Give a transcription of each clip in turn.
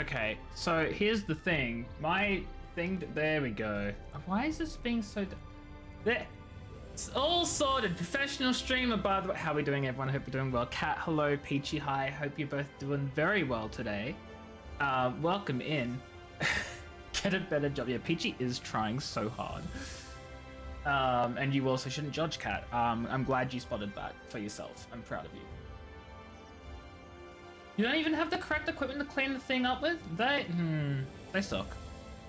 Okay, so here's the thing. My thing, there we go. Why is this being so... There. It's all sorted. Professional streamer, by the way. How are we doing, everyone? I hope you're doing well. Cat, hello. Peachy, hi. Hope you're both doing very well today. Welcome in. Get a better job. Yeah, Peachy is trying so hard. And you also shouldn't judge, Cat. I'm glad you spotted that for yourself. I'm proud of you. You don't even have the correct equipment to clean the thing up with? They suck.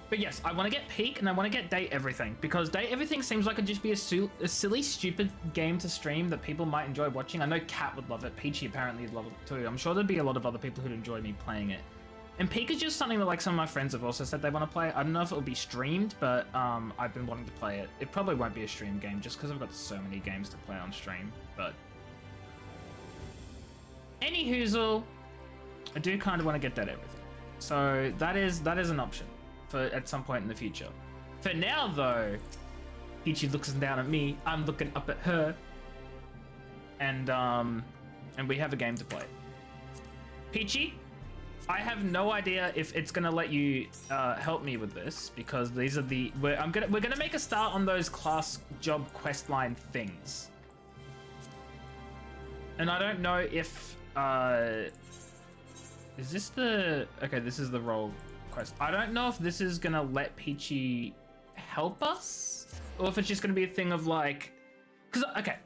But yes, I want to get Peak and I want to get Date Everything, because Date Everything seems like it'd just be a silly, stupid game to stream that people might enjoy watching. I know Cat would love it. Peachy apparently would love it too. I'm sure there'd be a lot of other people who'd enjoy me playing it. And Peak is just something that like some of my friends have also said they want to play. I don't know if it'll be streamed, but I've been wanting to play it. It probably won't be a stream game just because I've got so many games to play on stream. But anyhoozle, I do kind of want to get Date Everything. So that is an option for at some point in the future. For now though, Peachy looks down at me, I'm looking up at her, and we have a game to play. Peachy, I have no idea if it's gonna let you help me with this, because these are the we're gonna make a start on those class job questline things, and I don't know if is this the okay? This is the role quest. I don't know if this is gonna let Peachy help us, or if it's just gonna be a thing of like, because okay,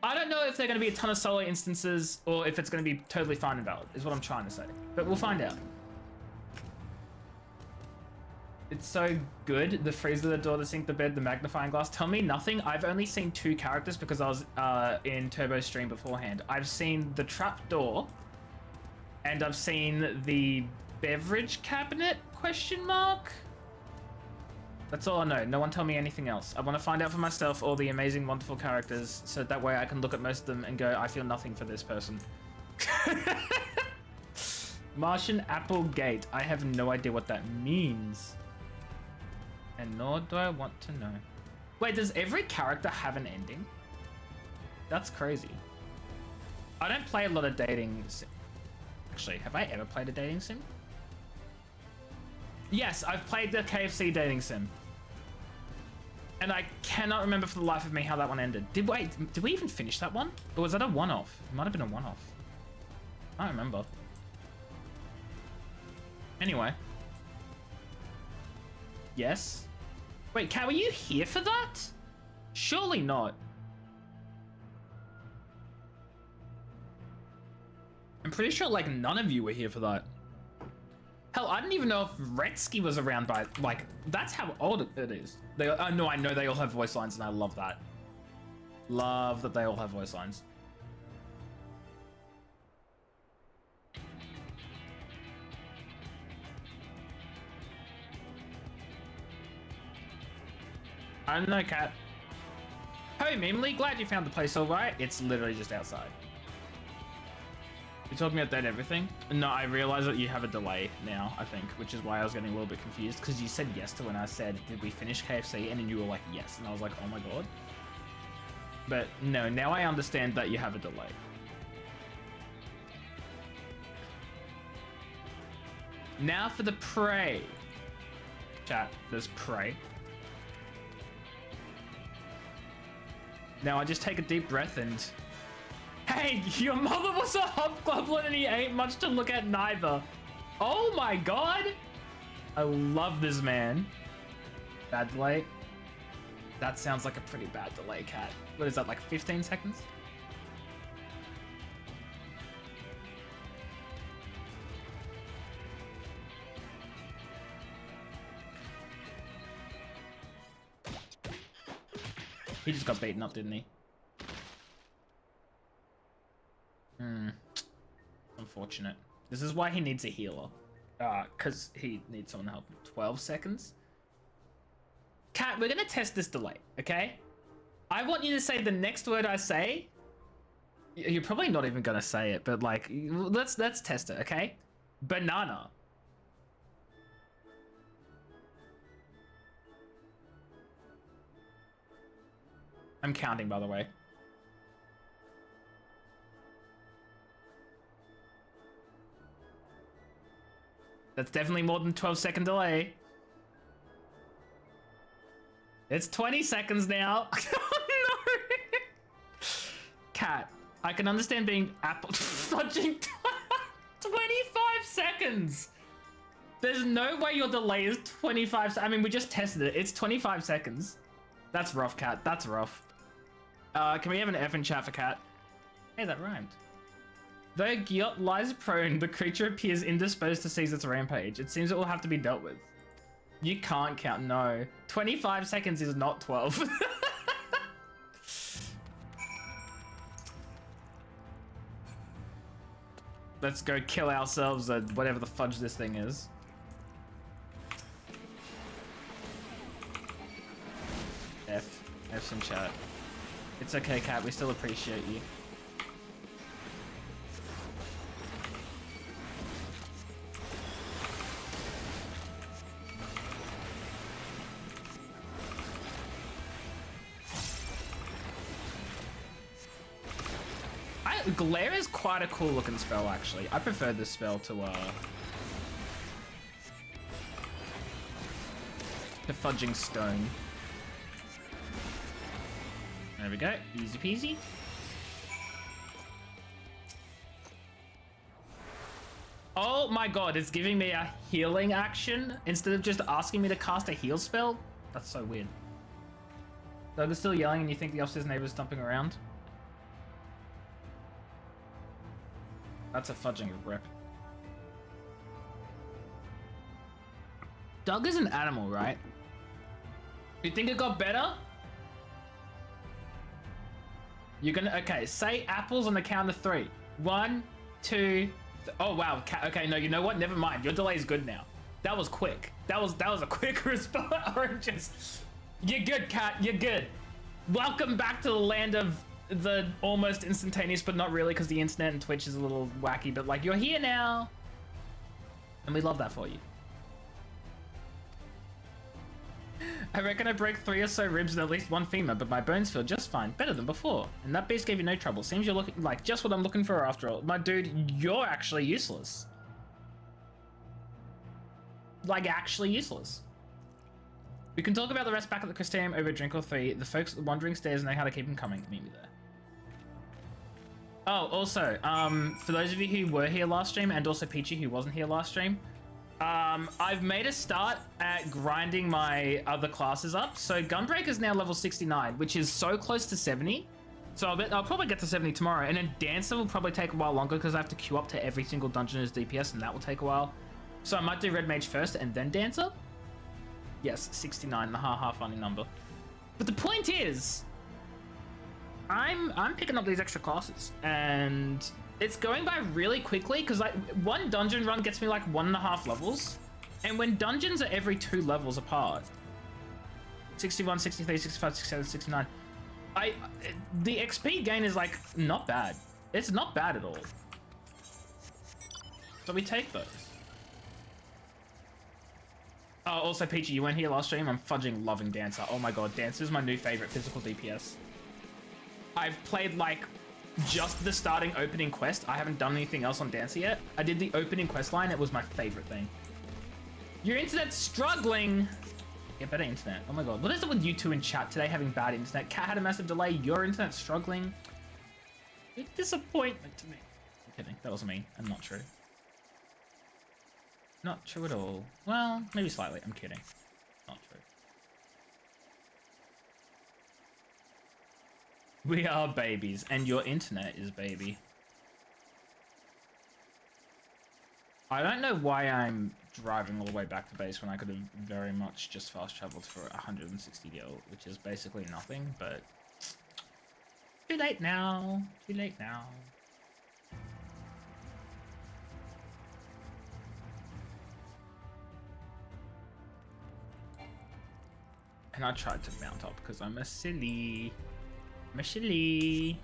I don't know if they're gonna be a ton of solo instances or if it's gonna be totally fine and valid, is what I'm trying to say. But we'll find out. It's so good. The freezer, the door, the sink, the bed, the magnifying glass. Tell me nothing. I've only seen 2 characters because I was in Turbo stream beforehand. I've seen the trap door, and I've seen the beverage cabinet, question mark? That's all I know. No one tell me anything else. I want to find out for myself all the amazing, wonderful characters, so that way I can look at most of them and go, I feel nothing for this person. Martian Apple Gate. I have no idea what that means. And nor do I want to know. Wait, does every character have an ending? That's crazy. I don't play a lot of dating sim. Actually, have I ever played a dating sim? Yes, I've played the KFC dating sim. And I cannot remember for the life of me how that one ended. Did we even finish that one? Or was that a one-off? It might have been a one-off. I don't remember. Anyway. Yes. Wait, Kat, were you here for that? Surely not. I'm pretty sure like none of you were here for that. Hell, I didn't even know if Retsky was around by, like, that's how old it is. No, I know they all have voice lines, and I love that. Love that they all have voice lines. I don't know, Kat. Hey, Mimely, glad you found the place all right. It's literally just outside. You're talking about Date Everything? No, I realize that you have a delay now, I think, which is why I was getting a little bit confused, because you said yes to when I said, did we finish KFC? And then you were like, yes. And I was like, oh my god. But no, now I understand that you have a delay. Now for the prey. Chat, there's prey. Now I just take a deep breath and... Hey, your mother was a hobgoblin and he ain't much to look at neither. Oh my god! I love this man. Bad delay? That sounds like a pretty bad delay, Cat. What is that, like 15 seconds? He just got beaten up, didn't he? Unfortunate. This is why he needs a healer. Because he needs someone to help him. 12 seconds? Cat, we're gonna test this delay, okay? I want you to say the next word I say. You're probably not even gonna say it, but like, let's test it, okay? Banana. I'm counting, by the way. That's definitely more than 12-second delay. It's 20 seconds now. Oh, no. Cat, I can understand being apple fudging 25 seconds. There's no way your delay is 25. I mean, we just tested it. It's 25 seconds. That's rough, Cat. That's rough. Can we have an F in chat for Cat? Hey, that rhymed. Though Gyot lies prone, the creature appears indisposed to seize its rampage. It seems it will have to be dealt with. You can't count, no. 25 seconds is not 12. Let's go kill ourselves at whatever the fudge this thing is. F's in chat. It's okay, Cat, we still appreciate you. Glare is quite a cool looking spell, actually. I prefer this spell to Fudging Stone. There we go, easy peasy. Oh my god, it's giving me a healing action instead of just asking me to cast a heal spell? That's so weird. Doug is still yelling and you think the upstairs neighbor's stomping around? That's a fudging rip. Doug is an animal, right? You think it got better? You're gonna, okay, say apples on the count of 3. 1, 2, oh wow, okay, no, you know what? Never mind, your delay is good now. That was quick. That was a quick response. Oranges. You're good, Cat, you're good. Welcome back to the land of the almost instantaneous, but not really, because the internet and Twitch is a little wacky, but like, you're here now. And we love that for you. I reckon I broke 3 or so ribs and at least 1 femur, but my bones feel just fine, better than before. And that beast gave you no trouble. Seems you're looking like just what I'm looking for after all. My dude, you're actually useless. Like, actually useless. We can talk about the rest back at the Crystarium over a drink or 3. The folks at the Wandering Stairs know how to keep them coming. Meet me there. Oh, also, for those of you who were here last stream, and also Peachy who wasn't here last stream, I've made a start at grinding my other classes up. So Gunbreaker is now level 69, which is so close to 70. So I'll probably get to 70 tomorrow, and then Dancer will probably take a while longer because I have to queue up to every single dungeon as DPS, and that will take a while. So I might do Red Mage first and then Dancer. Yes, 69, the funny number. But the point is, I'm picking up these extra classes, and it's going by really quickly because like one dungeon run gets me like 1.5 levels, and when dungeons are every 2 levels apart, 61, 63, 65, 67, 69, the XP gain is like not bad. It's not bad at all. So we take those. Oh, also Peachy, you weren't here last stream. I'm fudging loving Dancer. Oh my god, Dancer is my new favorite physical DPS. I've played like just the starting opening quest. I haven't done anything else on Dancer yet. I did the opening quest line. It was my favorite thing. Your internet's struggling. Get better internet. Oh my god. What is it with you two in chat today having bad internet? Cat had a massive delay. Your internet's struggling. Big disappointment to me. I'm kidding. That wasn't me. I'm not true. Not true at all. Well, maybe slightly. I'm kidding. Not true. We are babies, and your internet is baby. I don't know why I'm driving all the way back to base when I could have very much just fast traveled for 160 gil, which is basically nothing, but too late now. Too late now. And I tried to mount up because I'm a silly. I'm a silly.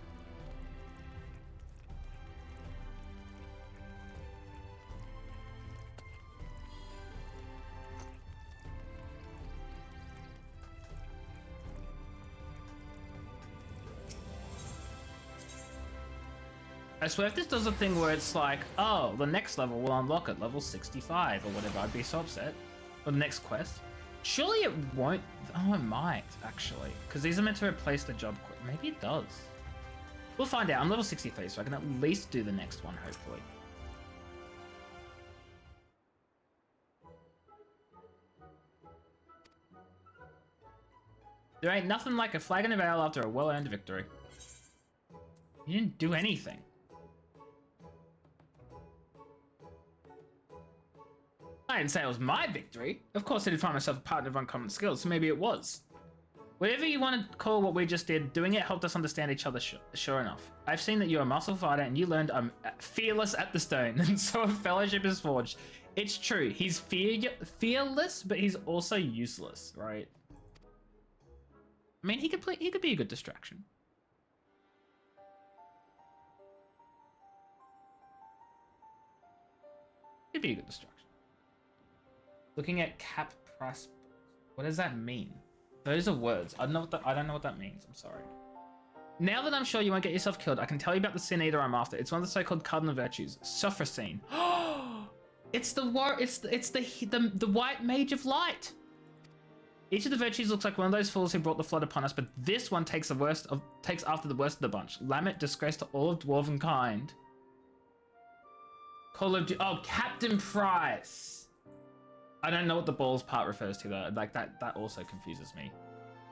I swear if this does a thing where it's like, oh, the next level will unlock at level 65 or whatever, I'd be so upset. Or the next quest. Surely it won't. Oh, it might, actually. Because these are meant to replace the job quest. Maybe it does. We'll find out. I'm level 63, so I can at least do the next one, hopefully. There ain't nothing like a flagon of ale after a well-earned victory. You didn't do anything. I didn't say it was my victory. Of course I did find myself a partner of uncommon skills, so maybe it was. Whatever you want to call what we just did, doing it helped us understand each other sure enough. I've seen that you're a muscle fighter and you learned I'm fearless at the stone, and so a fellowship is forged. It's true, he's fearless, but he's also useless, right? I mean, he could be a good distraction. He'd be a good distraction. Looking at cap price. What does that mean? Those are words. I don't know what that means. I'm sorry. Now that I'm sure you won't get yourself killed, I can tell you about the sin eater I'm after. It's one of the so-called cardinal virtues, Sophrosine. It's the white mage of light. Each of the virtues looks like one of those fools who brought the flood upon us, but this one takes after the worst of the bunch. Lamet, disgrace to all of dwarven kind. Oh, Captain Price. I don't know what the balls part refers to though. Like that also confuses me.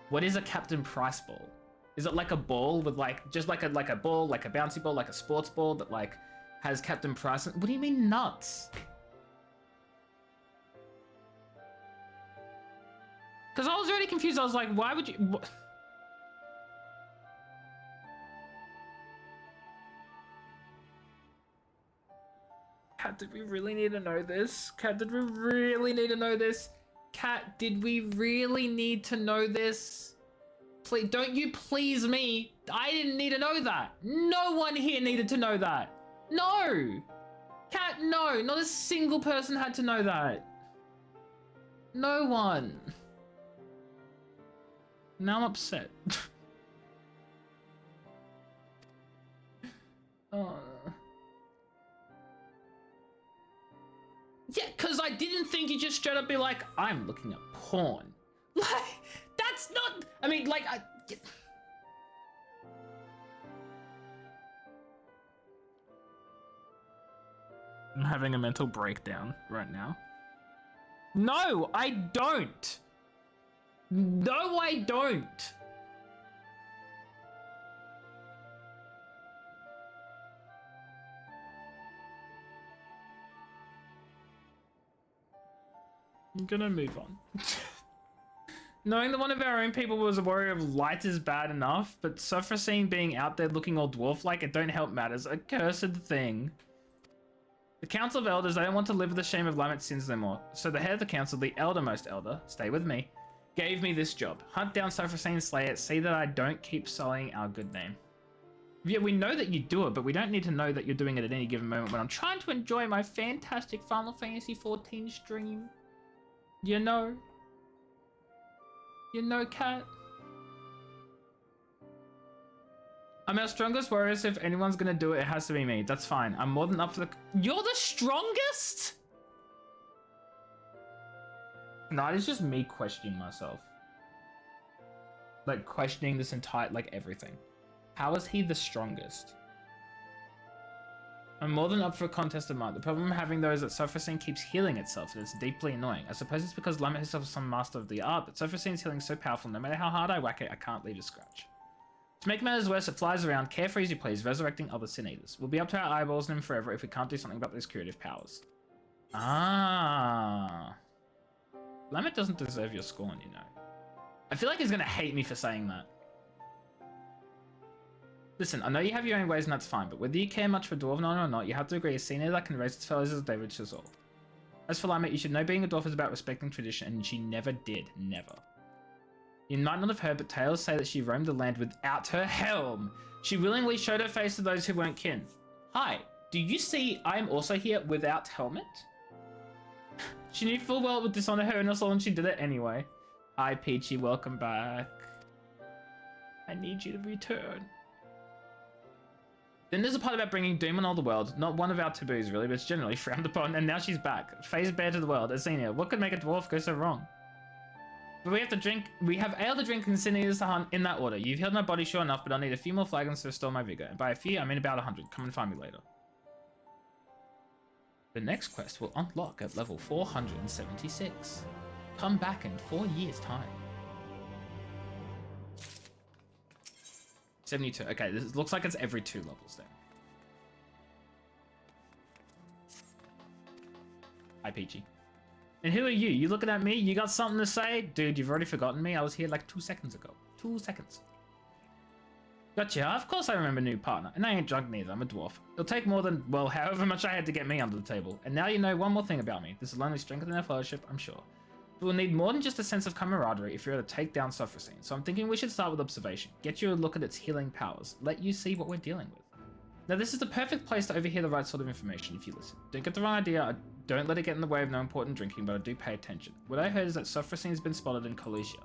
What is a Captain Price ball? Is it like a ball with like just like a ball, like a bouncy ball, like a sports ball that like has Captain Price? What do you mean nuts? Because I was already confused. I was like, why would you? What? Cat, did we really need to know this? Cat, did we really need to know this? Cat, did we really need to know this? Please, don't you please me. I didn't need to know that. No one here needed to know that. No. Cat, no. Not a single person had to know that. No one. Now I'm upset. Oh. Yeah, because I didn't think you just straight up be like, I'm looking at porn. Like, that's not... I mean, like, I'm having a mental breakdown right now. No, I don't. No, I don't. I'm gonna move on. Knowing that one of our own people was a warrior of light is bad enough, but Sophrosine being out there looking all dwarf-like, it don't help matters. A cursed thing. The Council of Elders, they don't want to live with the shame of Lamet's sins no more. So the head of the council, the eldermost elder, stay with me, gave me this job. Hunt down Sophrosine, slay it, see that I don't keep sullying our good name. Yeah, we know that you do it, but we don't need to know that you're doing it at any given moment when I'm trying to enjoy my fantastic Final Fantasy XIV stream. You know? You know, Cat? I'm our strongest warrior, so if anyone's gonna do it, it has to be me. That's fine. I'm more than up for the... You're the strongest?! No, it's just me questioning myself. Like, questioning this entire... like, everything. How is he the strongest? I'm more than up for a contest of mine. The problem I'm having though is that Sophrosine keeps healing itself, and it's deeply annoying. I suppose it's because Lamet herself is some master of the art, but Sophrosine's healing is so powerful, no matter how hard I whack it, I can't leave a scratch. To make matters worse, it flies around, carefree as you please, resurrecting other sin eaters. We'll be up to our eyeballs in him forever if we can't do something about those curative powers. Ah. Lamet doesn't deserve your scorn, you know. I feel like he's gonna hate me for saying that. Listen, I know you have your own ways and that's fine, but whether you care much for Dwarven honor or not, you have to agree a senior that can raise its fellows as David Chazor. As for Lamet, you should know being a dwarf is about respecting tradition, and she never did. Never. You might not have heard, but tales say that she roamed the land without her helm. She willingly showed her face to those who weren't kin. Hi, do you see I am also here without helmet? She knew full well it would dishonor her and us all, and she did it anyway. Hi, Peachy, welcome back. I need you to return. Then there's a part about bringing doom on all the world. Not one of our taboos, really, but it's generally frowned upon. And now she's back. Phase bear to the world. Asenia, what could make a dwarf go so wrong? But we have to drink. We have ale to drink and sin eaters to hunt in that order. You've healed my body, sure enough, but I'll need a few more flagons to restore my vigor. And by a few, I mean about 100. Come and find me later. The next quest will unlock at level 476. Come back in 4 years' time. 72. Okay, this looks like it's every 2 levels then. Hi, Peachy. And who are you? You looking at me? You got something to say? Dude, you've already forgotten me. I was here like 2 seconds ago. 2 seconds. Gotcha. Of course I remember new partner. And I ain't drunk neither. I'm a dwarf. It'll take more than, well, however much I had to get me under the table. And now you know one more thing about me. This will only strengthen our fellowship, I'm sure. But we'll need more than just a sense of camaraderie if you're to take down Sophrosine. So I'm thinking we should start with observation. Get you a look at its healing powers. Let you see what we're dealing with. Now this is the perfect place to overhear the right sort of information if you listen. Don't get the wrong idea. Don't let it get in the way of no important drinking, but I do pay attention. What I heard is that Sophrosine has been spotted in Colicia.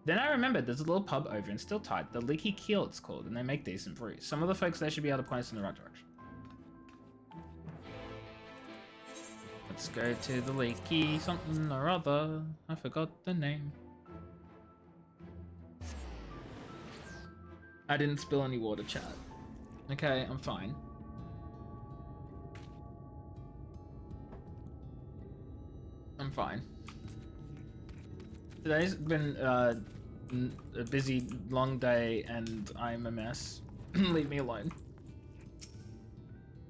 Then I remembered there's a little pub over in Stilltide, the Leaky Keel it's called, and they make decent brews. Some of the folks there should be able to point us in the right direction. Let's go to the Leaky something or other. I forgot the name. I didn't spill any water, chat. Okay, I'm fine. I'm fine. Today's been a busy, long day, and I'm a mess. Leave me alone.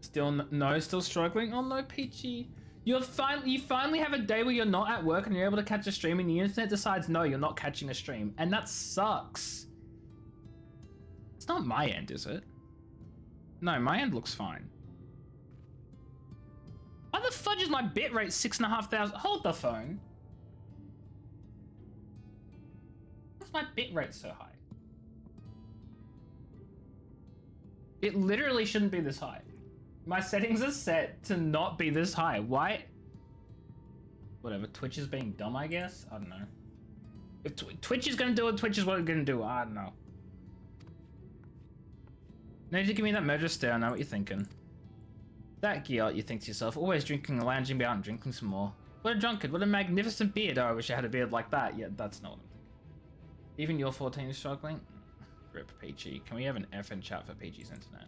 Still struggling? Oh no, Peachy. You finally have a day where you're not at work and you're able to catch a stream, and the internet decides, no, you're not catching a stream. And that sucks. It's not my end, is it? No, my end looks fine. Why the fudge is my bitrate 6,500? Hold the phone. Why's my bitrate so high? It literally shouldn't be this high. My settings are set to not be this high. Why? Whatever, Twitch is being dumb, I guess? I don't know. If Twitch is gonna do it, Twitch is what it's gonna do. I don't know. No, you give me that murder stare, I know what you're thinking. That Giot, you think to yourself, always drinking, lounging about and drinking some more. What a drunkard, what a magnificent beard. Oh, I wish I had a beard like that. Yeah, that's not what I'm thinking. Even your 14 is struggling? Rip Peachy. Can we have an F in chat for Peachy's internet?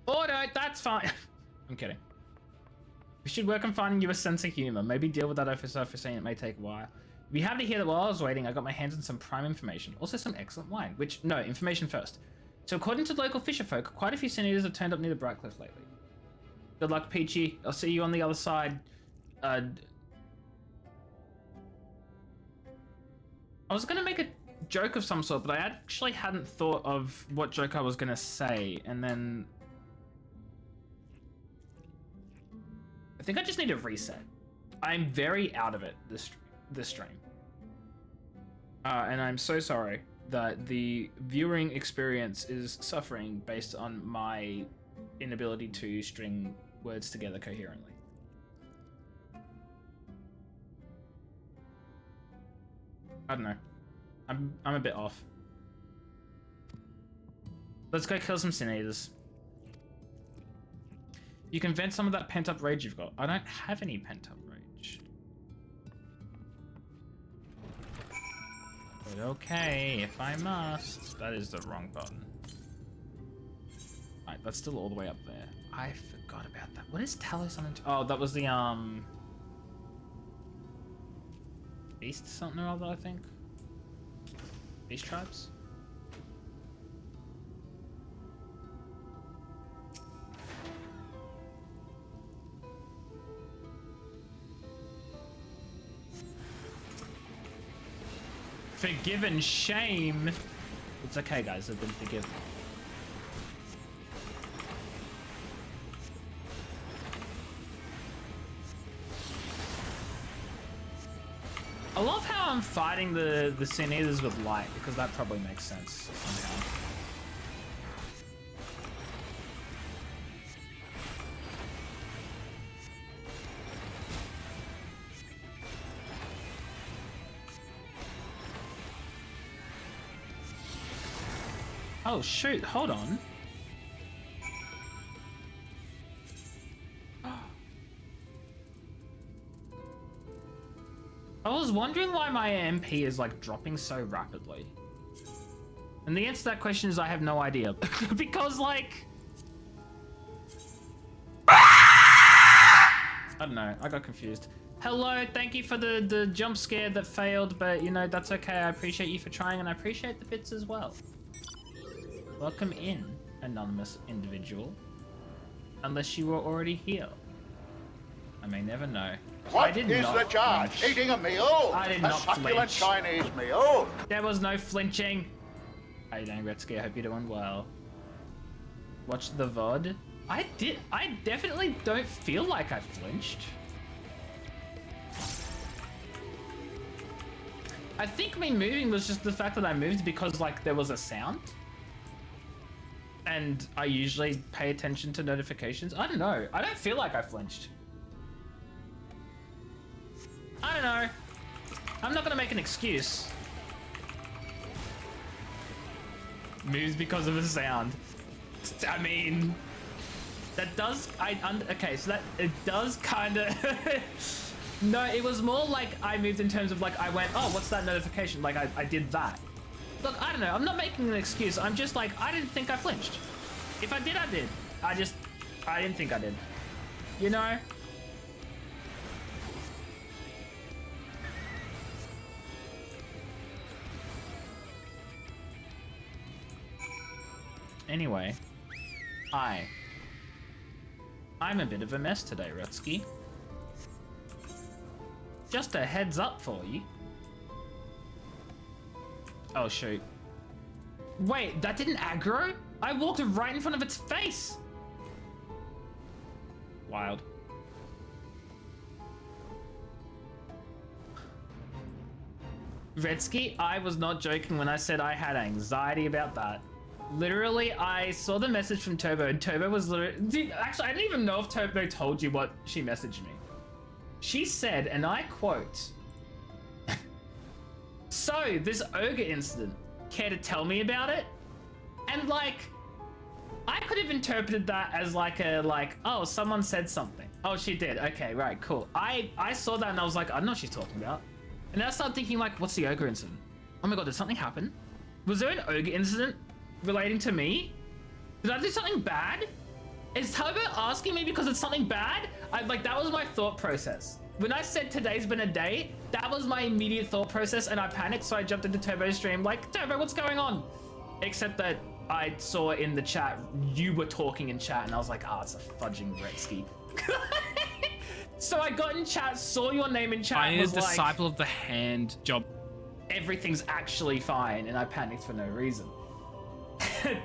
Oh no, that's fine. I'm kidding. We should work on finding you a sense of humor. Maybe deal with that officer for saying it may take a while. You'd be happy to hear that while I was waiting, I got my hands on some prime information. Also some excellent wine, which, no, information first. So according to the local fisherfolk, quite a few sin eaters have turned up near the Bright Cliff lately. Good luck, Peachy. I'll see you on the other side. I was gonna make a joke of some sort, but I actually hadn't thought of what joke I was gonna say, and then I think I just need a reset. I'm very out of it this stream, and I'm so sorry that the viewing experience is suffering based on my inability to string words together coherently. I don't know. I'm a bit off. Let's go kill some sin eaters. You can vent some of that pent up rage you've got. I don't have any pent up rage. But okay, if I must. That is the wrong button. Alright, that's still all the way up there. I forgot about that. What is Talos on? Oh, that was the Beast something or other, I think. Beast tribes. Forgiven shame. It's okay, guys. I've been forgiven. I love how I'm fighting the sin eaters with light, because that probably makes sense somehow. Oh shoot, hold on. was wondering why my MP is like dropping so rapidly. And the answer to that question is I have no idea. Because like... I don't know, I got confused. Hello, thank you for the jump scare that failed, but you know, that's okay. I appreciate you for trying and I appreciate the bits as well. Welcome in, anonymous individual. Unless you were already here. I may never know. What is the charge? Flinch. Eating a meal? I did a not succulent flinch. Chinese meal? There was no flinching. How you doing, Retsky? I hope you're doing well. Watch the VOD. I definitely don't feel like I flinched. I think me moving was just the fact that I moved because like there was a sound. And I usually pay attention to notifications. I don't know. I don't feel like I flinched. I don't know. I'm not gonna make an excuse. Moves because of a sound. I mean, that does, okay, so that, it does kind of, no, it was more like I moved in terms of like, I went, oh, what's that notification? Like, I did that. Look, I don't know, I'm not making an excuse. I'm just like, I didn't think I flinched. If I did, I did. I didn't think I did. You know? Anyway, I'm a bit of a mess today, Rutsky. Just a heads up for you. Oh shoot. Wait, that didn't aggro? I walked right in front of its face! Wild. Redsky, I was not joking when I said I had anxiety about that. Literally, I saw the message from Turbo, and Turbo was literally... Actually, I didn't even know if Turbo told you what she messaged me. She said, and I quote, "So, this ogre incident, care to tell me about it?" And like, I could have interpreted that as like oh, someone said something. Oh, she did. Okay, right, cool. I saw that and I was like, I don't know what she's talking about. And then I started thinking like, what's the ogre incident? Oh my god, did something happen? Was there an ogre incident relating to me? Did I do something bad? Is Turbo asking me because it's something bad? That was my thought process. When I said today's been a day, that was my immediate thought process and I panicked, so I jumped into Turbo's stream like, Turbo, what's going on? Except that I saw in the chat, you were talking in chat and I was like, ah, it's a fudging Gretzky. So I got in chat, saw your name in chat, I and am a was like, disciple of the hand job. everything's actually fine, and I panicked for no reason.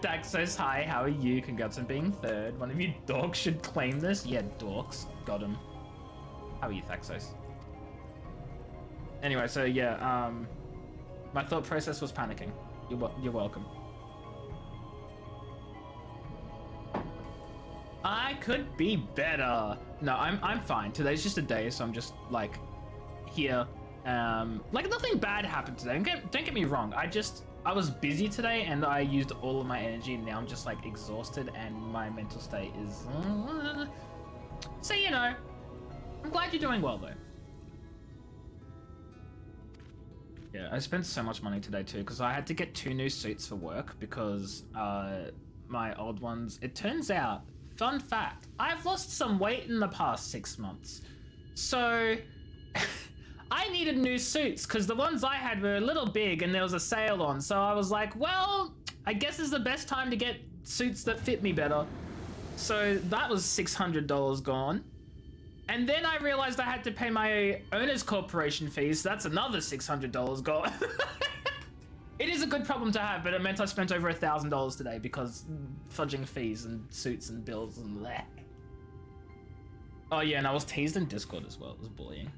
Daxos, hi, how are you? Congrats on being third. One of you dorks should claim this. Yeah, dorks. Got him. How are you, Thaxos? Anyway, so yeah, my thought process was panicking. You're welcome. I could be better. No, I'm fine. Today's just a day, so I'm just like here. Like nothing bad happened today. Don't get me wrong. I was busy today and I used all of my energy and now I'm just like exhausted and my mental state is... So, you know, I'm glad you're doing well though. Yeah, I spent so much money today too because I had to get 2 new suits for work because my old ones, it turns out, fun fact, I've lost some weight in the past 6 months. So... I needed new suits because the ones I had were a little big and there was a sale on. So I was like, well, I guess it's the best time to get suits that fit me better. So that was $600 gone. And then I realized I had to pay my owner's corporation fees. So that's another $600 gone. It is a good problem to have, but it meant I spent over $1,000 today because fudging fees and suits and bills and bleh. Oh yeah, and I was teased in Discord as well. It was bullying.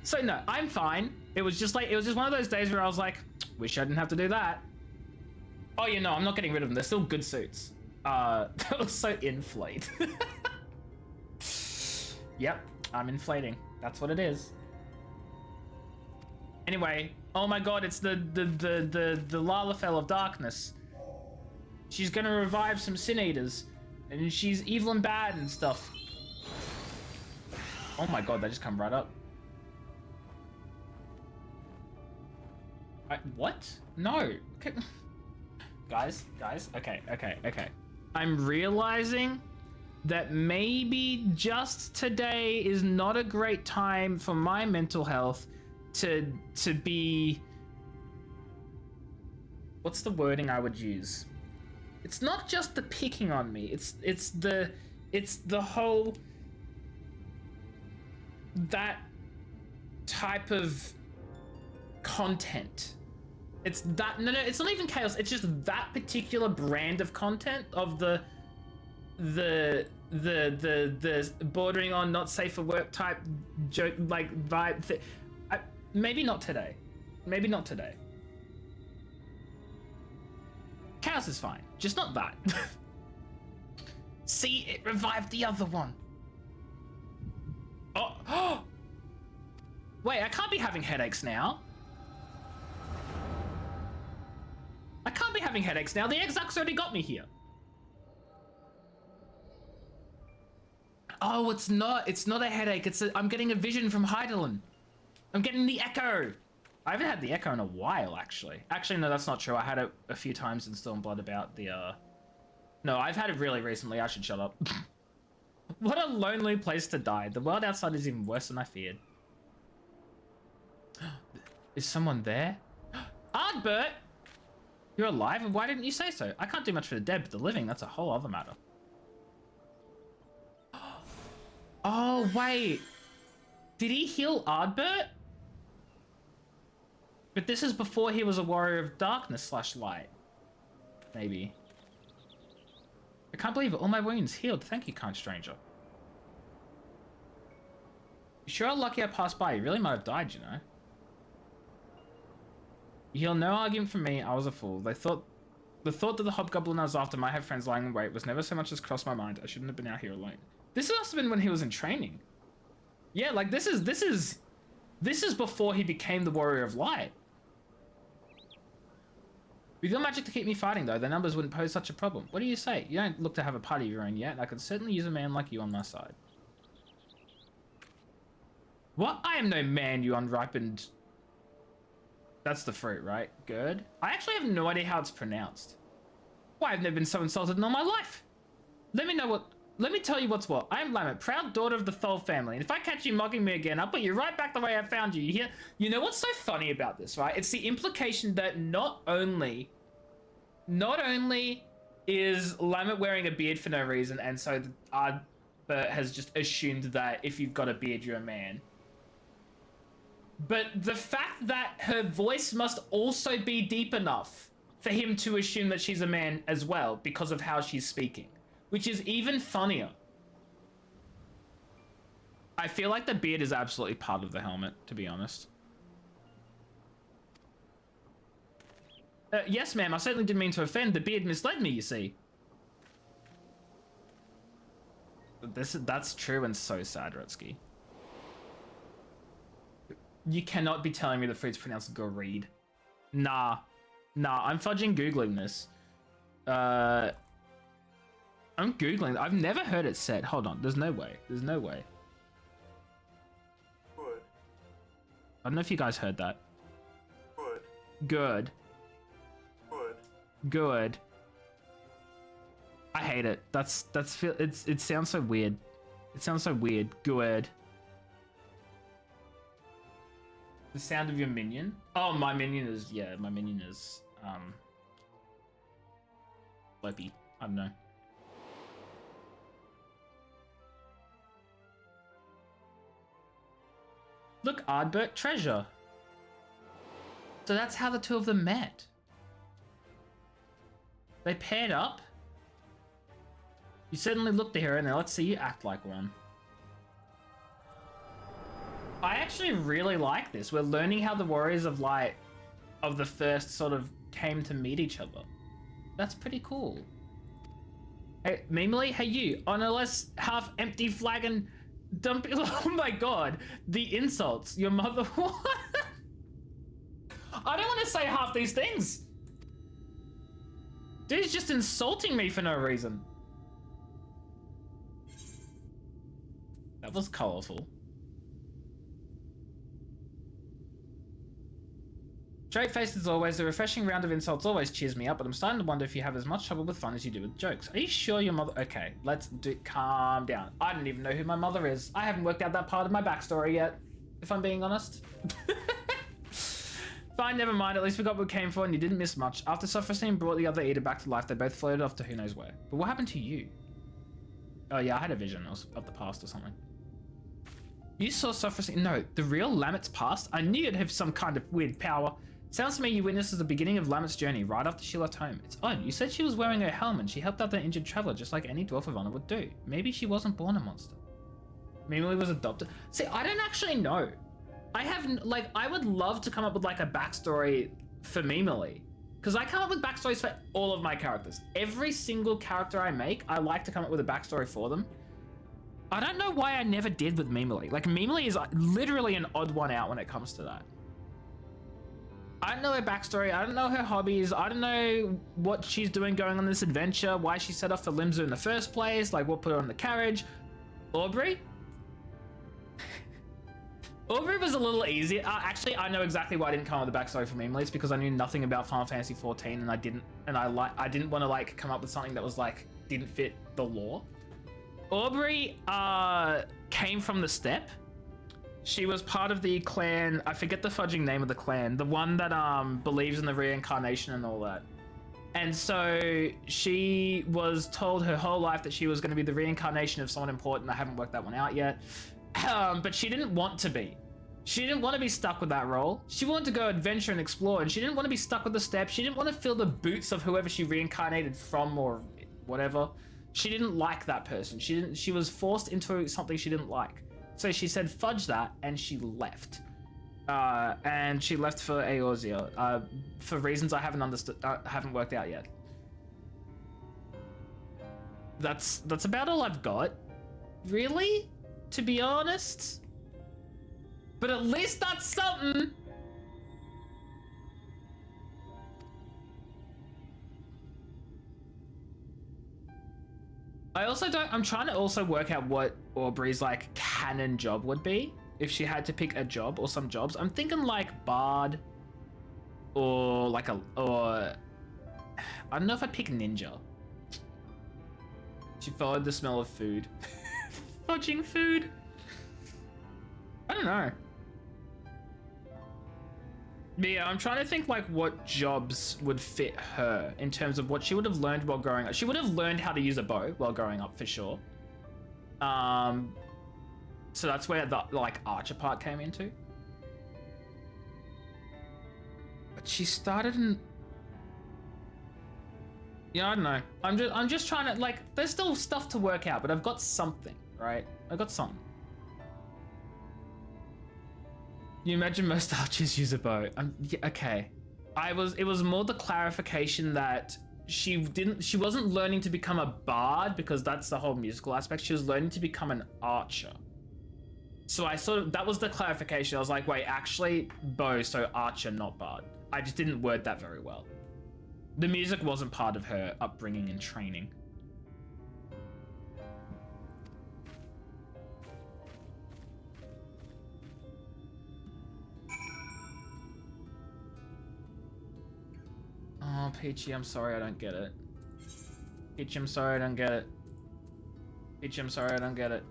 So no, I'm fine. It was just one of those days where I was like, wish I didn't have to do that. Oh yeah, no, I'm not getting rid of them. They're still good suits. That was so inflate. Yep, I'm inflating. That's what it is. Anyway, oh my god, it's the Lalafell of Darkness. She's gonna revive some Sin Eaters. And she's evil and bad and stuff. Oh my god, they just come right up. What? No. Okay. Guys, okay. I'm realizing that maybe just today is not a great time for my mental health to be... What's the wording I would use? It's not just the picking on me. It's the whole... that type of content. It's that... No, it's not even chaos. It's just that particular brand of content of the bordering on not safe for work type joke, like vibe. Maybe not today. Maybe not today. Chaos is fine. Just not that. See, it revived the other one. Oh. Wait, I can't be having headaches now. I can't be having headaches now. The exarch's already got me here. Oh, it's not a headache. I'm getting a vision from Heidelin. I'm getting the echo. I haven't had the echo in a while, actually. Actually, no, that's not true. I had it a few times in Stormblood about the, No, I've had it really recently. I should shut up. What a lonely place to die. The world outside is even worse than I feared. Is someone there? Ardbert! You're alive, and why didn't you say so? I can't do much for the dead, but the living, that's a whole other matter. Oh, wait. Did he heal Ardbert? But this is before he was a warrior of darkness / light. Maybe. I can't believe it. All my wounds healed. Thank you, kind stranger. You sure are lucky I passed by. You really might have died, you know. You heal no argument from me. I was a fool. The thought that the hobgoblin I was after might have friends lying in wait was never so much as crossed my mind. I shouldn't have been out here alone. This must have been when he was in training. Yeah, like this is before he became the warrior of light. With your magic to keep me fighting, though, the numbers wouldn't pose such a problem. What do you say? You don't look to have a party of your own yet. I could certainly use a man like you on my side. What? I am no man, you unripened... That's the fruit, right? Good. I actually have no idea how it's pronounced. Why, I've never been so insulted in all my life. Let me tell you what's what. I am Lamet, proud daughter of the Thol family, and if I catch you mocking me again, I'll put you right back the way I found you. You hear? You know what's so funny about this, right? It's the implication that not only is Lamet wearing a beard for no reason, and so Ardbert has just assumed that if you've got a beard, you're a man. But the fact that her voice must also be deep enough for him to assume that she's a man as well because of how she's speaking. Which is even funnier. I feel like the beard is absolutely part of the helmet, to be honest. Yes, ma'am, I certainly didn't mean to offend. The beard misled me, you see. That's true and so sad, Rutsky. You cannot be telling me the fruit's pronounced Goreed. Nah, I'm fudging Googling this. I'm Googling. I've never heard it said. Hold on. There's no way. There's no way. Good. I don't know if you guys heard that. Good. Good. Good. Good. I hate it. It sounds so weird. It sounds so weird. Good. The sound of your minion? Oh, my minion is, yeah, my minion is, Slurpee. I don't know. Look, Ardbert, treasure. So that's how the two of them met. They paired up. You certainly look the hero. Now let's see you act like one. I actually really like this. We're learning how the Warriors of Light of the first sort of came to meet each other. That's pretty cool. Hey, Mimely, hey you, on a less half-empty flagon dump... Oh my god, the insults. Your mother... What? I don't want to say half these things. Dude's just insulting me for no reason. That was colorful. Straight faced as always, the refreshing round of insults always cheers me up, but I'm starting to wonder if you have as much trouble with fun as you do with jokes. Are you sure your mother... Okay, calm down. I don't even know who my mother is. I haven't worked out that part of my backstory yet, if I'm being honest. Fine, never mind. At least we got what we came for and you didn't miss much. After Sophrosine brought the other eater back to life, they both floated off to who knows where. But what happened to you? Oh yeah, I had a vision of the past or something. You saw Sophrosine... No, the real Lamet's past? I knew it'd have some kind of weird power. Sounds to me you witnessed the beginning of Lamet's journey right after she left home. It's odd. You said she was wearing her helmet and she helped out the injured traveler just like any dwarf of honor would do. Maybe she wasn't born a monster. Mimily was adopted. See, I don't actually know. I have, like, I would love to come up with, like, a backstory for Mimily. Because I come up with backstories for all of my characters. Every single character I make, I like to come up with a backstory for them. I don't know why I never did with Mimily. Like, Mimily is literally an odd one out when it comes to that. I don't know her backstory, I don't know her hobbies, I don't know what she's doing going on this adventure, why she set off for Limsa in the first place, like what put her on the carriage. Aubrey? Aubrey was a little easier. Actually, I know exactly why I didn't come up with a backstory for Mimily. It's because I knew nothing about Final Fantasy 14 and I didn't want to like come up with something that was like, didn't fit the lore. Aubrey came from the steppe. She was part of the clan, I forget the fudging name of the clan, the one that believes in the reincarnation and all that. And so she was told her whole life that she was going to be the reincarnation of someone important. I haven't worked that one out yet. But she didn't want to be. She didn't want to be stuck with that role. She wanted to go adventure and explore, and she didn't want to be stuck with the steppe. She didn't want to fill the boots of whoever she reincarnated from or whatever. She didn't like that person. She was forced into something she didn't like. So she said, fudge that, and she left. And she left for Eorzea, for reasons I haven't understood, haven't worked out yet. That's about all I've got. Really? To be honest? But at least that's something! I'm trying to also work out what Aubrey's like canon job would be if she had to pick a job or some jobs. I'm thinking like bard or like I don't know if I'd pick ninja. She followed the smell of food. Fudging food. I don't know. But yeah, I'm trying to think like what jobs would fit her in terms of what she would have learned while growing up. She would have learned how to use a bow while growing up for sure. So that's where the like archer part came into. But she started in... Yeah, I don't know. I'm just trying to like, there's still stuff to work out, but I've got something, right? I've got something. You imagine most archers use a bow. Yeah, okay. It was more the clarification that she wasn't learning to become a bard because that's the whole musical aspect. She was learning to become an archer. So that was the clarification. I was like, wait, actually bow, so archer, not bard. I just didn't word that very well. The music wasn't part of her upbringing and training. Oh, Peachy, I'm sorry I don't get it. Peachy, I'm sorry I don't get it. Peachy, I'm sorry I don't get it.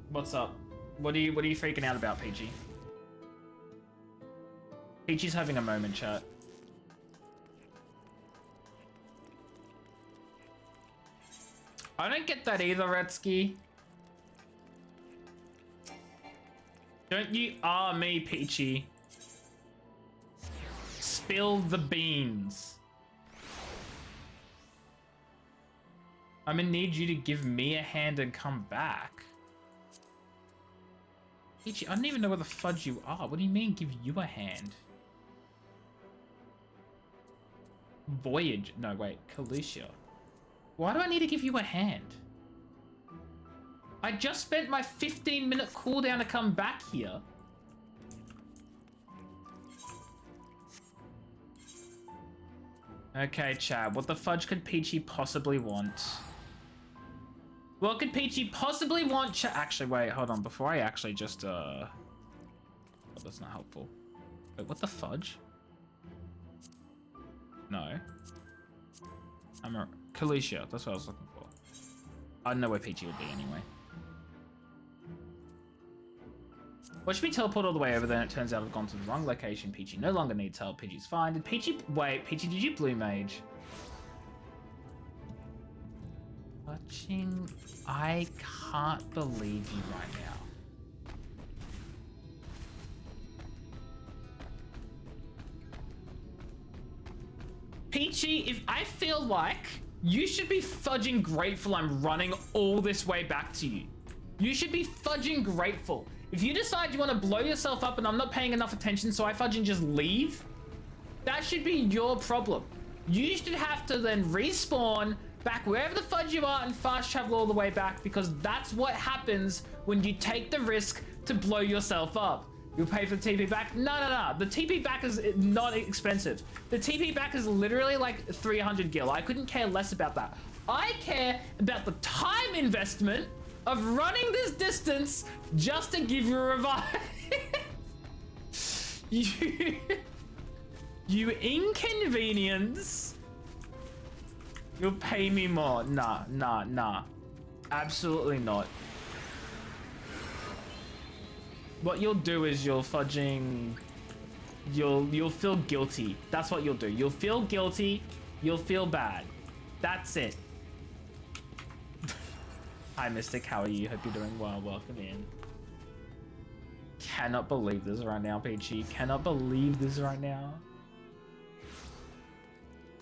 What's up? What are you freaking out about, Peachy? Peachy's having a moment, chat. I don't get that either, Retsky. Don't you me, Peachy. Spill the beans. I'm gonna need you to give me a hand and come back. Peachy, I don't even know where the fudge you are. What do you mean give you a hand? Voyage. No, wait. Calucia. Why do I need to give you a hand? I just spent my 15-minute cooldown to come back here. Okay, Chad. What the fudge could Peachy possibly want? What could Peachy possibly want? Actually, wait. Hold on. Before I actually just, that's not helpful. Wait, what the fudge? No. I'm a Kalisha, that's what I was looking for. I don't know where Peachy would be anyway. Watch me teleport all the way over there and it turns out I've gone to the wrong location. Peachy no longer needs help. Peachy's fine. Did Peachy... Wait, Peachy, did you blue mage? Watching... I can't believe you right now. Peachy, if I feel like you should be fudging grateful I'm running all this way back to you. You should be fudging grateful. If you decide you want to blow yourself up and I'm not paying enough attention, so I fudge and just leave, that should be your problem. You should have to then respawn back wherever the fudge you are and fast travel all the way back, because that's what happens when you take the risk to blow yourself up. You'll pay for the TP back? No. The TP back is not expensive. The TP back is literally like 300 gil. I couldn't care less about that. I care about the time investment of running this distance just to give you a revive. You inconvenience. You'll pay me more. Nah. Absolutely not. What you'll do is you'll feel guilty. That's what you'll do. You'll feel guilty. You'll feel bad. That's it. Hi, Mystic. How are you? Hope you're doing well. Welcome in. Cannot believe this right now, Peachy. Cannot believe this right now.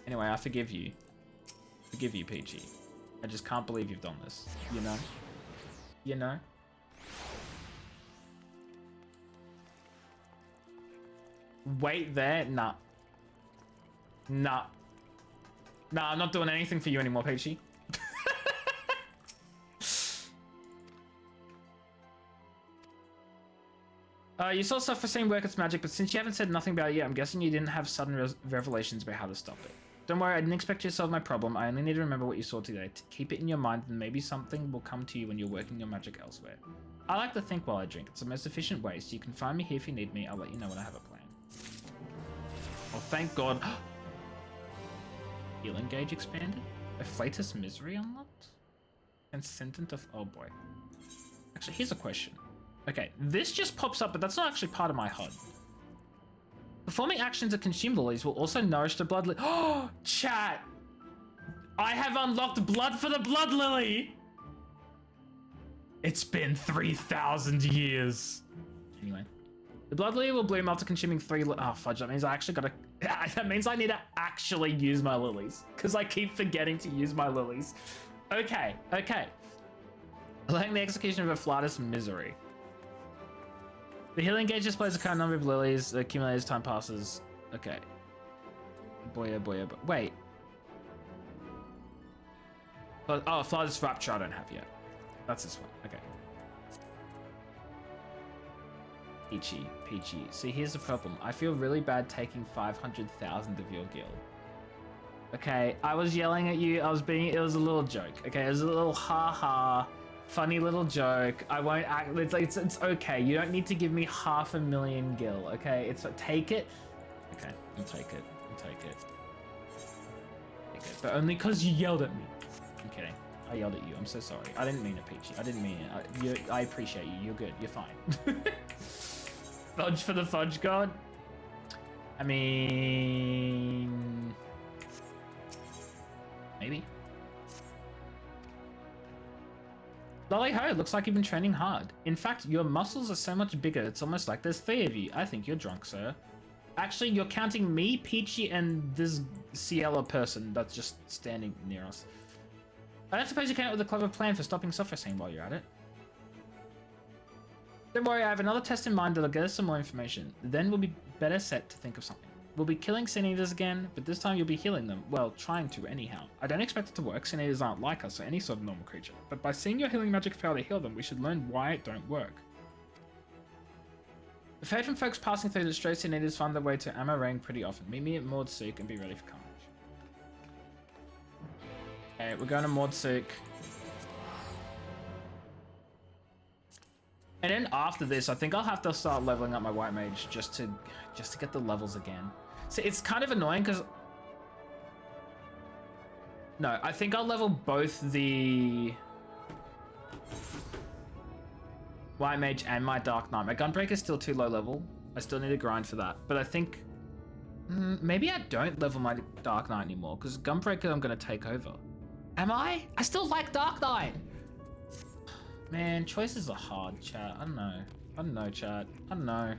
Anyway, I forgive you. Forgive you, Peachy. I just can't believe you've done this. You know? You know? Wait there? Nah. Nah, I'm not doing anything for you anymore, Peachy. You saw stuff for same work, it's magic, but since you haven't said nothing about it yet, I'm guessing you didn't have sudden revelations about how to stop it. Don't worry, I didn't expect you to solve my problem. I only need to remember what you saw today. To keep it in your mind, and maybe something will come to you when you're working your magic elsewhere. I like to think while I drink. It's the most efficient way, so you can find me here if you need me. I'll let you know when I have a plan. Oh, thank God. Healing gauge expanded? Afflatus Misery unlocked? And Sentient of... Oh, boy. Actually, here's a question. Okay, this just pops up, but that's not actually part of my HUD. Performing actions that consume lilies will also nourish the blood lily. Oh, chat! I have unlocked blood for the blood lily! It's been 3,000 years. Anyway. The blood lily will bloom after consuming 3 oh, fudge, that means I actually gotta... That means I need to actually use my lilies. Because I keep forgetting to use my lilies. Okay. Allowing the execution of Afflatus Misery. The healing gauge displays a current number of lilies. The accumulated as time passes. Okay. Boy. Wait. Oh, Afflatus Rapture I don't have yet. That's this one. Okay. Peachy. See, here's the problem. I feel really bad taking 500,000 of your gil. Okay, I was yelling at you. It was a little joke. Okay, it was a little ha-ha. Funny little joke. I won't act. It's okay. You don't need to give me 500,000 gil. Okay, take it. Okay, I'll take it. Take it. But only because you yelled at me. I'm kidding. I yelled at you. I'm so sorry. I didn't mean it, Peachy. I didn't mean it. I appreciate you. You're good. You're fine. Fudge for the fudge god. I mean, maybe. Lolly ho, looks like you've been training hard. In fact, your muscles are so much bigger, it's almost like there's 3 of you. I think you're drunk, sir. Actually, you're counting me, Peachy, and this Ciela person that's just standing near us. I don't suppose you came up with a clever plan for stopping Sophrosine while you're at it. Don't worry, I have another test in mind that'll get us some more information. Then we'll be better set to think of something. We'll be killing Sin Eaters again, but this time you'll be healing them. Well, trying to anyhow. I don't expect it to work, Sin Eaters aren't like us or any sort of normal creature. But by seeing your healing magic fail to heal them, we should learn why it don't work. I've heard from folks passing through that stray Sin Eaters find their way to Amarang pretty often. Meet me at Mordsook and be ready for carnage. Okay, we're going to Mordsook. And then after this, I think I'll have to start leveling up my white mage just to get the levels again. So it's kind of annoying because no, I think I'll level both the white mage and my dark knight. My gunbreaker is still too low level. I still need to grind for that. But I think maybe I don't level my dark knight anymore because gunbreaker I'm gonna take over. Am I? I still like dark knight. Man, choices are hard, chat. I don't know. I don't know, chat. I don't know.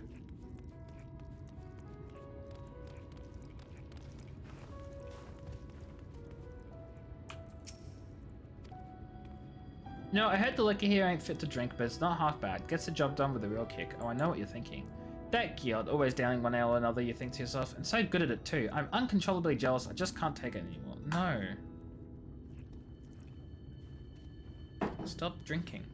No, I heard the liquor here ain't fit to drink, but it's not half bad. Gets the job done with a real kick. Oh, I know what you're thinking. That Giod, always downing one ale or another, you think to yourself, and so good at it too. I'm uncontrollably jealous. I just can't take it anymore. No. Stop drinking.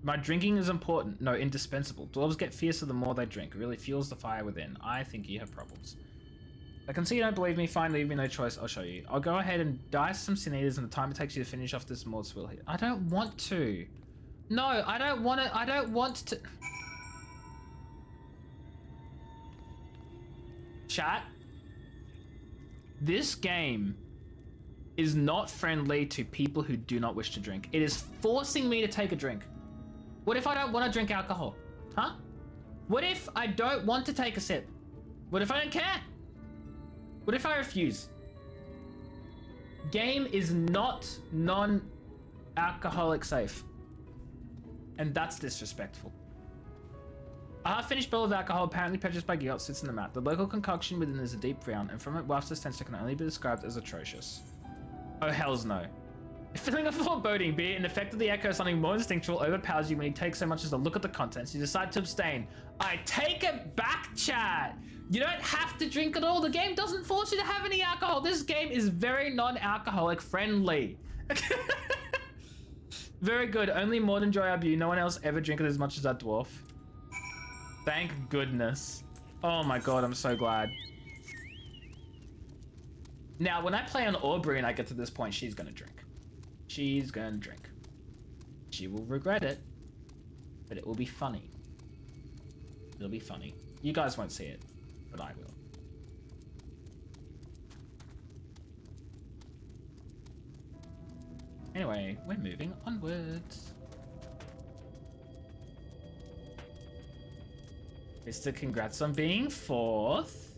My drinking is important. No, indispensable. Dwarves get fiercer the more they drink. It really fuels the fire within. I think you have problems. I can see you don't believe me. Fine, leave me no choice. I'll show you. I'll go ahead and dice some sin eaters in the time it takes you to finish off this Maud's will here. I don't want to. No, I don't want to. I don't want to. Chat. This game is not friendly to people who do not wish to drink. It is forcing me to take a drink. What if I don't want to drink alcohol? Huh? What if I don't want to take a sip? What if I don't care? What if I refuse? Game is not non-alcoholic safe. And that's disrespectful. A half-finished bottle of alcohol, apparently purchased by Giot, sits in the mat. The local concoction within is a deep brown, and from it wafts a stench that can only be described as atrocious. Oh, hells no. Feeling a foreboding, be it an effect of the echo, something more instinctual overpowers you when you take so much as a look at the contents. You decide to abstain. I take it back, chat. You don't have to drink at all. The game doesn't force you to have any alcohol. This game is very non-alcoholic friendly. Very good. Only Maud and Joy Abu. No one else ever drinking as much as that dwarf. Thank goodness. Oh my god, I'm so glad. Now, when I play on Aubrey and I get to this point, she's gonna drink. She's gonna drink. She will regret it, but it will be funny. It'll be funny. You guys won't see it, but I will. Anyway, we're moving onwards. Mr. Congrats on being 4th.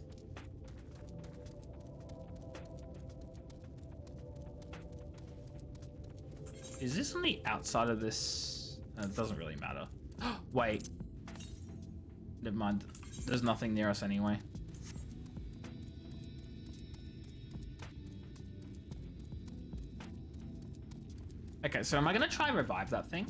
Is this on the outside of this? It doesn't really matter. Wait. Never mind. There's nothing near us anyway. Okay, so am I gonna try and revive that thing?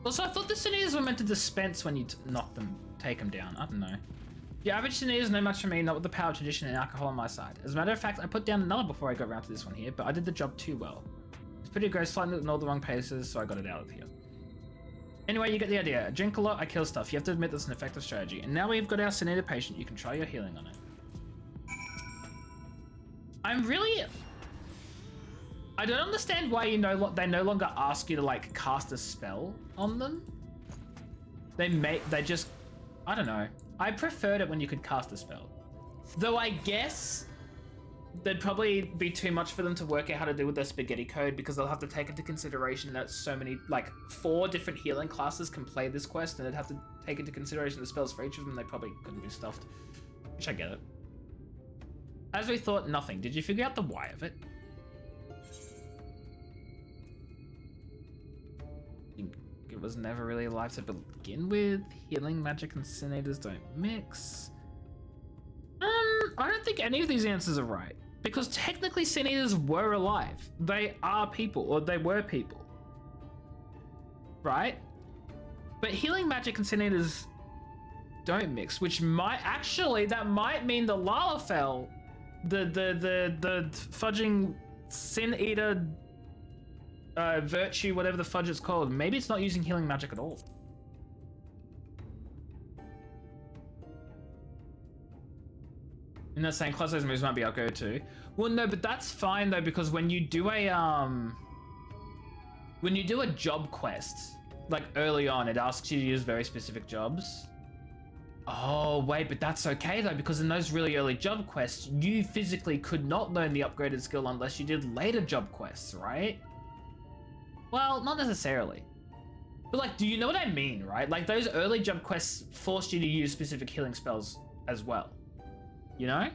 Also, I thought the Cineas were meant to dispense when you knock them, take them down. I don't know. The average Cinea is no match for me, not with the power of tradition and alcohol on my side. As a matter of fact, I put down another before I got around to this one here, but I did the job too well. It's pretty gross, slightly in all the wrong paces, so I got it out of here. Anyway, you get the idea. I drink a lot, I kill stuff. You have to admit that's an effective strategy. And now we've got our Cineator patient, you can try your healing on it. I'm really... I don't understand why they no longer ask you to like cast a spell on them. They just... I don't know. I preferred it when you could cast a spell. Though I guess there'd probably be too much for them to work out how to do with their spaghetti code because they'll have to take into consideration that so many, like 4 different healing classes can play this quest and they'd have to take into consideration the spells for each of them. They probably couldn't be stuffed, which I get it. As we thought, nothing. Did you figure out the why of it? It was never really alive to begin with. Healing, magic, and Cineators don't mix. I don't think any of these answers are right. Because technically Cineators were alive. They are people, or they were people. Right? But healing, magic, and Cineators don't mix, which might actually, that might mean the Lalafell, the fudging Sin Eater virtue, whatever the fudge it's called, maybe it's not using healing magic at all. In that saying, close those moves might be our go-to. Well, no, but that's fine though, because when you do a job quest, like early on, it asks you to use very specific jobs. Oh, wait, but that's okay though, because in those really early job quests, you physically could not learn the upgraded skill unless you did later job quests, right? Well, not necessarily. But like, do you know what I mean, right? Like those early job quests forced you to use specific healing spells as well. You know?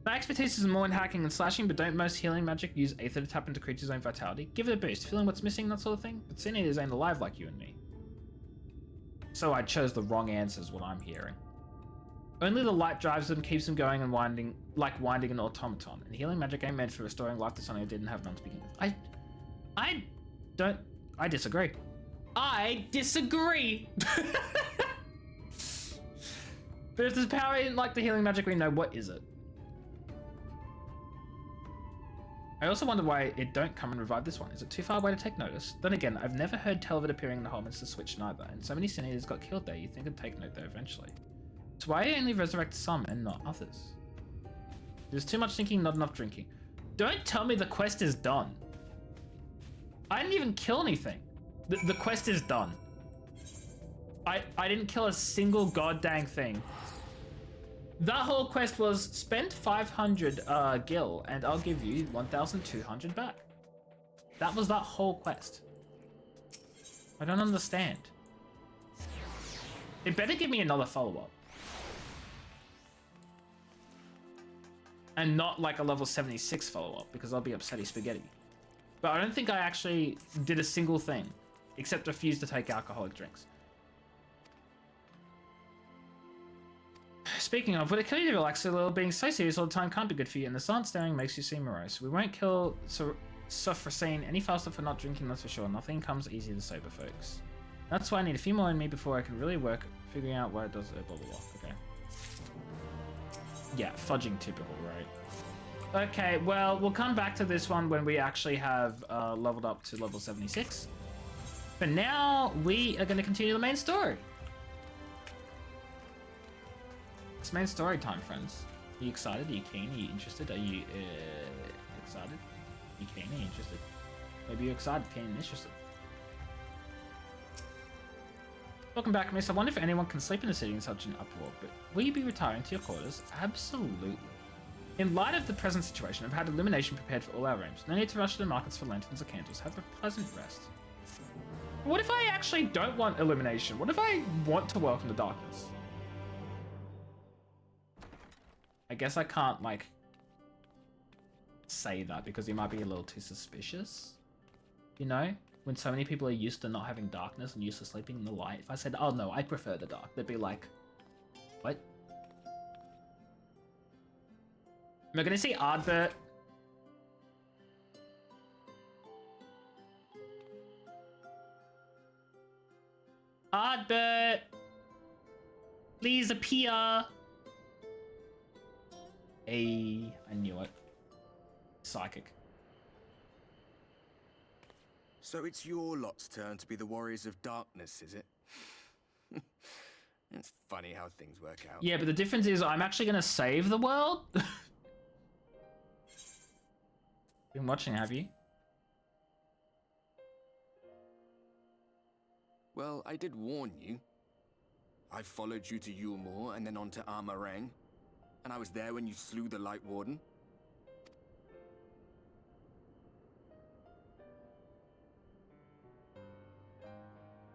My expertise is more in hacking and slashing, but don't most healing magic use Aether to tap into creatures' own vitality? Give it a boost, feeling what's missing, that sort of thing? But Sin Eaters ain't alive like you and me. So I chose the wrong answers, what I'm hearing. Only the light drives them, keeps them going and winding, like winding an automaton. And healing magic ain't meant for restoring life to something I didn't have none to begin with. I disagree. I disagree! But if there's power in like the healing magic we know, what is it? I also wonder why it don't come and revive this one. Is it too far away to take notice? Then again, I've never heard tell of it appearing in the Holminster Switch neither, and so many Sin Eaters got killed there, you'd think it'd take note there eventually. So why only resurrect some and not others? There's too much thinking, not enough drinking. Don't tell me the quest is done. I didn't even kill anything. The quest is done. I didn't kill a single goddamn thing. That whole quest was spend 500 gil and I'll give you 1,200 back. That was that whole quest. I don't understand. It better give me another follow-up. And not like a level 76 follow-up, because I'll be upsetty spaghetti. But I don't think I actually did a single thing, except refuse to take alcoholic drinks. Speaking of, would it kill you to relax a little? Being so serious all the time can't be good for you, and the silent staring makes you seem morose. We won't kill Sophrosine any faster for not drinking, that's for sure. Nothing comes easy to sober folks. That's why I need a few more in me before I can really work figuring out what it does. Blah, blah, blah. Okay. Yeah, fudging typical, right? Okay, well, we'll come back to this one when we actually have leveled up to level 76. But now we are going to continue the main story. It's main story time, friends. Are you excited? Are you keen? Are you interested? Are you excited? Are you keen? Are you interested? Maybe you're excited, keen, and interested. Welcome back, miss. I wonder if anyone can sleep in a city in such an uproar, but will you be retiring to your quarters? Absolutely. In light of the present situation, I've had illumination prepared for all our rooms. No need to rush to the markets for lanterns or candles. Have a pleasant rest. What if I actually don't want illumination? What if I want to welcome the darkness? I guess I can't, like, say that because he might be a little too suspicious. You know? When so many people are used to not having darkness and used to sleeping in the light. If I said, oh no, I prefer the dark, they'd be like, what? Am I gonna see Ardbert? Ardbert! Please appear! Hey, I knew it. Psychic. So it's your lot's turn to be the warriors of darkness, is it? It's funny how things work out. Yeah, but the difference is I'm actually gonna save the world? Been watching, have you? Well, I did warn you. I followed you to Yulmore and then on to Armarang. And I was there when you slew the Light Warden.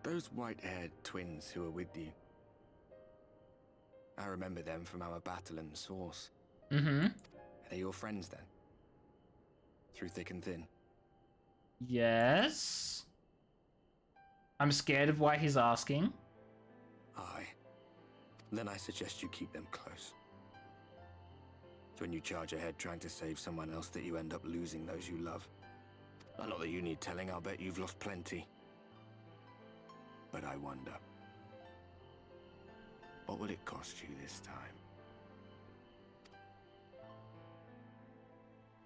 Those white-haired twins who were with you. I remember them from our battle in the Source. Mm-hmm. Are they your friends then? Through thick and thin? Yes. I'm scared of why he's asking. Aye. Then I suggest you keep them close. It's when you charge ahead trying to save someone else that you end up losing those you love. Not that you need telling, I'll bet you've lost plenty. But I wonder, what will it cost you this time?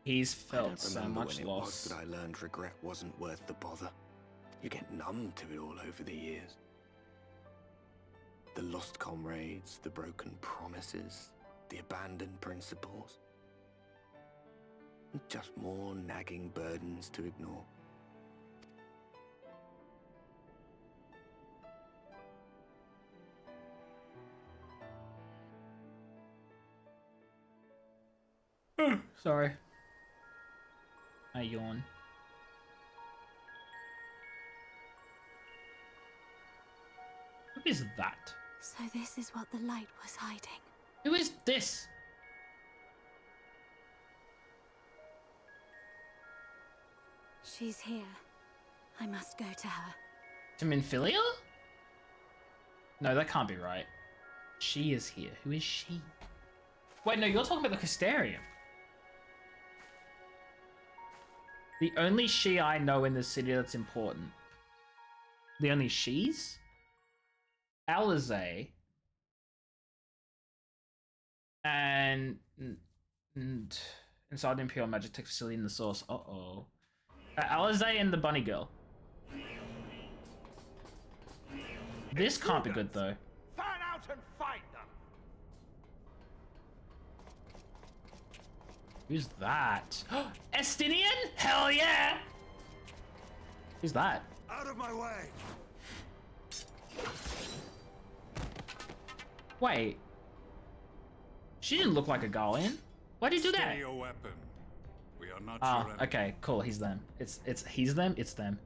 He's I don't felt so remember much when loss. it was that I learned regret wasn't worth the bother. You get numb to it all over the years. The lost comrades, the broken promises, the abandoned principles. Just more nagging burdens to ignore. Sorry. I yawn. Who is that? So this is what the light was hiding. Who is this? She's here. I must go to her. To Minfilia? No, that can't be right. She is here. Who is she? Wait, no, you're talking about the Custarium. The only she I know in the city that's important. The only she's? Alizé. And inside the Imperial Magitech facility in the source. Uh-oh. Alizé and the bunny girl. This can't be good though. Fan out and fight them! Who's that? Estinian? Hell yeah! Who's that? Out of my way! Wait. She didn't look like a Garlean. Why did you do that? Steady your weapon. We are not Oh, your enemy. okay, cool. He's them. It's he's them. It's them.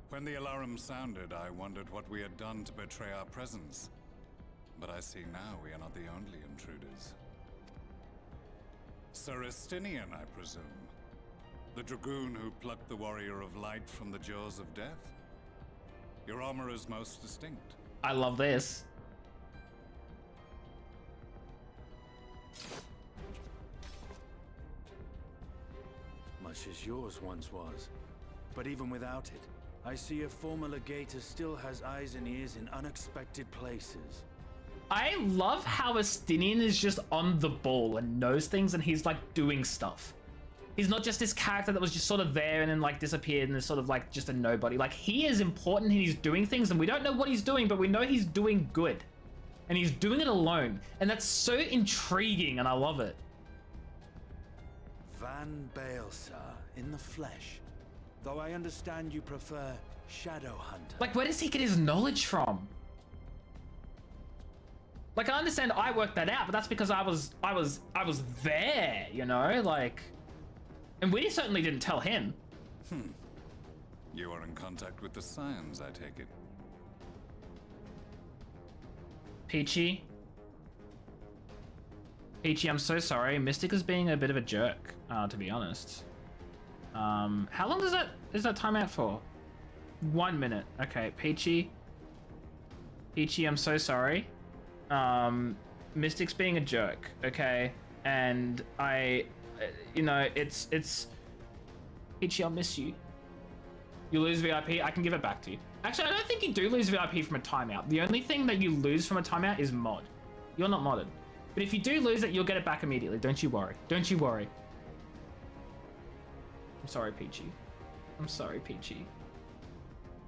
When the alarm sounded, I wondered what we had done to betray our presence. But I see now we are not the only intruders. Sir Estinian, I presume. The dragoon who plucked the warrior of light from the jaws of death. Your armor is most distinct. I love this. Much as yours once was. But even without it, I see a former legator still has eyes and ears in unexpected places. I love how Estinian is just on the ball and knows things, and he's like doing stuff. He's not just this character that was just sort of there and then like disappeared and is sort of like just a nobody. Like, he is important and he's doing things, and we don't know what he's doing, but we know he's doing good. And he's doing it alone. And that's so intriguing, and I love it. Van Baelsar in the flesh. Though I understand you prefer Shadowhunter. Like, where does he get his knowledge from? Like, I understand I worked that out, but that's because I was there, you know, like, and we certainly didn't tell him. You are in contact with the Scions, I take it. Peachy, I'm so sorry. Mystic is being a bit of a jerk, to be honest. How long is that timeout for? 1 minute. Okay, Peachy, I'm so sorry. Mystic's being a jerk, okay? And you know, it's Peachy, I'll miss you. You lose VIP, I can give it back to you. Actually, I don't think you do lose VIP from a timeout. The only thing that you lose from a timeout is mod. You're not modded. But if you do lose it, you'll get it back immediately. Don't you worry. Don't you worry. I'm sorry, Peachy. I'm sorry, Peachy.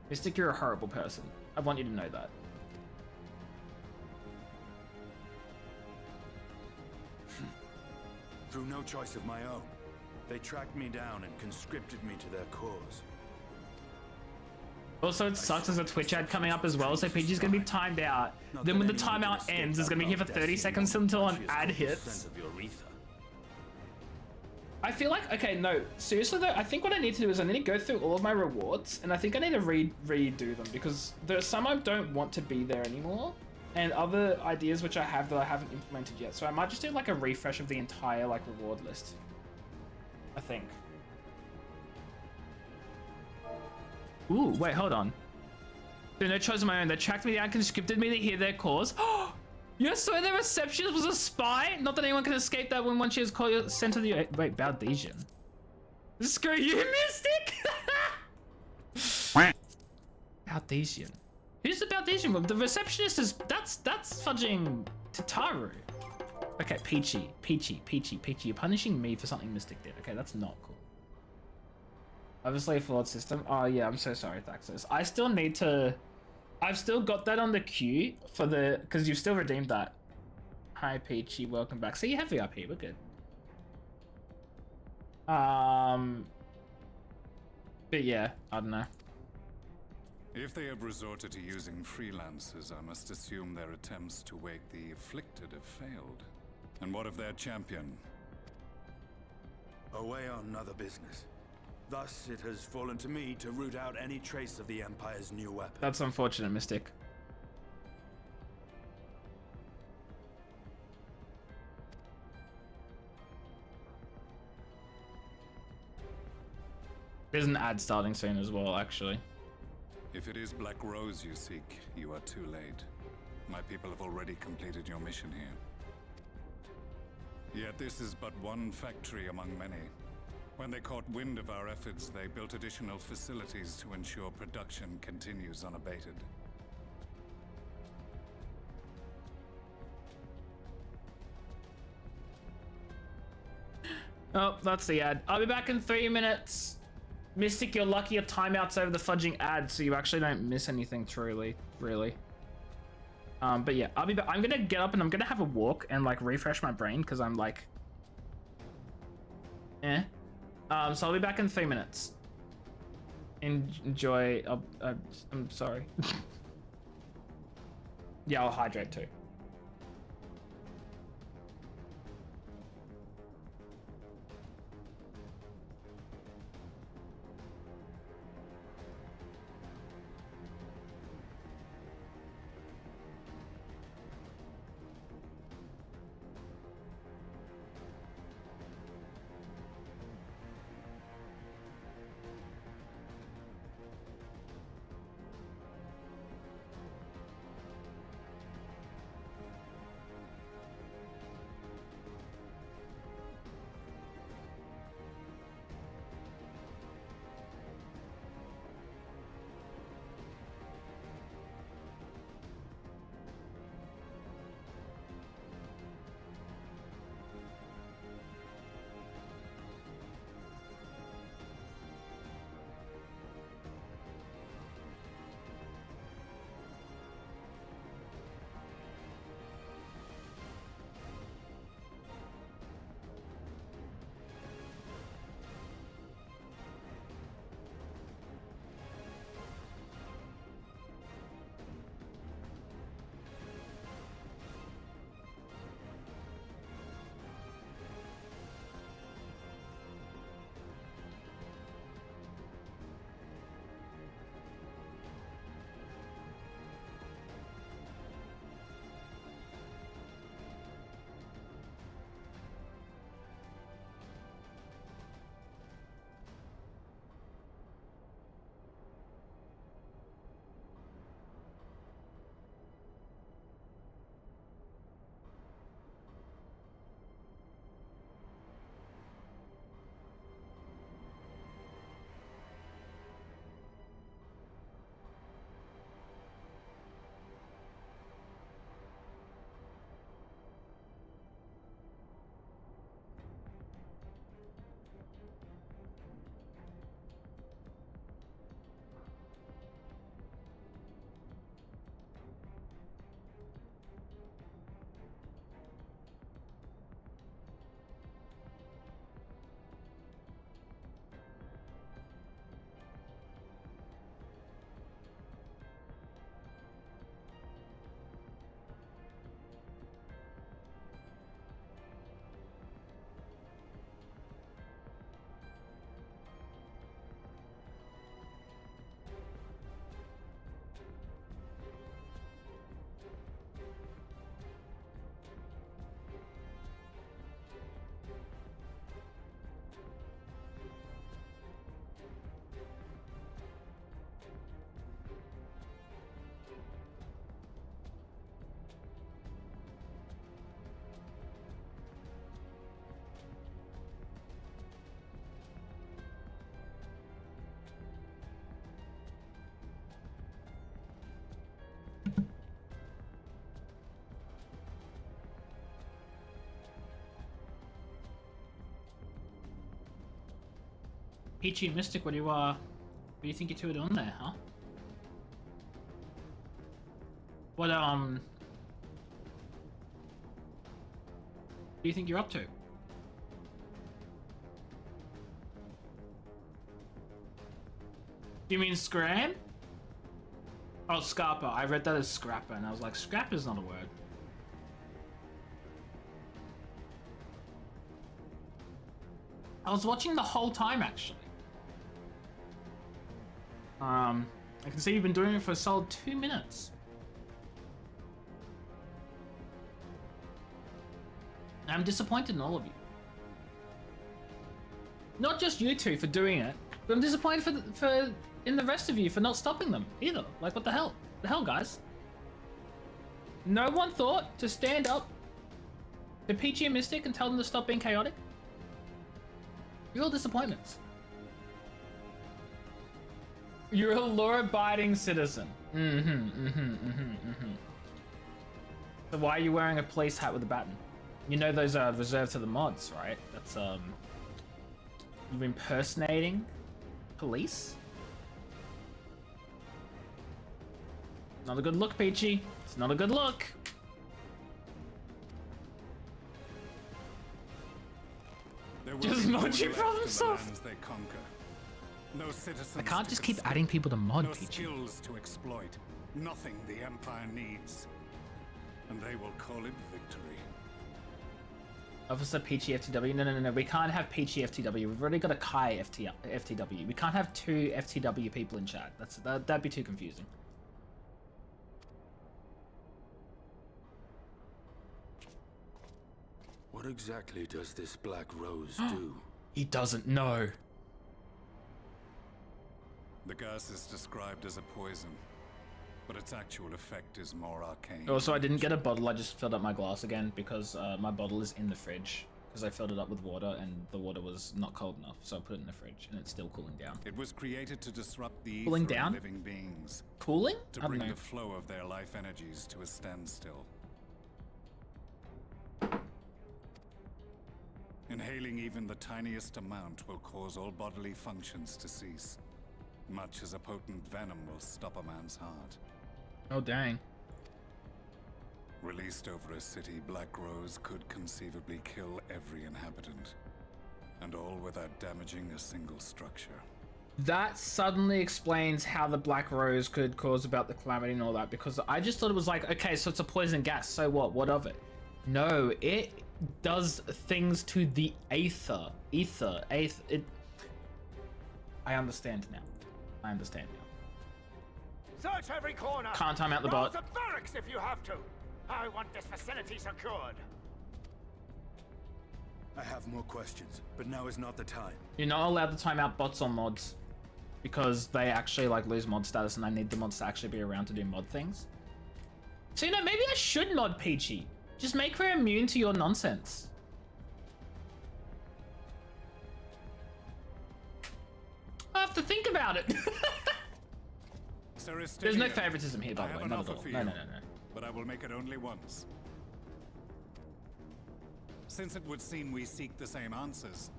Mystic, you're a horrible person. I want you to know that. Through no choice of my own, they tracked me down and conscripted me to their cause. Also, it sucks as a Twitch ad coming up as well, so Peachy's gonna be timed out. Then when the timeout ends, it's gonna be here for 30 seconds until an ad hits. I feel like, okay, no, seriously though, I think what I need to do is I need to go through all of my rewards, and I think I need to redo them, because there's some I don't want to be there anymore, and other ideas which I have that I haven't implemented yet. So I might just do like a refresh of the entire like reward list, I think. Ooh, wait, hold on. Through no choice of my own, they tracked me down, conscripted me to hear their cause. Yes, so the receptionist was a spy? Not that anyone can escape that when one she is called sent to the... Wait, Valdesian. Screw you, Mystic! Valdesian. Who's the Valdesian? The receptionist is... That's fudging Tataru. Okay, Peachy. You're punishing me for something Mystic did. Okay, that's not cool. Obviously a flawed system. Oh yeah, I'm so sorry, Thaxis. I still need to... I've still got that on the queue for the... Because you've still redeemed that. Hi, Peachy. Welcome back. So you have VIP. We're good. But yeah, I don't know. If they have resorted to using freelancers, I must assume their attempts to wake the afflicted have failed. And what of their champion? Away on other business. Thus, it has fallen to me to root out any trace of the Empire's new weapon. That's unfortunate, Mystic. There's an ad starting soon as well, actually. If it is Black Rose you seek, you are too late. My people have already completed your mission here. Yet this is but one factory among many. When they caught wind of our efforts, they built additional facilities to ensure production continues unabated. Oh, that's the ad. I'll be back in 3 minutes. Mystic, you're lucky your timeout's over the fudging ad, so you actually don't miss anything truly, really. But yeah, I'll be back. I'm gonna get up and I'm gonna have a walk and like refresh my brain because I'm like, so I'll be back in 3 minutes. Enjoy. I'm sorry. Yeah, I'll hydrate too. Peachy and Mystic, what do you think you two are doing there, huh? What do you think you're up to? Do you mean Scram? Oh, Scarpa. I read that as Scrapper, and I was like, Scrapper's not a word. I was watching the whole time, actually. I can see you've been doing it for a solid 2 minutes. I'm disappointed in all of you. Not just you two for doing it, but I'm disappointed for in the rest of you for not stopping them either. Like, what the hell? The hell, guys? No one thought to stand up to Peachy and Mystic and tell them to stop being chaotic? Real disappointments. You're a law-abiding citizen. So why are you wearing a police hat with a baton? You know those are reserved to the mods, right? That's, you're impersonating police? Not a good look, Peachy. It's not a good look. Just Mochi problem solved. No citizens I can't to just keep conscript, adding people to mod, no Peachy. skills to exploit. Nothing the Empire needs. And they will call it victory. Officer Peachy FTW. No. We can't have Peachy FTW. We've already got a Kai FTW. We can't have 2 FTW people in chat. That'd be too confusing. What exactly does this Black Rose do? He doesn't know. The gas is described as a poison, but its actual effect is more arcane. Also, I didn't get a bottle. I just filled up my glass again because my bottle is in the fridge. Because I filled it up with water and the water was not cold enough, so I put it in the fridge and it's still cooling down. It was created to disrupt the Cooling ether of down? living beings, Cooling? to I don't bring know. the flow of their life energies to a standstill. Inhaling even the tiniest amount will cause all bodily functions to cease, much as a potent venom will stop a man's heart. Oh, dang. Released over a city, Black Rose could conceivably kill every inhabitant, and all without damaging a single structure. That suddenly explains how the Black Rose could cause about the calamity and all that, because I just thought it was like, okay, so it's a poison gas, so what? What of it? No, it does things to the aether. I understand now. I understand now. Search every corner. Can't time out the Rouse bot. the barracks if you have to. I want this facility secured. I have more questions, but now is not the time. You're not allowed to time out bots or mods because they actually like lose mod status and I need the mods to actually be around to do mod things. So, you know, maybe I should mod Peachy. Just make her immune to your nonsense. I have to think about it. There's no favoritism here, by the way. Not at all. No. But I will make it only once. Since it would seem we seek the same answers,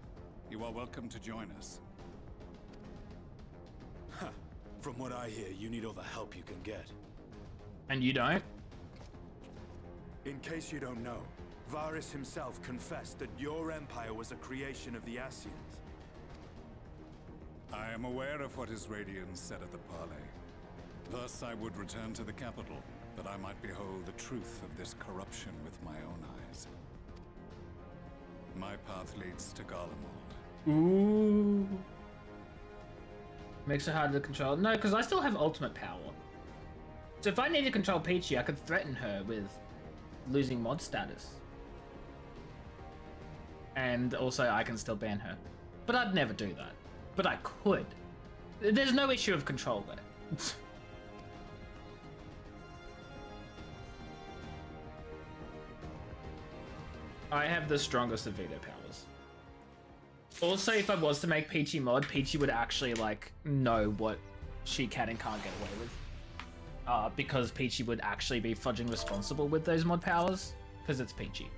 you are welcome to join us. Huh. From what I hear, you need all the help you can get. And you don't? In case you don't know, Varys himself confessed that your empire was a creation of the Ascians. I am aware of what his Radiance said at the parley. Thus I would return to the capital, that I might behold the truth of this corruption with my own eyes. My path leads to Garlemald. Ooh. Makes it harder to control. No, because I still have ultimate power. So if I need to control Peachy, I could threaten her with losing mod status. And also I can still ban her. But I'd never do that. But I could. There's no issue of control there. I have the strongest of veto powers. Also, if I was to make Peachy mod, Peachy would actually, like, know what she can and can't get away with. Because Peachy would actually be fudging responsible with those mod powers, because it's Peachy.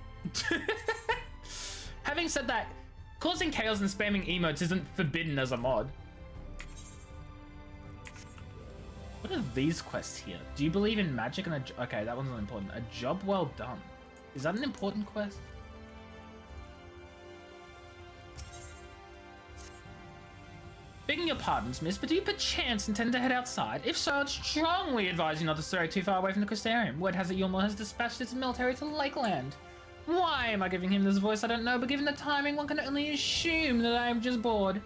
Having said that, Causing chaos and spamming emotes isn't forbidden as a mod. What are these quests here? Do you believe in magic and a... Okay, that one's not important. A job well done. Is that an important quest? Begging your pardons, miss, but do you perchance intend to head outside? If so, I'd strongly advise you not to stray too far away from the Crystarium. Word has it Yulmore has dispatched its military to Lakeland. Why am I giving him this voice? I don't know, but given the timing, one can only assume that I am just bored.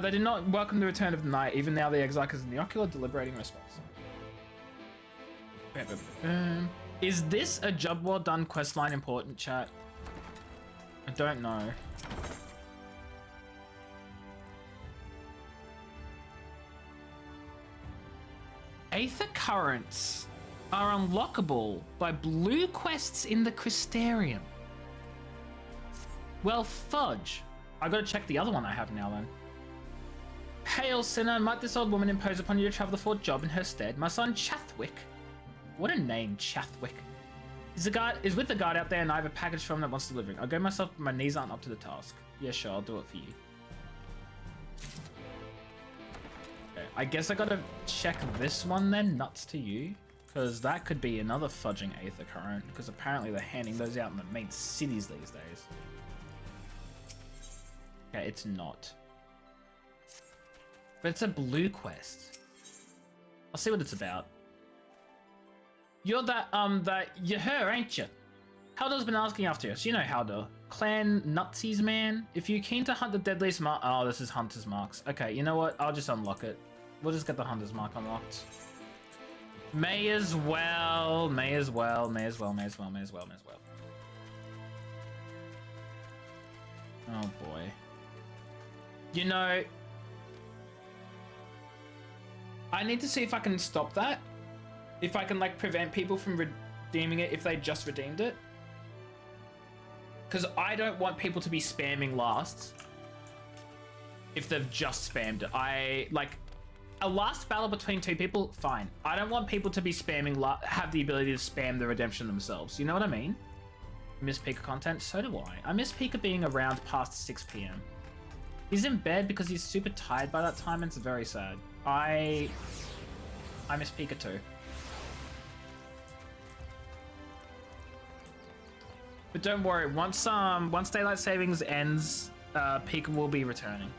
They did not welcome the return of the night. Even now, the exarch is in the ocular, deliberating response. Is this a job well done questline important, chat? I don't know. Aether currents are unlockable by blue quests in the Crystarium. Well, fudge. I gotta check the other one I have now then. Hail, sinner, might this old woman impose upon you to travel for a job in her stead? My son Chathwick. What a name, Chathwick. Is with the guard out there, and I have a package from him that wants delivering. I'll go myself, but my knees aren't up to the task. Yeah, sure, I'll do it for you. Okay, I guess I gotta check this one then, nuts to you. Because that could be another fudging Aether current, because apparently they're handing those out in the main cities these days. Okay, it's not. But it's a blue quest. I'll see what it's about. You're you're her, ain't you? Haldar's been asking after us. You know Haldor. Clan Nutsies, man. If you're keen to hunt the deadliest mark... Oh, this is Hunter's Marks. Okay, you know what? I'll just unlock it. We'll just get the Hunter's Mark unlocked. May as well. May as well. May as well. May as well. May as well. May as well. Oh, boy. You know... I need to see if I can stop that. If I can, like, prevent people from redeeming it if they just redeemed it. Because I don't want people to be spamming lasts if they've just spammed it. Like, a last battle between two people, fine. I don't want people to be spamming, have the ability to spam the redemption themselves. You know what I mean? Miss Pika content? So do I. I miss Pika being around past 6 PM. He's in bed because he's super tired by that time, and it's very sad. I miss Pika too. But don't worry, once daylight savings ends, Pika will be returning.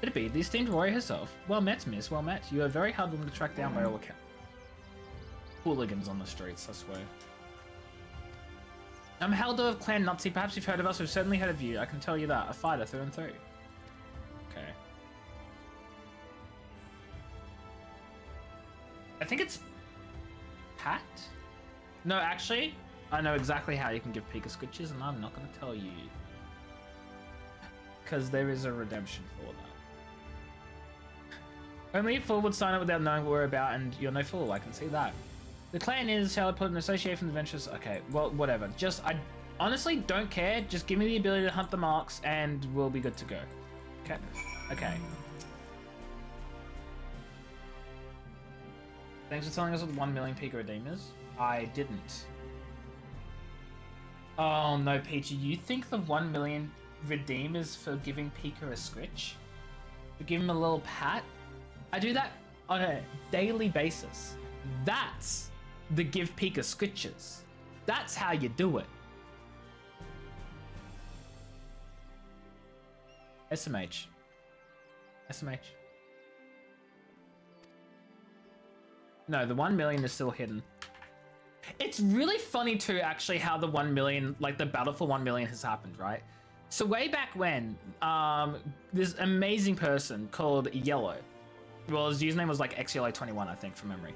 Could it be the esteemed warrior herself? Well met, miss, well met. You are a very hard woman to track down by all accounts. Hooligans on the streets, I swear. I'm Haldor of Clan Nutsy. Perhaps you've heard of us. We've certainly heard of you. I can tell you that. A fighter through and through. Okay. I think it's Pat? No, actually, I know exactly how you can give Pika scritches, and I'm not going to tell you. Because there is a redemption for that. Only a fool would sign up without knowing what we're about, and you're no fool, I can see that. The clan is, shall I put an association with adventures? Okay, well, whatever. Just, I honestly don't care. Just give me the ability to hunt the marks, and we'll be good to go. Okay. Okay. Thanks for telling us with 1 million Pika redeemers. I didn't. Oh no, Peachy, you think the 1 million redeemers for giving Pika a scritch? For giving him a little pat? I do that on a daily basis. That's the give Pika scritches. That's how you do it. SMH. SMH. No, the 1 million is still hidden. It's really funny too, actually, how the 1 million, like the battle for 1 million has happened, right? So way back when, this amazing person called Yellow, well, his username was like XYellow21, I think, from memory.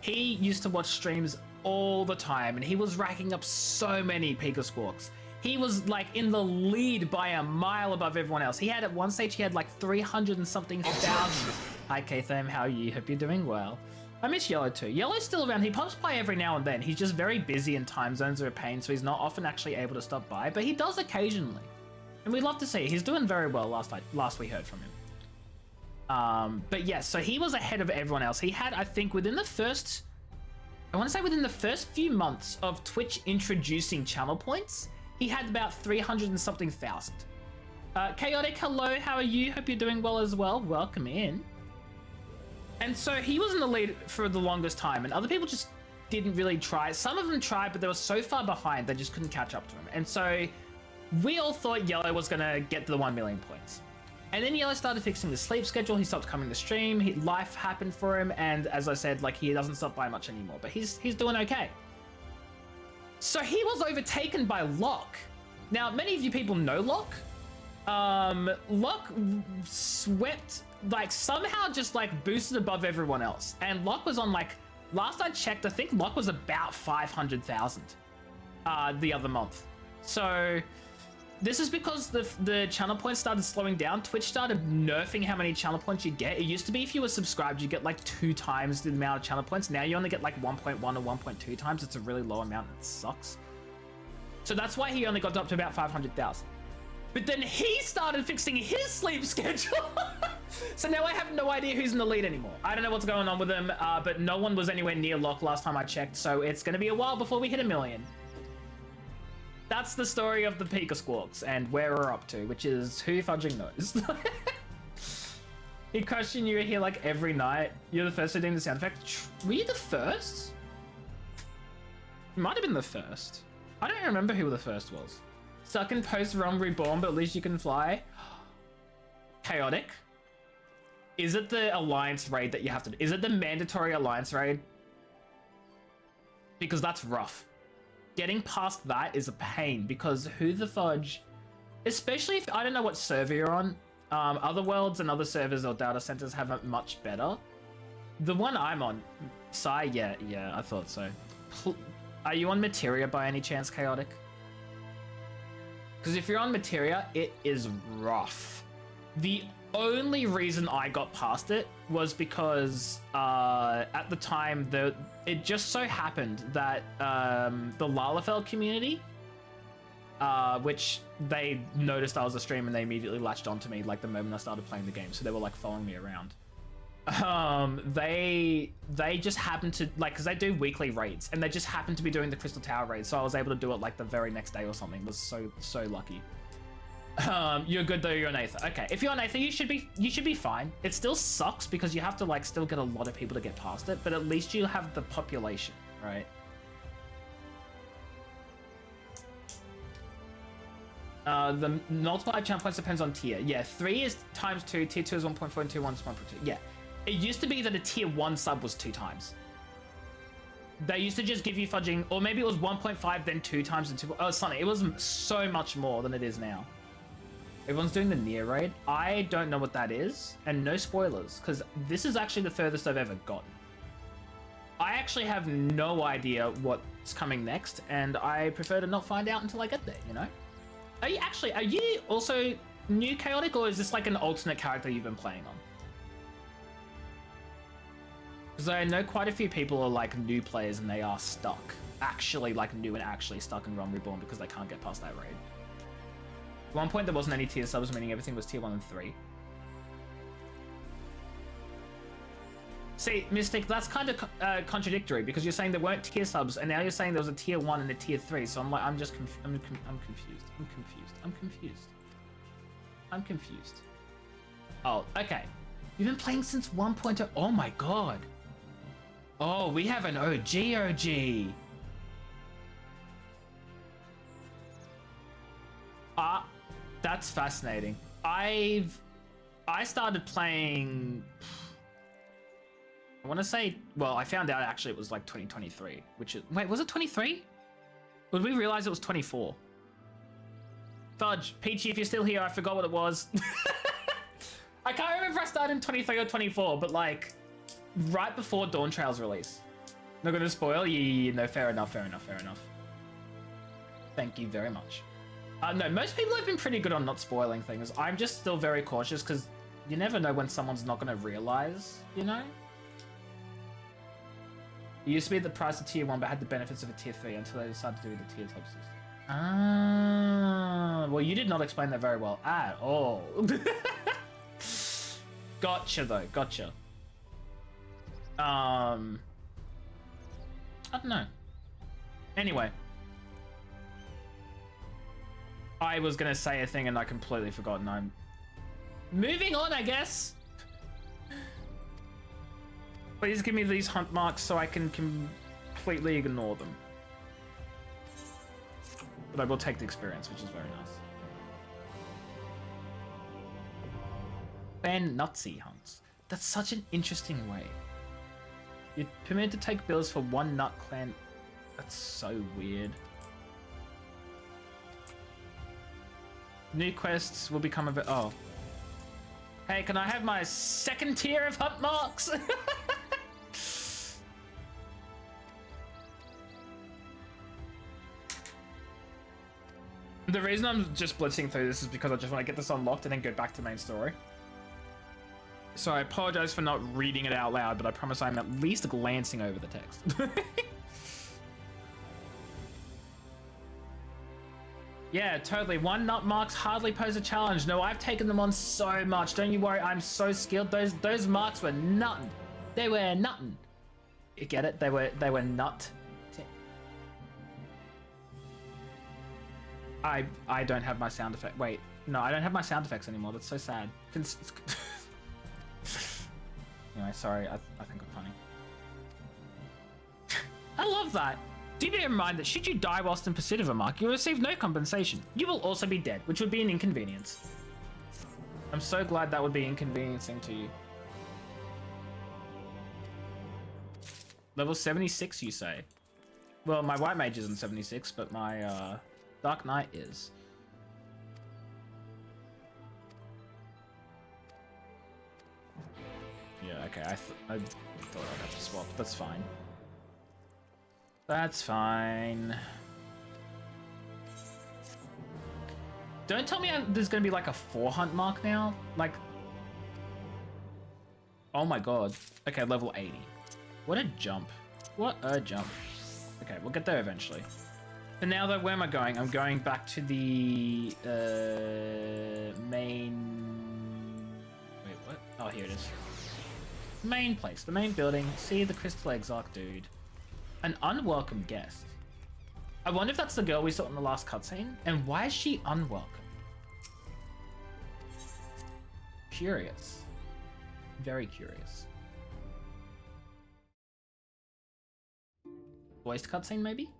He used to watch streams all the time, and he was racking up so many Pika squawks. He was like in the lead by a mile above everyone else. He had at one stage, he had like 300 and something thousand. Hi Katham, how are you? Hope you're doing well. I miss Yellow too. Yellow's still around. He pops by every now and then. He's just very busy and time zones are a pain, so he's not often actually able to stop by, but he does occasionally. And we'd love to see it. He's doing very well last we heard from him. But yeah, so he was ahead of everyone else. He had, I think, within the first few months of Twitch introducing channel points, he had about 300 and something thousand. Chaotic, hello, how are you? Hope you're doing well as well. Welcome in. And so he was in the lead for the longest time, and other people just didn't really try. Some of them tried, but they were so far behind they just couldn't catch up to him. And so we all thought Yellow was gonna get to the 1 million points. And then Yellow started fixing his sleep schedule. He stopped coming to stream. Life happened for him, and as I said, like, he doesn't stop by much anymore. But he's doing okay. So he was overtaken by Locke. Now, many of you people know Locke. Locke swept, like, somehow just like boosted above everyone else. And Locke was on, like, last I checked, I think Locke was about 500,000 the other month. So this is because the channel points started slowing down. Twitch started nerfing how many channel points you get. It used to be if you were subscribed, you get like 2 times the amount of channel points. Now you only get like 1.1 or 1.2 times. It's a really low amount. It sucks. So that's why he only got up to about 500,000. But then he started fixing his sleep schedule. So now I have no idea who's in the lead anymore. I don't know what's going on with him, but no one was anywhere near Locke last time I checked. So it's going to be a while before we hit 1 million. That's the story of the Pika Squawks and where we're up to, which is who fudging knows. He questioned you here like every night. You're the first to do the sound effect. Were you the first? You might have been the first. I don't remember who the first was. Stuck in post-Realm Reborn, but at least you can fly. Chaotic. Is it the Alliance raid that you have to do? Is it the mandatory Alliance raid? Because that's rough. Getting past that is a pain because who the fudge, especially if I don't know what server you're on. Other worlds and other servers or data centers have it much better. The one I'm on, Sai, yeah, I thought so. Are you on Materia by any chance, Chaotic? Because if you're on Materia, it is rough. The only reason I got past it was because at the time it just so happened that the Lalafell community, which they noticed I was a streamer and they immediately latched onto me like the moment I started playing the game, so they were like following me around. They just happened to like, because they do weekly raids and they just happened to be doing the Crystal Tower raid, so I was able to do it like the very next day or something. It was so lucky. You're good though, you're an Aether. Okay, if you're an Aether, you should be fine. It still sucks because you have to like still get a lot of people to get past it, but at least you have the population, right? The multiplied channel points depends on tier. Yeah, 3 is times 2, tier 2 is 1.4 and tier 1 is 1.2. Yeah. It used to be that a tier 1 sub was 2 times. They used to just give you fudging, or maybe it was 1.5 then 2 times and 2. Oh, Sonny, it was so much more than it is now. Everyone's doing the near raid. I don't know what that is, and no spoilers, because this is actually the furthest I've ever gotten. I actually have no idea what's coming next, and I prefer to not find out until I get there, you know? Are you also new, Chaotic, or is this like an alternate character you've been playing on? Because I know quite a few people are like new players and they are stuck. Actually, like new and actually stuck in Realm Reborn because they can't get past that raid. At one point there wasn't any tier subs, meaning everything was tier 1 and 3. See, Mystic, that's kind of contradictory because you're saying there weren't tier subs and now you're saying there was a tier 1 and a tier 3. So I'm like, I'm confused. Oh, okay. You've been playing since 1.0. Oh my god. Oh, we have an OG. That's fascinating. I started playing, I want to say, well, I found out actually it was like 2023, which is, wait, was it 23? Would we realize it was 24? Fudge, Peachy, if you're still here, I forgot what it was. I can't remember if I started in 23 or 24, but like right before Dawn Trail's release. Not gonna spoil? Yeah, no, fair enough. Thank you very much. No, most people have been pretty good on not spoiling things. I'm just still very cautious because you never know when someone's not gonna realize, you know? It used to be the price of tier 1, but had the benefits of a tier 3 until they decided to do the tier top system. Ah, well, you did not explain that very well at all. Gotcha, though. Gotcha. I don't know. Anyway. I was gonna say a thing and I completely forgot, and I'm moving on, I guess. Please give me these hunt marks so I can completely ignore them. But I will take the experience, which is very nice. Ban Nutsy hunts. That's such an interesting way. You're permitted to take bills for one nut clan. That's so weird. New quests will become a bit. Oh. Hey, can I have my second tier of hunt marks? The reason I'm just blitzing through this is because I just want to get this unlocked and then go back to main story. So I apologize for not reading it out loud, but I promise I'm at least glancing over the text. Yeah, totally. One nut marks hardly pose a challenge. No, I've taken them on so much. Don't you worry, I'm so skilled. Those marks were nuttin'. They were nuttin'. You get it? They were nut. I don't have my sound effect. Wait, no, I don't have my sound effects anymore. That's so sad. Anyway, sorry. I think I'm funny. I love that. Do bear in mind that should you die whilst in pursuit of a mark, you'll receive no compensation. You will also be dead, which would be an inconvenience. I'm so glad that would be inconveniencing to you. Level 76, you say? Well, my white mage isn't 76, but my dark knight is. Yeah, okay, I thought I'd have to swap. That's fine. That's fine. Don't tell me there's gonna be like a 4 hunt mark now. Like, oh my god. Okay, level 80. What a jump. What a jump. Okay, we'll get there eventually. For now though, where am I going? I'm going back to the main... Wait, what? Oh, here it is. Main place, the main building. See the Crystal Exarch dude. An unwelcome guest. I wonder if that's the girl we saw in the last cutscene. And why is she unwelcome? Curious. Very curious. Voiced cutscene, maybe?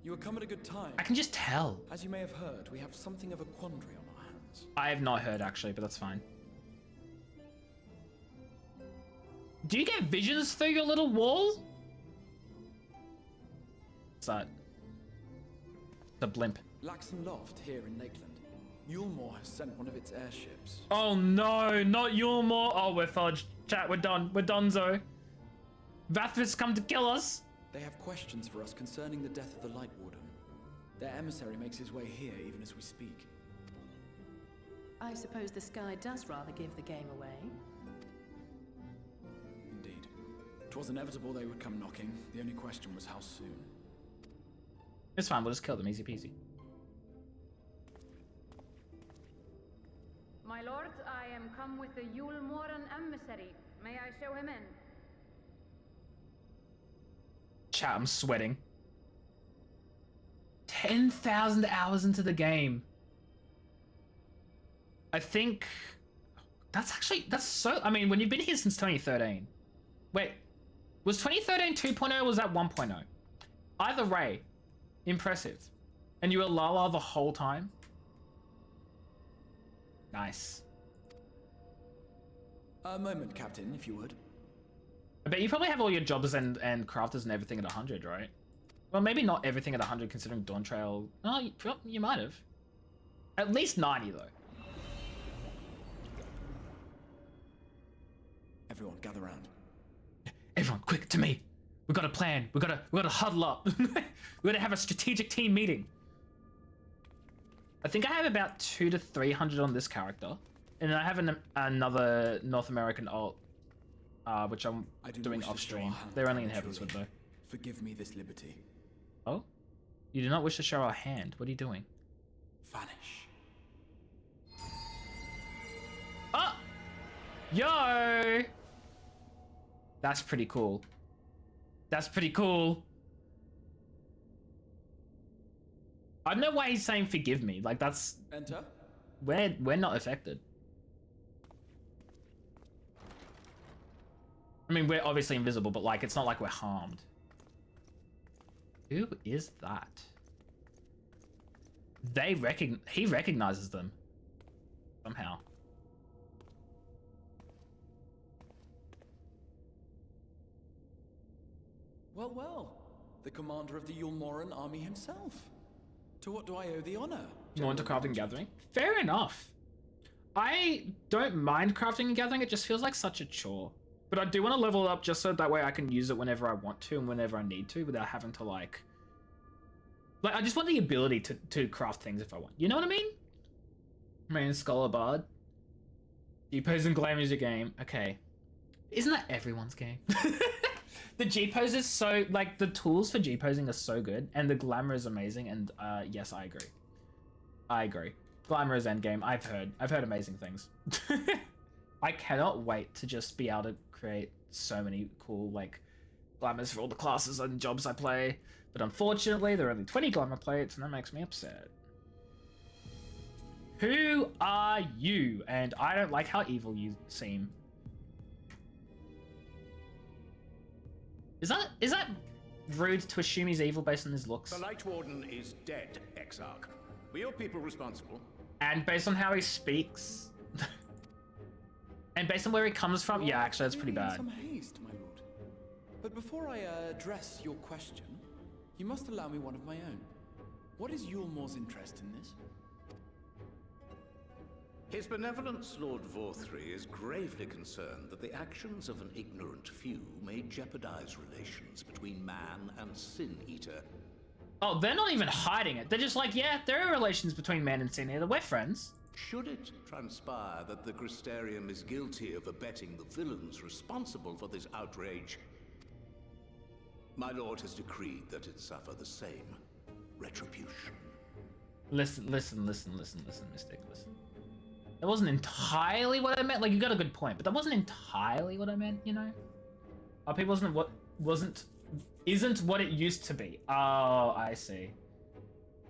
You have come at a good time. I can just tell. As you may have heard, we have something of a quandary on our hands. I have not heard actually, but that's fine. Do you get visions through your little wall? What's that? The blimp. Laxon Loft here in Lakeland. Yulmore has sent one of its airships. Oh no, not Yulmore. Oh, we're fudged. Chat, we're done. We're donezo. Vathvis come to kill us. They have questions for us concerning the death of the Light Warden. Their emissary makes his way here even as we speak. I suppose the sky does rather give the game away. Indeed. 'Twas inevitable they would come knocking. The only question was how soon. It's fine, we'll just kill them, easy peasy. My lord, I am come with the Yulmoran emissary. May I show him in? Chat, I'm sweating. 10,000 hours into the game. I think... That's so... I mean, when you've been here since 2013. Wait, was 2013 2.0 or was that 1.0? Either way, impressive. And you were Lala the whole time? Nice. A moment, Captain, if you would. I bet you probably have all your jobs and crafters and everything at 100, right? Well, maybe not everything at 100 considering Dawn Trail... Oh, you might have. At least 90, though. Everyone, gather round. Everyone, quick, to me. We've got a plan. We've got to huddle up. We've got to have a strategic team meeting. I think I have about 200 to 300 on this character. And then I have another North American alt, which I'm doing off stream. They're only in Heavenswood, though. Forgive me this liberty. Oh? You do not wish to show our hand. What are you doing? Vanish. Oh! Yo! That's pretty cool. That's pretty cool. I don't know why he's saying forgive me. Like that's Enter. we're not affected. I mean, we're obviously invisible, but like it's not like we're harmed. Who is that? He recognizes them somehow. Well, well. The commander of the Yulmoran army himself. To what do I owe the honor? You want to crafting and gathering? Fair enough. I don't mind crafting and gathering. It just feels like such a chore. But I do want to level it up just so that way I can use it whenever I want to and whenever I need to without having to like I just want the ability to craft things if I want. You know what I mean? Man, Scholar Bard. G-Pose and Glamour is your game. Okay. Isn't that everyone's game? The G-Pose is so, like, the tools for G-Posing are so good, and the Glamour is amazing, and yes, I agree. I agree. Glamour is endgame. I've heard amazing things. I cannot wait to just be able to create so many cool, like, glamours for all the classes and jobs I play. But unfortunately, there are only 20 glamour plates, and that makes me upset. Who are you? And I don't like how evil you seem. Is that rude to assume he's evil based on his looks? The Light Warden is dead, Exarch. We are people responsible. And based on how he speaks, and based on where he comes from, yeah, actually, that's pretty bad. Some haste, my lord. But before I address your question, you must allow me one of my own. What is Yulmor's interest in this? His benevolence, Lord Vorthri, is gravely concerned that the actions of an ignorant few may jeopardize relations between man and Sin Eater. Oh, they're not even hiding it. They're just like, yeah, there are relations between man and Sin Eater. We're friends. Should it transpire that the Crystarium is guilty of abetting the villains responsible for this outrage, my lord has decreed that it suffer the same retribution. Listen, Mystic, listen. That wasn't entirely what I meant. Like, you got a good point, but that wasn't entirely what I meant, you know? RP isn't what it used to be. Oh, I see.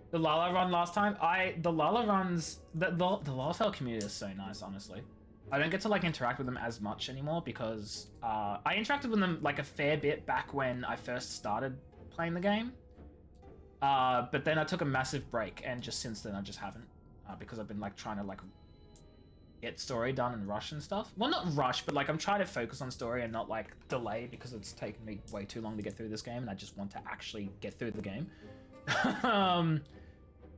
The Lala run last time, the Lala runs, the Lalafell community is so nice, honestly. I don't get to like interact with them as much anymore because I interacted with them like a fair bit back when I first started playing the game. But then I took a massive break, and just since then I just haven't, because I've been like trying to like get story done and rush and stuff. Well, not rush, but like I'm trying to focus on story and not like delay, because it's taken me way too long to get through this game and I just want to actually get through the game.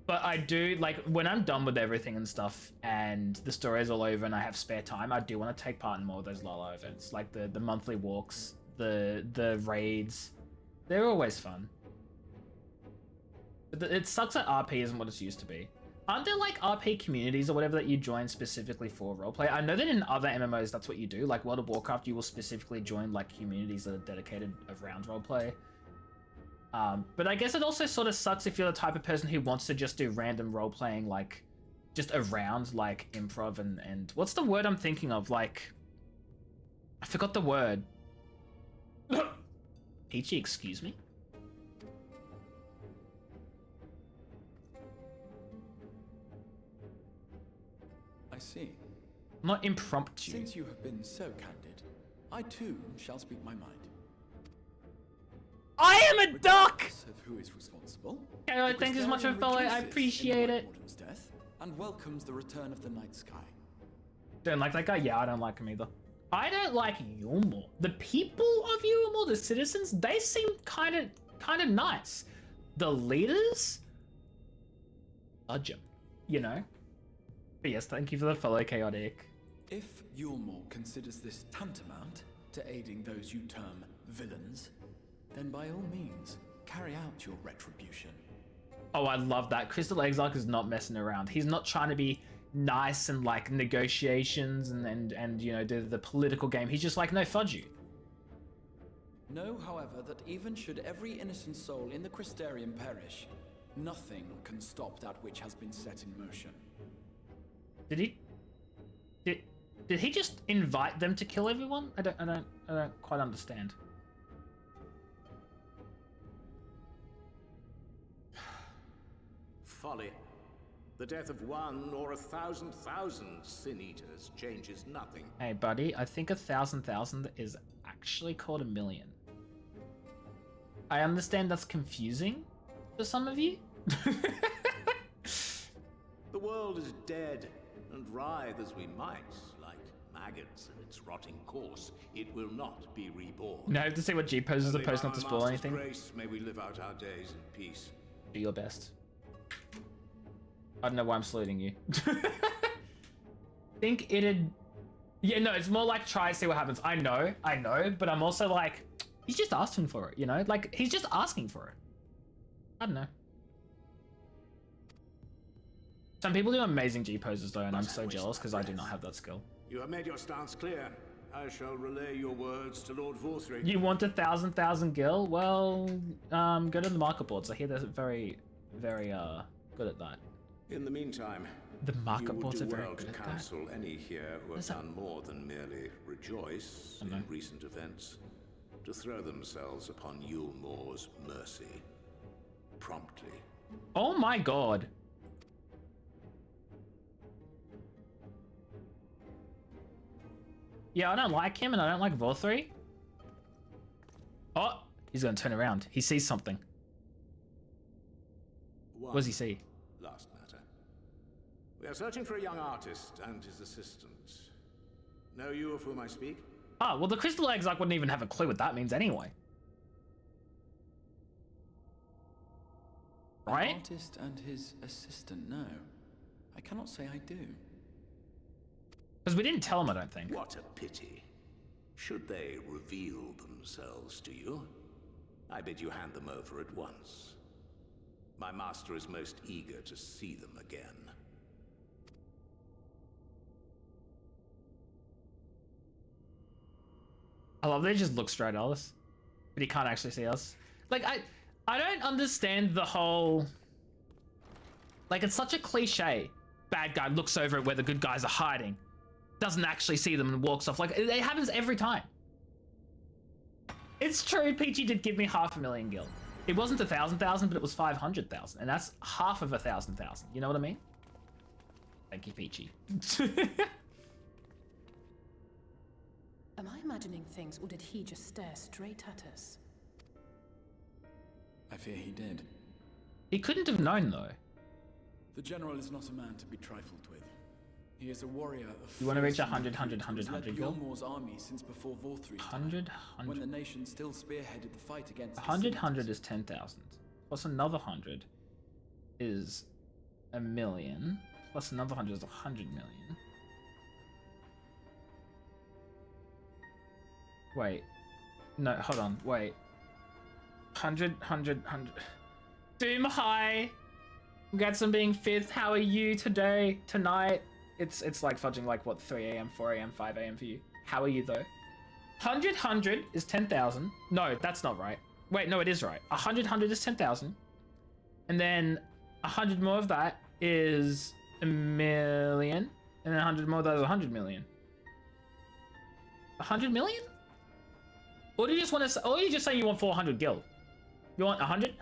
But I do, like, when I'm done with everything and stuff and the story is all over and I have spare time, I do want to take part in more of those Lala events, like the monthly walks, the raids. They're always fun. But it sucks that RP isn't what it's used to be. Aren't there like RP communities or whatever that you join specifically for roleplay? I know that in other MMOs that's what you do. Like World of Warcraft, you will specifically join like communities that are dedicated around roleplay. But I guess it also sort of sucks if you're the type of person who wants to just do random roleplaying, like just around like improv and what's the word I'm thinking of? Like, I forgot the word. Peachy, excuse me? I see. Not impromptu. Since you have been so candid, I too shall speak my mind. I am a duck! Regardless of who is responsible, Okay, thank you so much for following. I appreciate it. Death and welcomes the return of the night sky. Don't like that guy? Yeah, I don't like him either. I don't like Yulmor. The people of Yulmor, the citizens, they seem kind of nice. The leaders, fudge 'em, you know. But yes, thank you for the follow, Chaotic. If Yulmor considers this tantamount to aiding those you term villains, then by all means, carry out your retribution. Oh, I love that. Crystal Exarch is not messing around. He's not trying to be nice and like negotiations and you know, do the political game. He's just like, no, fudge you. Know, however, that even should every innocent soul in the Crystarium perish, nothing can stop that which has been set in motion. Did he just invite them to kill everyone? I don't quite understand. Folly. The death of one or 1,000 sin eaters changes nothing. Hey, buddy, I think 1,000 is actually called 1,000,000. I understand that's confusing for some of you. The world is dead, and writhe as we might, like maggots in its rotting course, it will not be reborn. Now I have to say what G poses the post not to spoil anything. Grace, may we live out our days in peace. Do your best. I don't know why I'm saluting you. Think it'd... Yeah, no, it's more like try to see what happens. I know, but I'm also like, he's just asking for it, you know? Like, he's just asking for it. I don't know. Some people do amazing G poses though, and I'm so jealous because I do not have that skill. You have made your stance clear. I shall relay your words to Lord Vorthrig. You want 1,000 gil? Well, go to the market boards. I hear they're very, very good at that. In the meantime, the market boards are you would do very well good to at counsel that. any here who have done more than merely rejoice in recent events to throw themselves upon Yule Moor's mercy promptly. Oh my god. Yeah, I don't like him and I don't like Vorthri. Oh, he's gonna turn around. He sees something. What does he see? Last matter. We are searching for a young artist and his assistant. Know you of whom I speak? Ah, well the crystal eggs like wouldn't even have a clue what that means anyway. Right? An artist and his assistant, no. I cannot say I do. Because we didn't tell him, I don't think. What a pity. Should they reveal themselves to you, I bid you hand them over at once. My master is most eager to see them again. I love they just look straight at us, but he can't actually see us. Like, I don't understand the whole... Like, it's such a cliche. Bad guy looks over at where the good guys are hiding, doesn't actually see them and walks off. Like, it happens every time. It's true, Peachy did give me 500,000 gil. It wasn't 1,000, but it was 500,000, and that's half of 1,000. You know what I mean? Thank you, Peachy. Am I imagining things, or did he just stare straight at us? I fear he did. He couldn't have known, though. The general is not a man to be trifled with. He is a warrior of... You want to reach 100 gil? Yulmor's army since before Vorthri's 100. when the nation still spearheaded the fight against 100 is 10,000. Plus another 100 is 1,000,000. Plus another 100 is 100 million. Wait. No, hold on. Wait. 100. Doom hi! Congrats on being 5th. How are you today? Tonight? It's like fudging like what, 3 AM, 4 AM, 5 AM for you. How are you though? 100 is 10,000. No, that's not right. Wait, no, it is right. 100 is 10,000. And then 100 more of that is 1,000,000. And then 100 more of that is 100 million. 100 million? Or do you just want to, or are you just saying you want 400 gil? You want 100,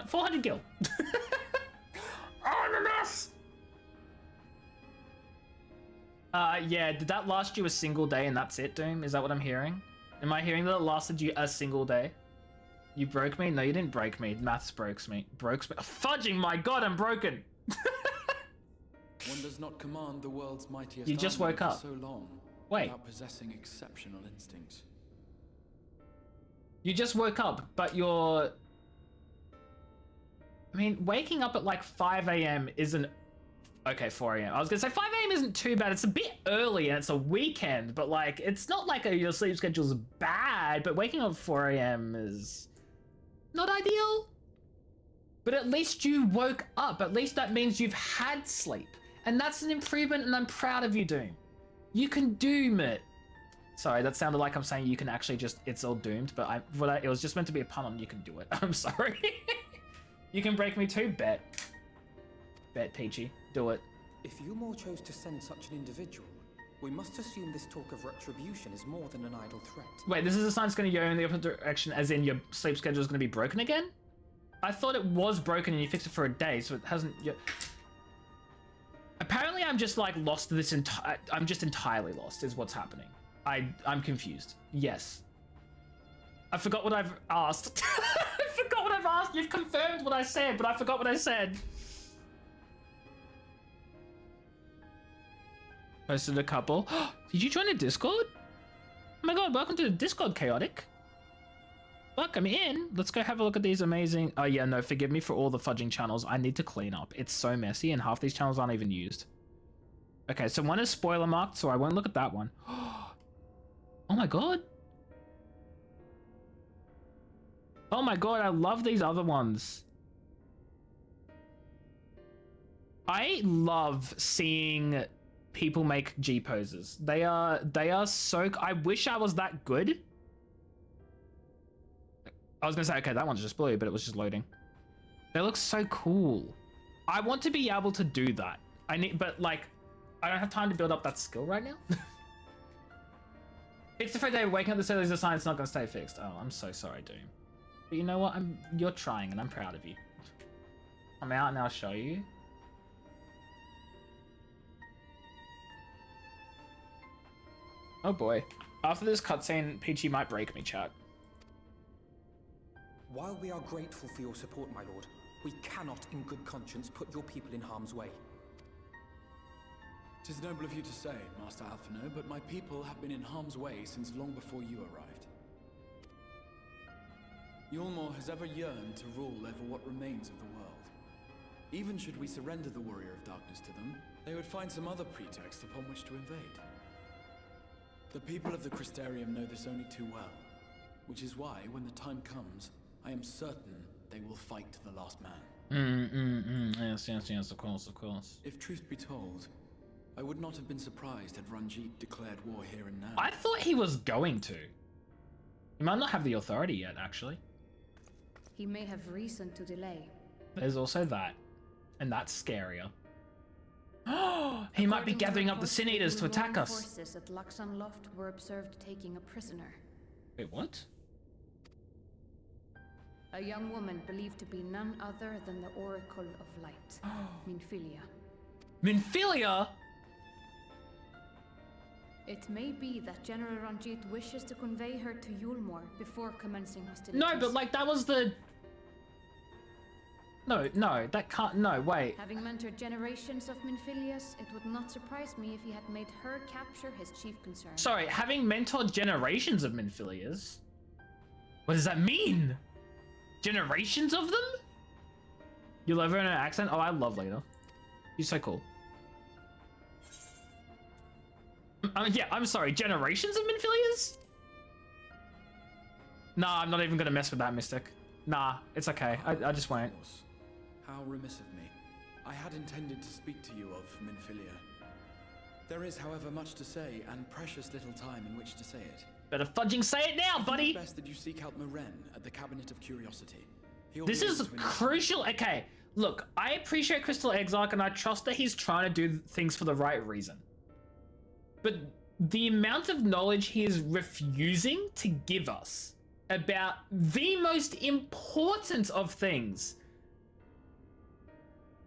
400 gil. Ananas! Yeah, did that last you a single day and that's it, Doom? Is that what I'm hearing? Am I hearing that it lasted you a single day? You broke me? No, you didn't break me. Maths breaks me. Fudging, my god, I'm broken! One does not command the world's mightiest You just army woke for up. so long Wait. without possessing exceptional instincts. You just woke up, but you're... I mean, waking up at like 5 AM isn't... Okay, 4 AM. I was gonna say 5 AM isn't too bad. It's a bit early and it's a weekend, but like, it's not like your sleep schedule's bad, but waking up at 4 AM is not ideal. But at least you woke up. At least that means you've had sleep. And that's an improvement and I'm proud of you, Doom. You can doom it. Sorry, that sounded like I'm saying you can actually just, it's all doomed, but it was just meant to be a pun on you can do it. I'm sorry. You can break me too, bet. Bet, Peachy. Do it. If Yulmor chose to send such an individual, we must assume this talk of retribution is more than an idle threat. Wait, this is a sign it's going to go in the opposite direction, as in your sleep schedule is going to be broken again? I thought it was broken and you fixed it for a day, so it hasn't yet. Apparently I'm just like lost to this I'm just entirely lost is what's happening. I'm confused. Yes. I forgot what I've asked. I forgot what I've asked. You've confirmed what I said, but I forgot what I said. Posted a couple. Did you join a Discord? Oh my god, welcome to the Discord, Chaotic. Welcome in. Let's go have a look at these amazing... Oh yeah, no, forgive me for all the fudging channels. I need to clean up. It's so messy and half these channels aren't even used. Okay, so one is spoiler marked, so I won't look at that one. Oh my god. Oh my god, I love these other ones. I love seeing people make G poses. They are so... I wish I was that good. I was gonna say, okay, that one's just blue, but it was just loading. They look so cool. I want to be able to do that. But like, I don't have time to build up that skill right now. It's the first day of waking up this early is a sign it's not gonna stay fixed. Oh, I'm so sorry, Doom. But you know what? You're trying, and I'm proud of you. I'm out and I'll show you. Oh boy. After this cutscene, Peachy might break me, chat. While we are grateful for your support, my lord, we cannot in good conscience put your people in harm's way. Tis noble of you to say, Master Alphino, but my people have been in harm's way since long before you arrived. Yulmore has ever yearned to rule over what remains of the world. Even should we surrender the Warrior of Darkness to them, they would find some other pretext upon which to invade. The people of the Crystarium know this only too well, which is why, when the time comes, I am certain they will fight to the last man. Yes, of course. If truth be told, I would not have been surprised had Ranjit declared war here and now. I thought he was going to. He might not have the authority yet, actually. He may have reason to delay. There's also that. And that's scarier. He might be gathering up the Sin Eaters to attack us. Forces at Luxon Loft were observed taking a prisoner. Wait, what? A young woman believed to be none other than the Oracle of Light, Minfilia. Minfilia? It may be that General Ranjit wishes to convey her to Yulmore before commencing hostilities. No, but like that was the... No, that can't... No, wait. Having mentored generations of Minfilias, it would not surprise me if he had made her capture his chief concern. Sorry, having mentored generations of Minfilias? What does that mean? Generations of them? You love her in her accent? Oh, I love Lena. She's so cool. Yeah, I'm sorry. Generations of Minfilias? Nah, I'm not even gonna mess with that, Mystic. Nah, it's okay. I just won't. How remiss of me. I had intended to speak to you of Minfilia. There is, however, much to say, and precious little time in which to say it. Better fudging say it now, buddy! It's best that you seek out Maren at the Cabinet of Curiosity. This is crucial. Okay, look, I appreciate Crystal Exarch, and I trust that he's trying to do things for the right reason. But the amount of knowledge he is refusing to give us about the most important of things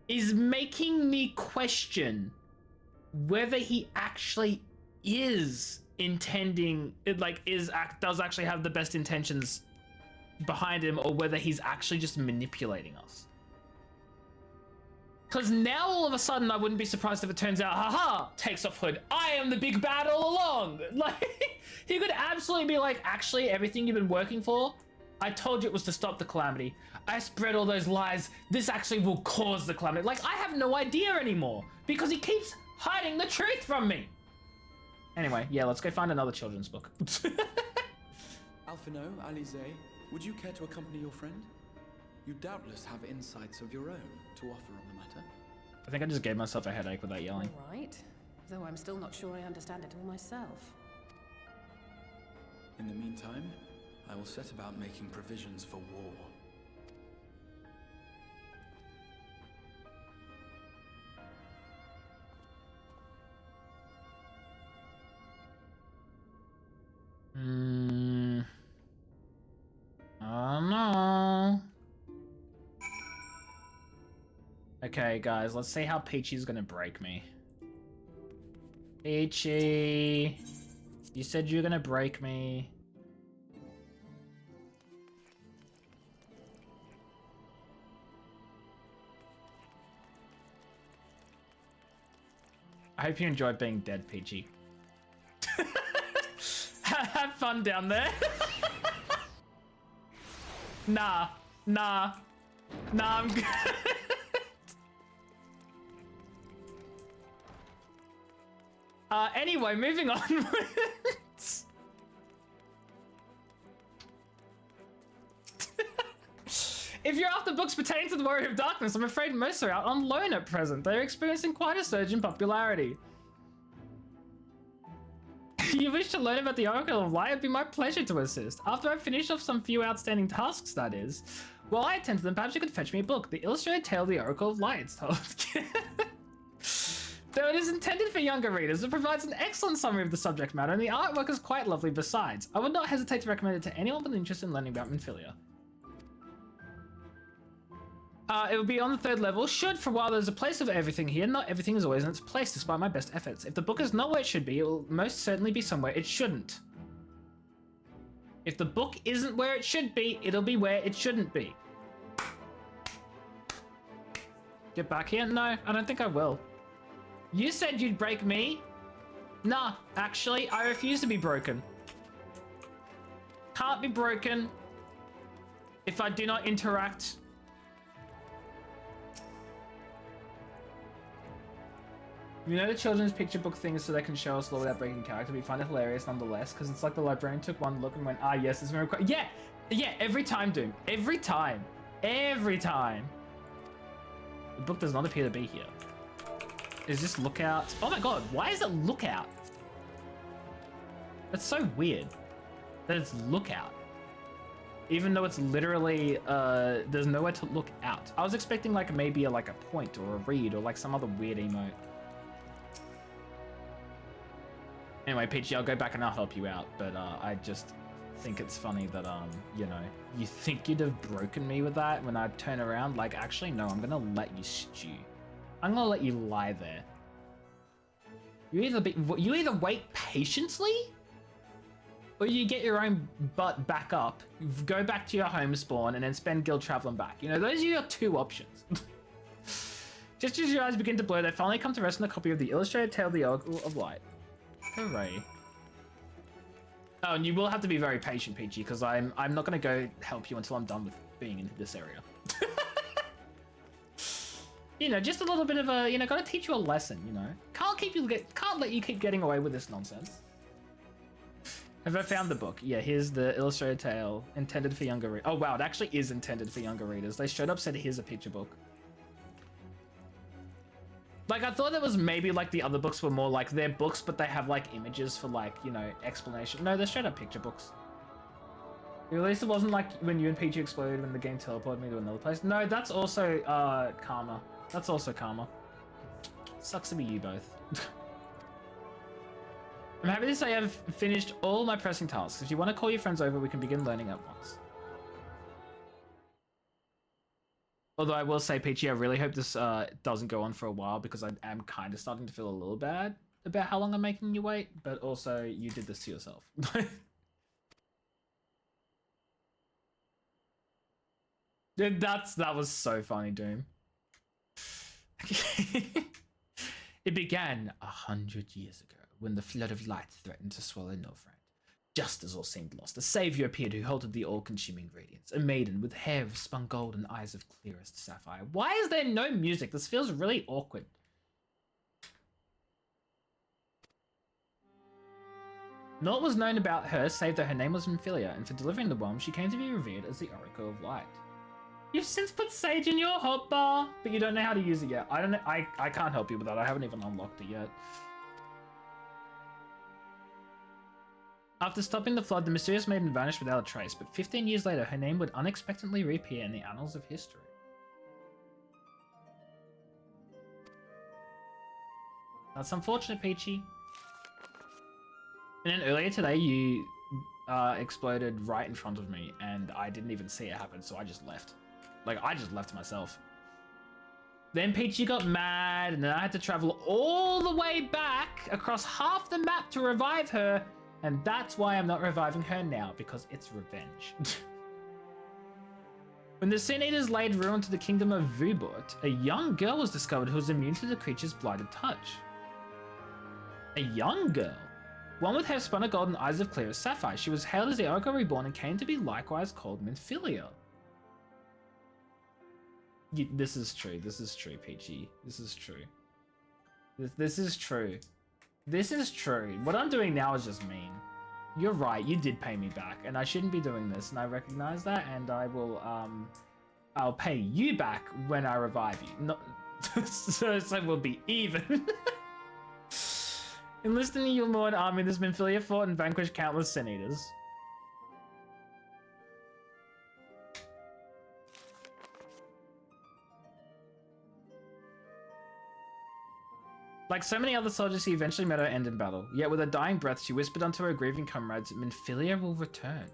is making me question whether he actually is intending, does actually have the best intentions behind him, or whether he's actually just manipulating us. Because now all of a sudden I wouldn't be surprised if it turns out, haha, takes off hood, I am the big bad all along. Like, he could absolutely be like, actually, everything you've been working for, I told you it was to stop the calamity. I spread all those lies. This actually will cause the calamity. Like, I have no idea anymore because he keeps hiding the truth from me. Anyway, yeah, let's go find another children's book. Alphino, Alize, would you care to accompany your friend? You doubtless have insights of your own to offer on the matter. I think I just gave myself a headache with that yelling. All right, though I'm still not sure I understand it all myself. In the meantime, I will set about making provisions for war. Oh no. Okay, guys, let's see how Peachy's gonna break me. Peachy, you said you're gonna break me. I hope you enjoyed being dead, Peachy. Have fun down there. Nah, I'm good. Anyway, moving on. If you're after books pertaining to the Warrior of Darkness, I'm afraid most are out on loan at present. They're experiencing quite a surge in popularity. You wish to learn about the Oracle of Light? It'd be my pleasure to assist. After I've finished off some few outstanding tasks, that is. While I attend to them, perhaps you could fetch me a book. The Illustrated Tale of the Oracle of Light, it's told. Though it is intended for younger readers, it provides an excellent summary of the subject matter, and the artwork is quite lovely besides. I would not hesitate to recommend it to anyone with an interest in learning about Minfilia. It will be on the 3rd level. For while there's a place of everything here, not everything is always in its place despite my best efforts. If the book is not where it should be, it will most certainly be somewhere it shouldn't. If the book isn't where it should be, it'll be where it shouldn't be. Get back here? No, I don't think I will. You said you'd break me? Nah, actually, I refuse to be broken. Can't be broken if I do not interact. You know the children's picture book things so they can show us law without breaking character. We find it hilarious nonetheless, because it's like the librarian took one look and went, ah yes, it's very yeah, every time, Doom. Every time. The book does not appear to be here. Is this Lookout? Oh my god, why is it Lookout? That's so weird that it's Lookout. Even though it's literally, there's nowhere to look out. I was expecting like maybe a point or a read or like some other weird emote. Anyway, Peachy, I'll go back and I'll help you out, but I just think it's funny that, you know, you think you'd have broken me with that when I turn around. Like, actually, no, I'm gonna let you stew. I'm gonna let you lie there. You either wait patiently, or you get your own butt back up, go back to your home spawn, and then spend guild traveling back. You know, those are your 2 options. Just as your eyes begin to blur, they finally come to rest on a copy of the Illustrated Tale of the Oracle of Light. Hooray. Oh, and you will have to be very patient, Peachy, because I'm not going to go help you until I'm done with being in this area. You know, just a little bit of a, you know, gotta teach you a lesson, you know. Can't let you keep getting away with this nonsense. Have I found the book? Yeah, here's the Illustrated Tale, intended for younger readers. Oh wow, it actually is intended for younger readers. They straight up said, here's a picture book. Like, I thought it was maybe like the other books were more like they're books, but they have like images for like, you know, explanation. No, they're straight up picture books. At least it wasn't like when you and Peachy exploded when the game teleported me to another place. No, that's also karma. That's also karma. Sucks to be you both. I'm happy to say I've finished all my pressing tasks. If you want to call your friends over, we can begin learning at once. Although I will say, Peachy, I really hope this doesn't go on for a while, because I am kind of starting to feel a little bad about how long I'm making you wait, but also you did this to yourself. That was so funny, Doom. It began 100 years ago, when the flood of light threatened to swallow Northrend. Just as all seemed lost, a savior appeared who halted the all-consuming radiance. A maiden with hair of spun gold and eyes of clearest sapphire. Why is there no music? This feels really awkward. Naught was known about her, save that her name was Minfilia, and for delivering the whelm, she came to be revered as the Oracle of Light. You've since put Sage in your hotbar, but you don't know how to use it yet. I don't know. I can't help you with that. I haven't even unlocked it yet. After stopping the flood, the mysterious maiden vanished without a trace, but 15 years later, her name would unexpectedly reappear in the annals of history. That's unfortunate, Peachy. And then earlier today, you exploded right in front of me, and I didn't even see it happen, so I just left. Like, I just left myself. Then Peachy got mad, and then I had to travel all the way back across half the map to revive her, and that's why I'm not reviving her now, because it's revenge. When the Sin Eaters laid ruin to the kingdom of Vubort, a young girl was discovered who was immune to the creature's blighted touch. A young girl? One with hair spun of gold and eyes of clear as sapphire. She was hailed as the Oracle Reborn and came to be likewise called Minfilia. This is true, Peachy. This is true. This is true. This is true. What I'm doing now is just mean. You're right, you did pay me back, and I shouldn't be doing this, and I recognize that, and I will, I'll pay you back when I revive you. Not so we'll be even. Enlisting the Yulmorn army, this Minfilia fought and vanquished countless Sin Eaters. Like so many other soldiers, she eventually met her end in battle. Yet with her dying breath, she whispered unto her grieving comrades, Minfilia will return.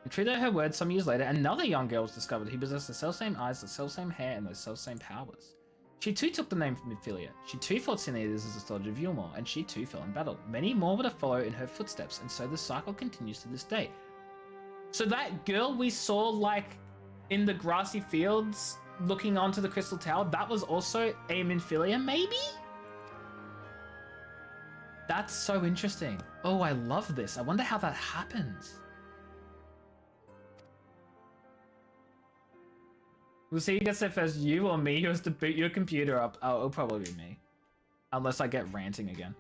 And true to her words, some years later, another young girl was discovered who possessed the self-same eyes, the self-same hair, and those self-same powers. She too took the name Minfilia. She too fought Sin Eaters as a soldier of Yulmor, and she too fell in battle. Many more were to follow in her footsteps, and so the cycle continues to this day. So that girl we saw, like, in the grassy fields, looking onto the Crystal Tower, that was also a Minfilia, maybe? That's so interesting. Oh, I love this. I wonder how that happens. We'll see who gets there first, you or me, who has to boot your computer up. Oh, it'll probably be me. Unless I get ranting again.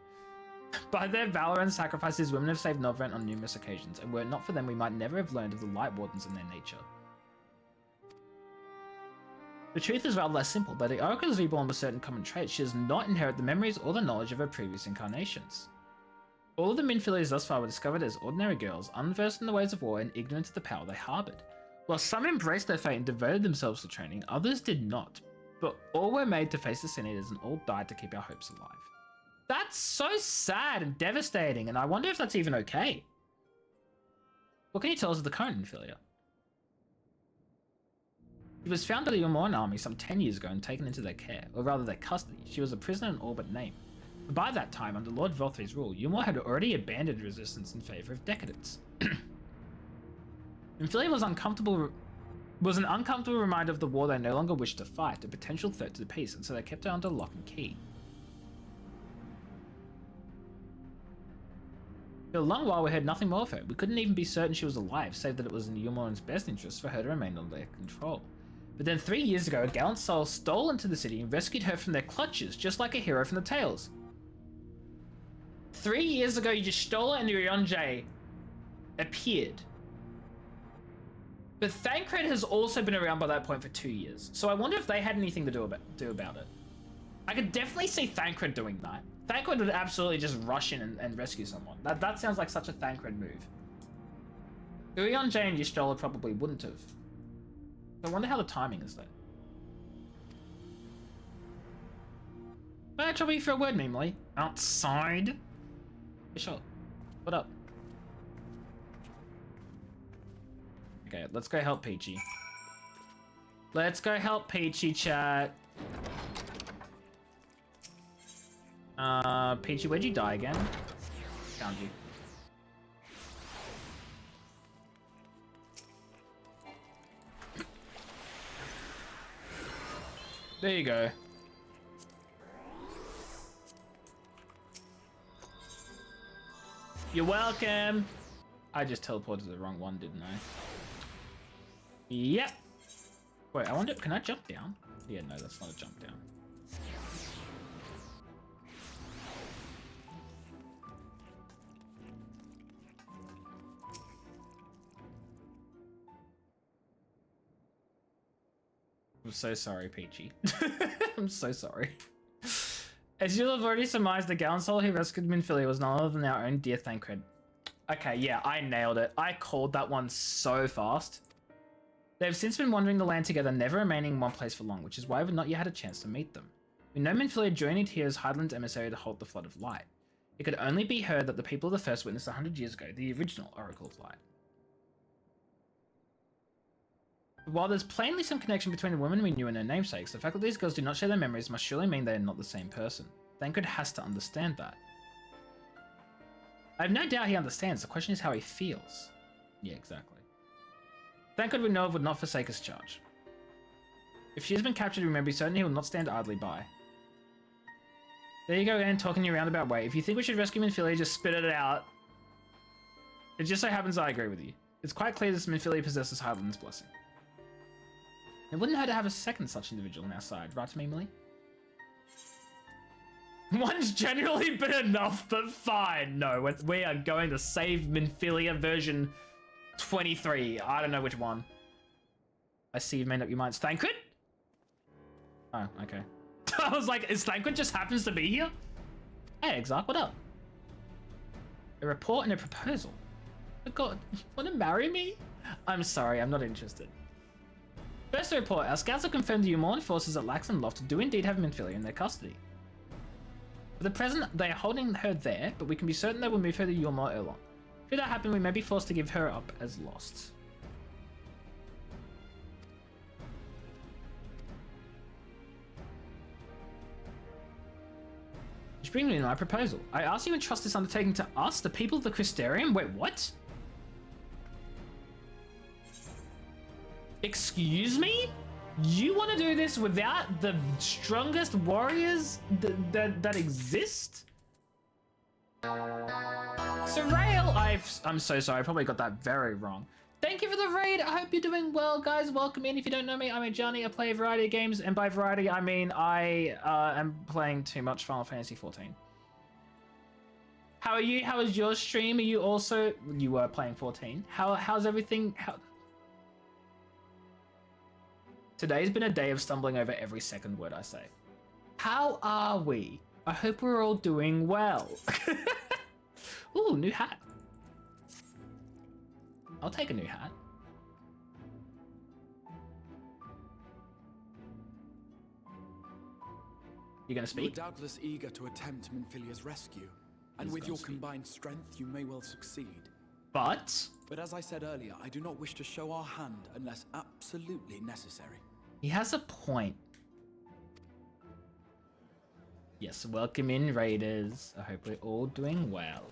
By their valor and sacrifices, women have saved Novrent on numerous occasions, and were it not for them, we might never have learned of the Light Wardens and their nature. The truth is rather less simple, though the Oracle is reborn with certain common traits. She does not inherit the memories or the knowledge of her previous incarnations. All of the Minfilias thus far were discovered as ordinary girls, unversed in the ways of war and ignorant of the power they harbored. While some embraced their fate and devoted themselves to training, others did not, but all were made to face the Sin Eaters and all died to keep our hopes alive. That's so sad and devastating, and I wonder if that's even okay. What can you tell us of the current Minfilia? She was found by the Yulmorn army some 10 years ago and taken into their care, or rather their custody. She was a prisoner in all but name. But by that time, under Lord Velthry's rule, Yulmor had already abandoned resistance in favor of decadence. Minfilia was an uncomfortable reminder of the war they no longer wished to fight, a potential threat to the peace, and so they kept her under lock and key. For a long while we heard nothing more of her. We couldn't even be certain she was alive, save that it was in Yulmorn's best interest for her to remain under their control. But then 3 years ago, a gallant soul stole into the city and rescued her from their clutches, just like a hero from the tales. 3 years ago, you just stole her and Ryonjay appeared. But Thancred has also been around by that point for 2 years, so I wonder if they had anything to do about it. I could definitely see Thancred doing that. Thancred would absolutely just rush in and rescue someone. That sounds like such a Thancred move. Ryonjay and Y'shtola probably wouldn't have. I wonder how the timing is there. May I trouble you for a word, namely? Outside? Yeah, sure. What up? Okay, let's go help Peachy. Let's go help Peachy, chat. Peachy, where'd you die again? Found you. There you go. You're welcome. I just teleported to the wrong one, didn't I? Yep. Wait, I wonder, can I jump down? Yeah, no, that's not a jump down. I'm so sorry, Peachy. I'm so sorry. As you'll have already surmised, the gallant soul who rescued Minfilia was none other than our own dear Thancred. Okay, yeah, I nailed it. I called that one so fast. They have since been wandering the land together, never remaining in one place for long, which is why we've not yet had a chance to meet them. We know Minfilia journeyed here as Highland's emissary to halt the Flood of Light. It could only be her that the people of the First witnessed 100 years ago, the original Oracle of Light. While there's plainly some connection between the women we knew and their namesakes, the fact that these girls do not share their memories must surely mean they are not the same person. Thancred has to understand that. I have no doubt he understands. The question is how he feels. Yeah, exactly. Thancred we know of would not forsake his charge. If she has been captured, remember, certainly he will not stand idly by. There you go again, talking in your roundabout way. If you think we should rescue Minfilia, just spit it out. It just so happens I agree with you. It's quite clear this Minfilia possesses Hyland's blessing. It wouldn't hurt to have a second such individual on our side, right to me, Millie? One's generally been enough, but fine. No, we are going to save Minfilia version 23. I don't know which one. I see you've made up your minds. Thancred? Oh, okay. I was like, is Thancred just happens to be here? Hey, Exarch, what up? A report and a proposal. Oh God, you want to marry me? I'm sorry, I'm not interested. First report, our scouts have confirmed the Umorn forces at Lax and Loft do indeed have Minfilia in their custody. For the present, they are holding her there, but we can be certain they will move her to Yulmor Erlong. Should that happen, we may be forced to give her up as lost. Which brings me to my proposal. I ask you entrust this undertaking to us, the people of the Crystarium? Wait, what? Excuse me? You want to do this without the strongest warriors that exist? Sorale, I'm so sorry, I probably got that very wrong. Thank you for the raid. I hope you're doing well, guys. Welcome in. If you don't know me, I'm Johnny. I play a variety of games, and by variety, I mean I am playing too much Final Fantasy XIV. How are you? How was your stream? Are you also... You were playing 14. How's everything? Today's been a day of stumbling over every second word I say. How are we? I hope we're all doing well. Ooh, new hat. I'll take a new hat. You gonna speak? You're doubtless eager to attempt Minfilia's rescue, and with your combined strength, you may well succeed. But as I said earlier, I do not wish to show our hand unless absolutely necessary. He has a point. Yes, welcome in, Raiders. I hope we're all doing well.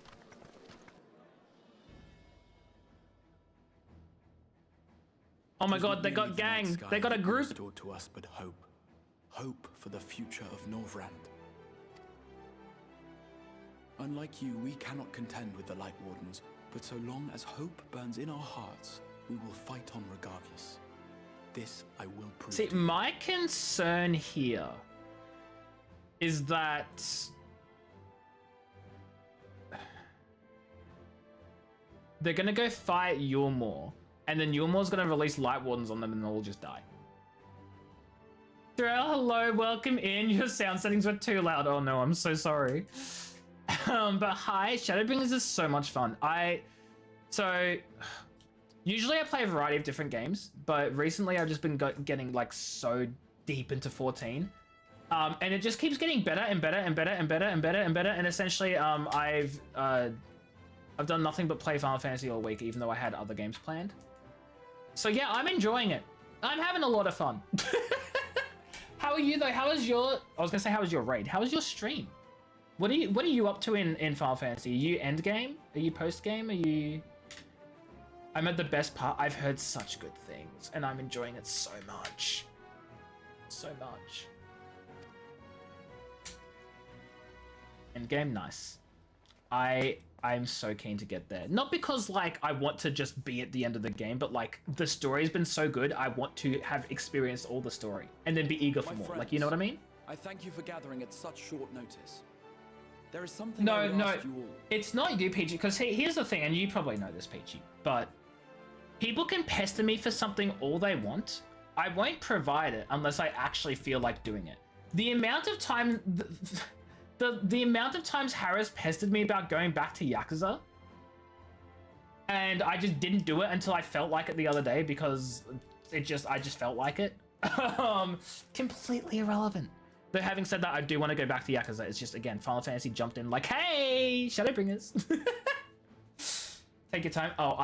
Oh my God, they got gang. They got a group. Restored to us, but hope. Hope for the future of Norvrand. Unlike you, we cannot contend with the Light Wardens, but so long as hope burns in our hearts, we will fight on regardless. This I will prove. See, my concern here is that they're gonna go fight Yulmor, and then Yulmor's gonna release Light Wardens on them and they'll all just die. Drell, hello, welcome in. Your sound settings were too loud. Oh no, I'm so sorry. But hi, Shadowbringers is so much fun. Usually I play a variety of different games, but recently I've just been getting like so deep into 14. And it just keeps getting better and better and better and better and better and better. And essentially, I've done nothing but play Final Fantasy all week, even though I had other games planned. So yeah, I'm enjoying it. I'm having a lot of fun. How are you though? How was your? I was gonna say, how was your raid? How was your stream? What are you up to in Final Fantasy? Are you end game? Are you post game? Are you? I'm at the best part. I've heard such good things, and I'm enjoying it so much. So much. End game, nice. I'm so keen to get there. Not because like I want to just be at the end of the game, but like the story's been so good, I want to have experienced all the story and then be eager for more. Like, you know what I mean? I thank you for gathering at such short notice. There is something I would ask you all. It's not you, Peachy, because here's the thing, and you probably know this, Peachy, but people can pester me for something all they want. I won't provide it unless I actually feel like doing it. The amount of time... The amount of times Harris pestered me about going back to Yakuza, and I just didn't do it until I felt like it the other day because I just felt like it. Completely irrelevant. But having said that, I do want to go back to Yakuza. It's just, again, Final Fantasy jumped in like, hey, Shadowbringers. Take your time. Oh,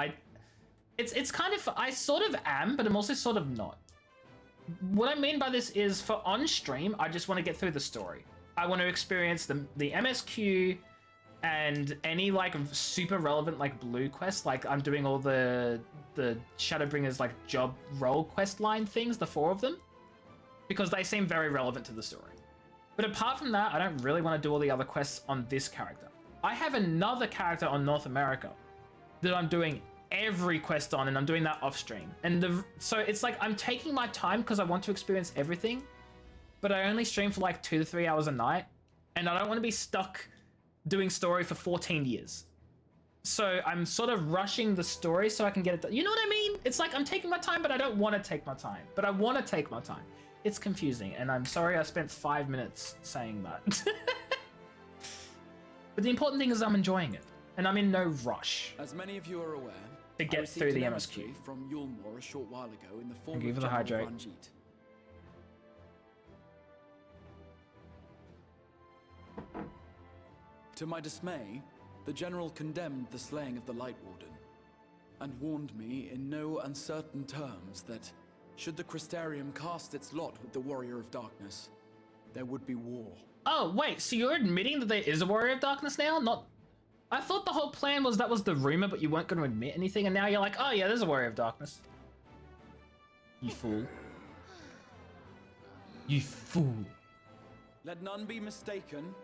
It's kind of, I sort of am, but I'm also sort of not. What I mean by this is, for on stream, I just want to get through the story. I want to experience the MSQ and any like super relevant like blue quest. Like I'm doing all the Shadowbringers like job role quest line things, the 4 of them, because they seem very relevant to the story. But apart from that, I don't really want to do all the other quests on this character. I have another character on North America that I'm doing every quest on, and I'm doing that off stream. And so it's like I'm taking my time because I want to experience everything, but I only stream for like 2 to 3 hours a night, and I don't want to be stuck doing story for 14 years. So I'm sort of rushing the story so I can get it done. You know what I mean? It's like I'm taking my time, but I don't want to take my time. But I want to take my time. It's confusing, and I'm sorry I spent 5 minutes saying that. But the important thing is I'm enjoying it, and I'm in no rush. As many of you are aware, to get through the MSQ. From Yulmore a short while ago in the form Thank you of for the General hydrate. Ranjit. To my dismay, the General condemned the slaying of the Light Warden, and warned me in no uncertain terms that, should the Crystarium cast its lot with the Warrior of Darkness, there would be war. Oh, wait, so you're admitting that there is a Warrior of Darkness now? Not... I thought the whole plan was that was the rumor, but you weren't going to admit anything, and now you're like, oh yeah, there's a Warrior of Darkness. You fool. You fool. Let none be mistaken.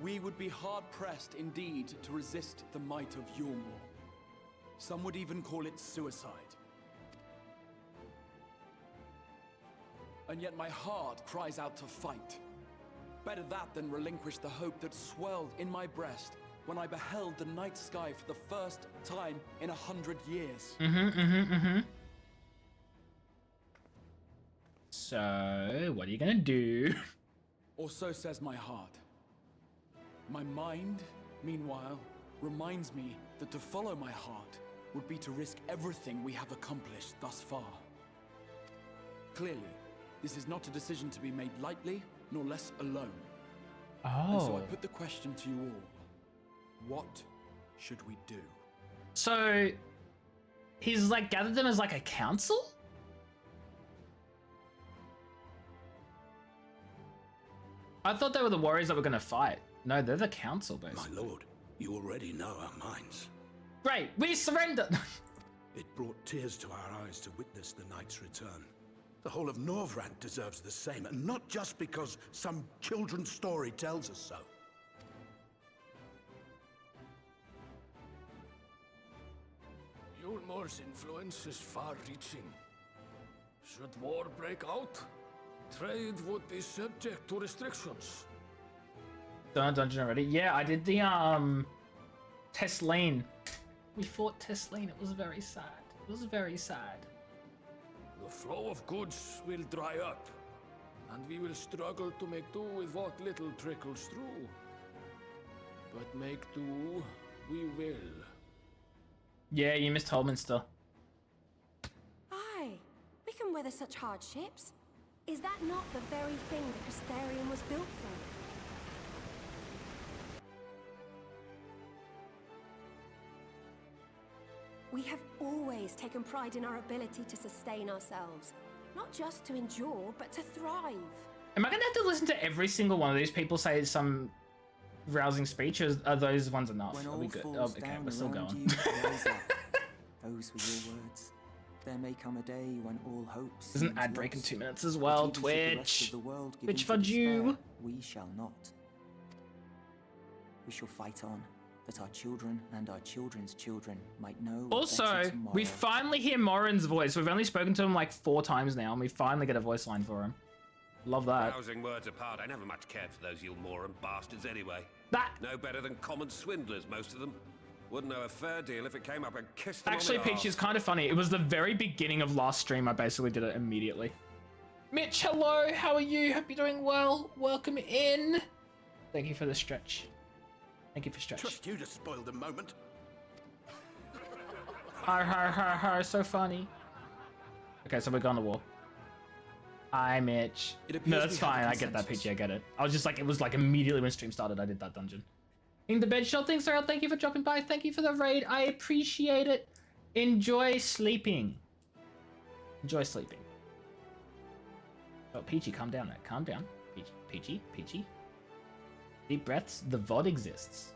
We would be hard-pressed indeed to resist the might of Yulmore. Some would even call it suicide. And yet my heart cries out to fight. Better that than relinquish the hope that swelled in my breast when I beheld the night sky for the first time in 100 years. So, what are you gonna do? Or so says my heart. My mind, meanwhile, reminds me that to follow my heart would be to risk everything we have accomplished thus far. Clearly, this is not a decision to be made lightly, nor less alone. Oh. And so I put the question to you all. What should we do? So, he's like gathered them as like a council? I thought they were the warriors that were gonna fight. No, they're the council, basically. My lord, you already know our minds. Great, we surrender! It brought tears to our eyes to witness the knight's return. The whole of Norvrant deserves the same, and not just because some children's story tells us so. Yulmore's influence is far-reaching. Should war break out, trade would be subject to restrictions. Done a dungeon already? Yeah, I did the Tesleen. We fought Tesleen. It was very sad. It was very sad. The flow of goods will dry up, and we will struggle to make do with what little trickles through. But make do, we will. Yeah, you missed Holminster. Aye, we can weather such hardships. Is that not the very thing the Crystarium was built for? We have always taken pride in our ability to sustain ourselves. Not just to endure, but to thrive. Am I going to have to listen to every single one of these people say some rousing speech, or are those ones enough? When Are all we good? falls Oh, okay, down we're still around going. you, rise up. Those were your words. There may come a day when all hopes. There's an seem ad break in lost. 2 minutes as well. But even should the rest Twitch. of the world give Twitch in to fudge you. despair, we shall not. We shall fight on, that our children and our children's children might know. a Also, better we tomorrow. finally hear Morin's voice. We've only spoken to him like 4 times now, and we finally get a voice line for him. Love that. Rousing words apart, I never much cared for those Yulmoran bastards anyway. That No better than common swindlers, most of them. Wouldn't know a fair deal if it came up and kissed them Actually, on the Peach, is kind of funny. It was the very beginning of last stream. I basically did it immediately. Mitch, hello. How are you? Hope you're doing well. Welcome in. Thank you for the stretch. Thank you for stretch. Trust you to spoil the moment. Har har har har. So funny. Okay, so we're going to war. Hi, Mitch. It appears No, that's we have a fine. I get that, consensus. Peachy. I get it. I was just like, it was like immediately when stream started, I did that dungeon. In the bed shell, thanks, Sarah. Thank you for dropping by. Thank you for the raid. I appreciate it. Enjoy sleeping. Enjoy sleeping. Oh, Peachy, calm down, mate. Calm down. Peachy. Deep breaths. The VOD exists.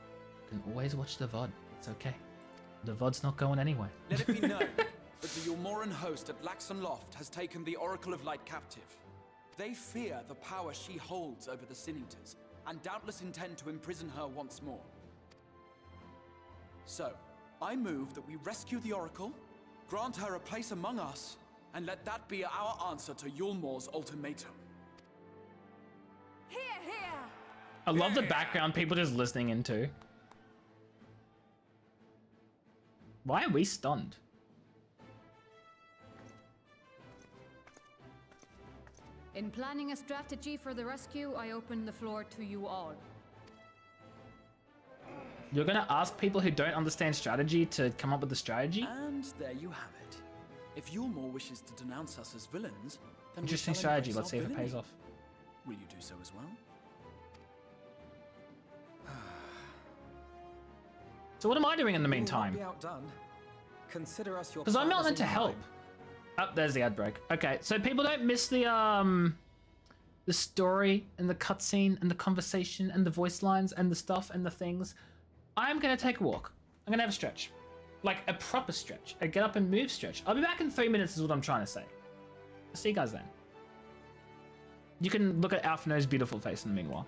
You can always watch the VOD. It's okay. The VOD's not going anywhere. Let it be known that the Yulmoran host at Laxon Loft has taken the Oracle of Light captive. They fear the power she holds over the Sin Eaters, and doubtless intend to imprison her once more. So, I move that we rescue the Oracle, grant her a place among us, and let that be our answer to Yulmor's ultimatum. Here, here! I love the background people just listening into. Why are we stunned? In planning a strategy for the rescue, I open the floor to you all. You're gonna ask people who don't understand strategy to come up with a strategy? And there you have it. If Yulmor wishes to denounce us as villains, then Interesting we shall strategy. embrace Let's see our if it villainy. pays off. Will you do so as well? So what am I doing in the We will meantime? not be outdone. Consider us your Because I'm not partners meant to in help. crime. Oh, there's the ad break. Okay, so people don't miss the story and the cutscene and the conversation and the voice lines and the stuff and the things. I'm gonna take a walk. I'm gonna have a stretch. Like a proper stretch. A get up and move stretch. I'll be back in 3 minutes is what I'm trying to say. I'll see you guys then. You can look at Alphino's beautiful face in the meanwhile.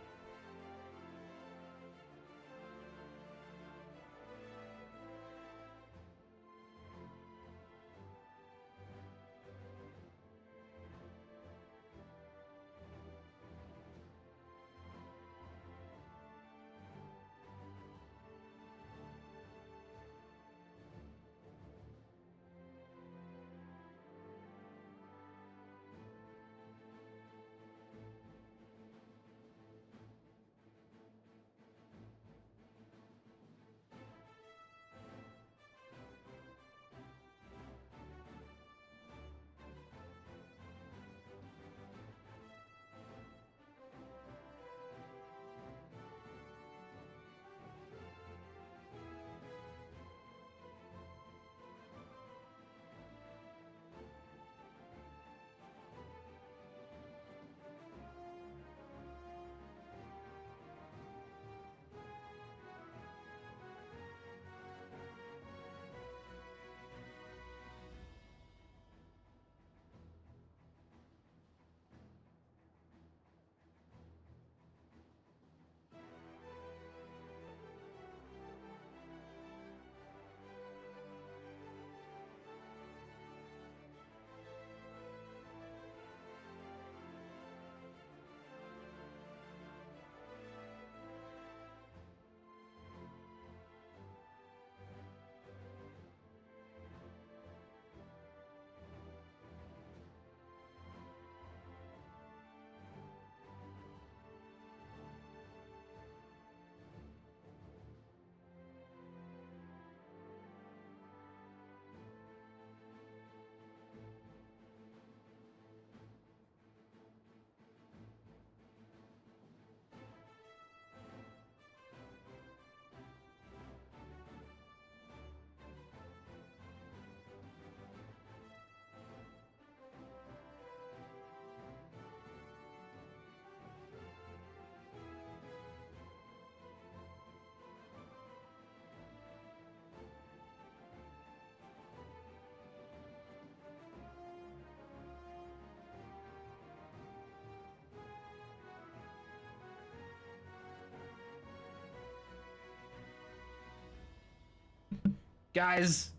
Guys,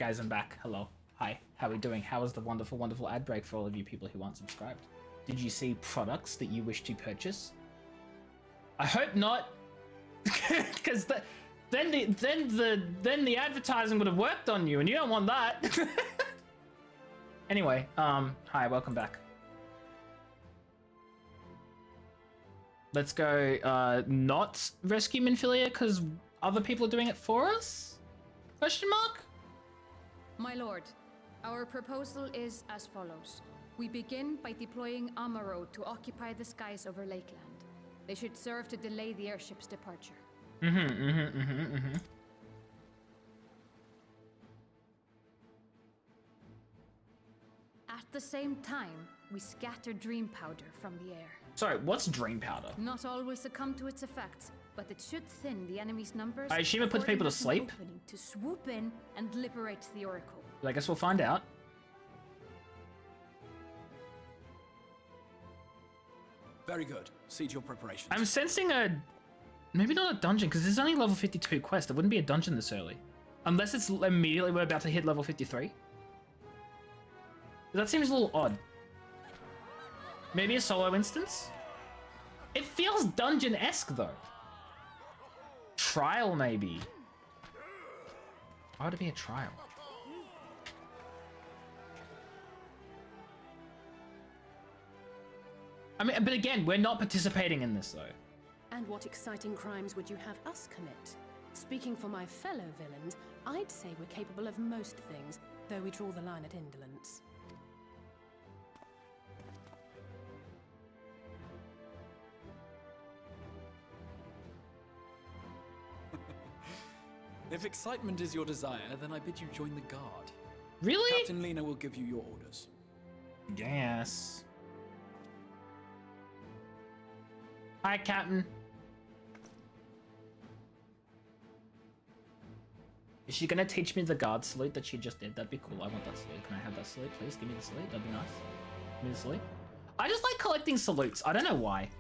I'm back. Hello. Hi. How are we doing? How was the wonderful, wonderful ad break for all of you people who aren't subscribed? Did you see products that you wish to purchase? I hope not, because then the advertising would have worked on you, and you don't want that. Anyway, hi, welcome back. Let's go. Not rescue Minfilia because other people are doing it for us? Question mark? My lord, our proposal is as follows. We begin by deploying Amaro to occupy the skies over Lakeland. They should serve to delay the airship's departure. At the same time, we scatter dream powder from the air. Sorry, what's dream powder? Not all will succumb to its effects, but it should thin the enemy's numbers. I assume it puts people to affording us an sleep? opening to swoop in and liberate the Oracle. I guess we'll find out. Very good. See to your preparations. I'm sensing a... Maybe not a dungeon, because this is only level 52 quest. It wouldn't be a dungeon this early. Unless it's immediately we're about to hit level 53. That seems a little odd. Maybe a solo instance? It feels dungeon-esque, though. Trial, maybe. Why would it be a trial? I mean, but again, we're not participating in this, though. And what exciting crimes would you have us commit? Speaking for my fellow villains, I'd say we're capable of most things, though we draw the line at indolence. If excitement is your desire, then I bid you join the guard. Really? Captain Lena will give you your orders. Yes. Hi, Captain. Is she gonna teach me the guard salute that she just did? That'd be cool. I want that salute. Can I have that salute, please? Give me the salute. That'd be nice. Give me the salute. I just like collecting salutes. I don't know why.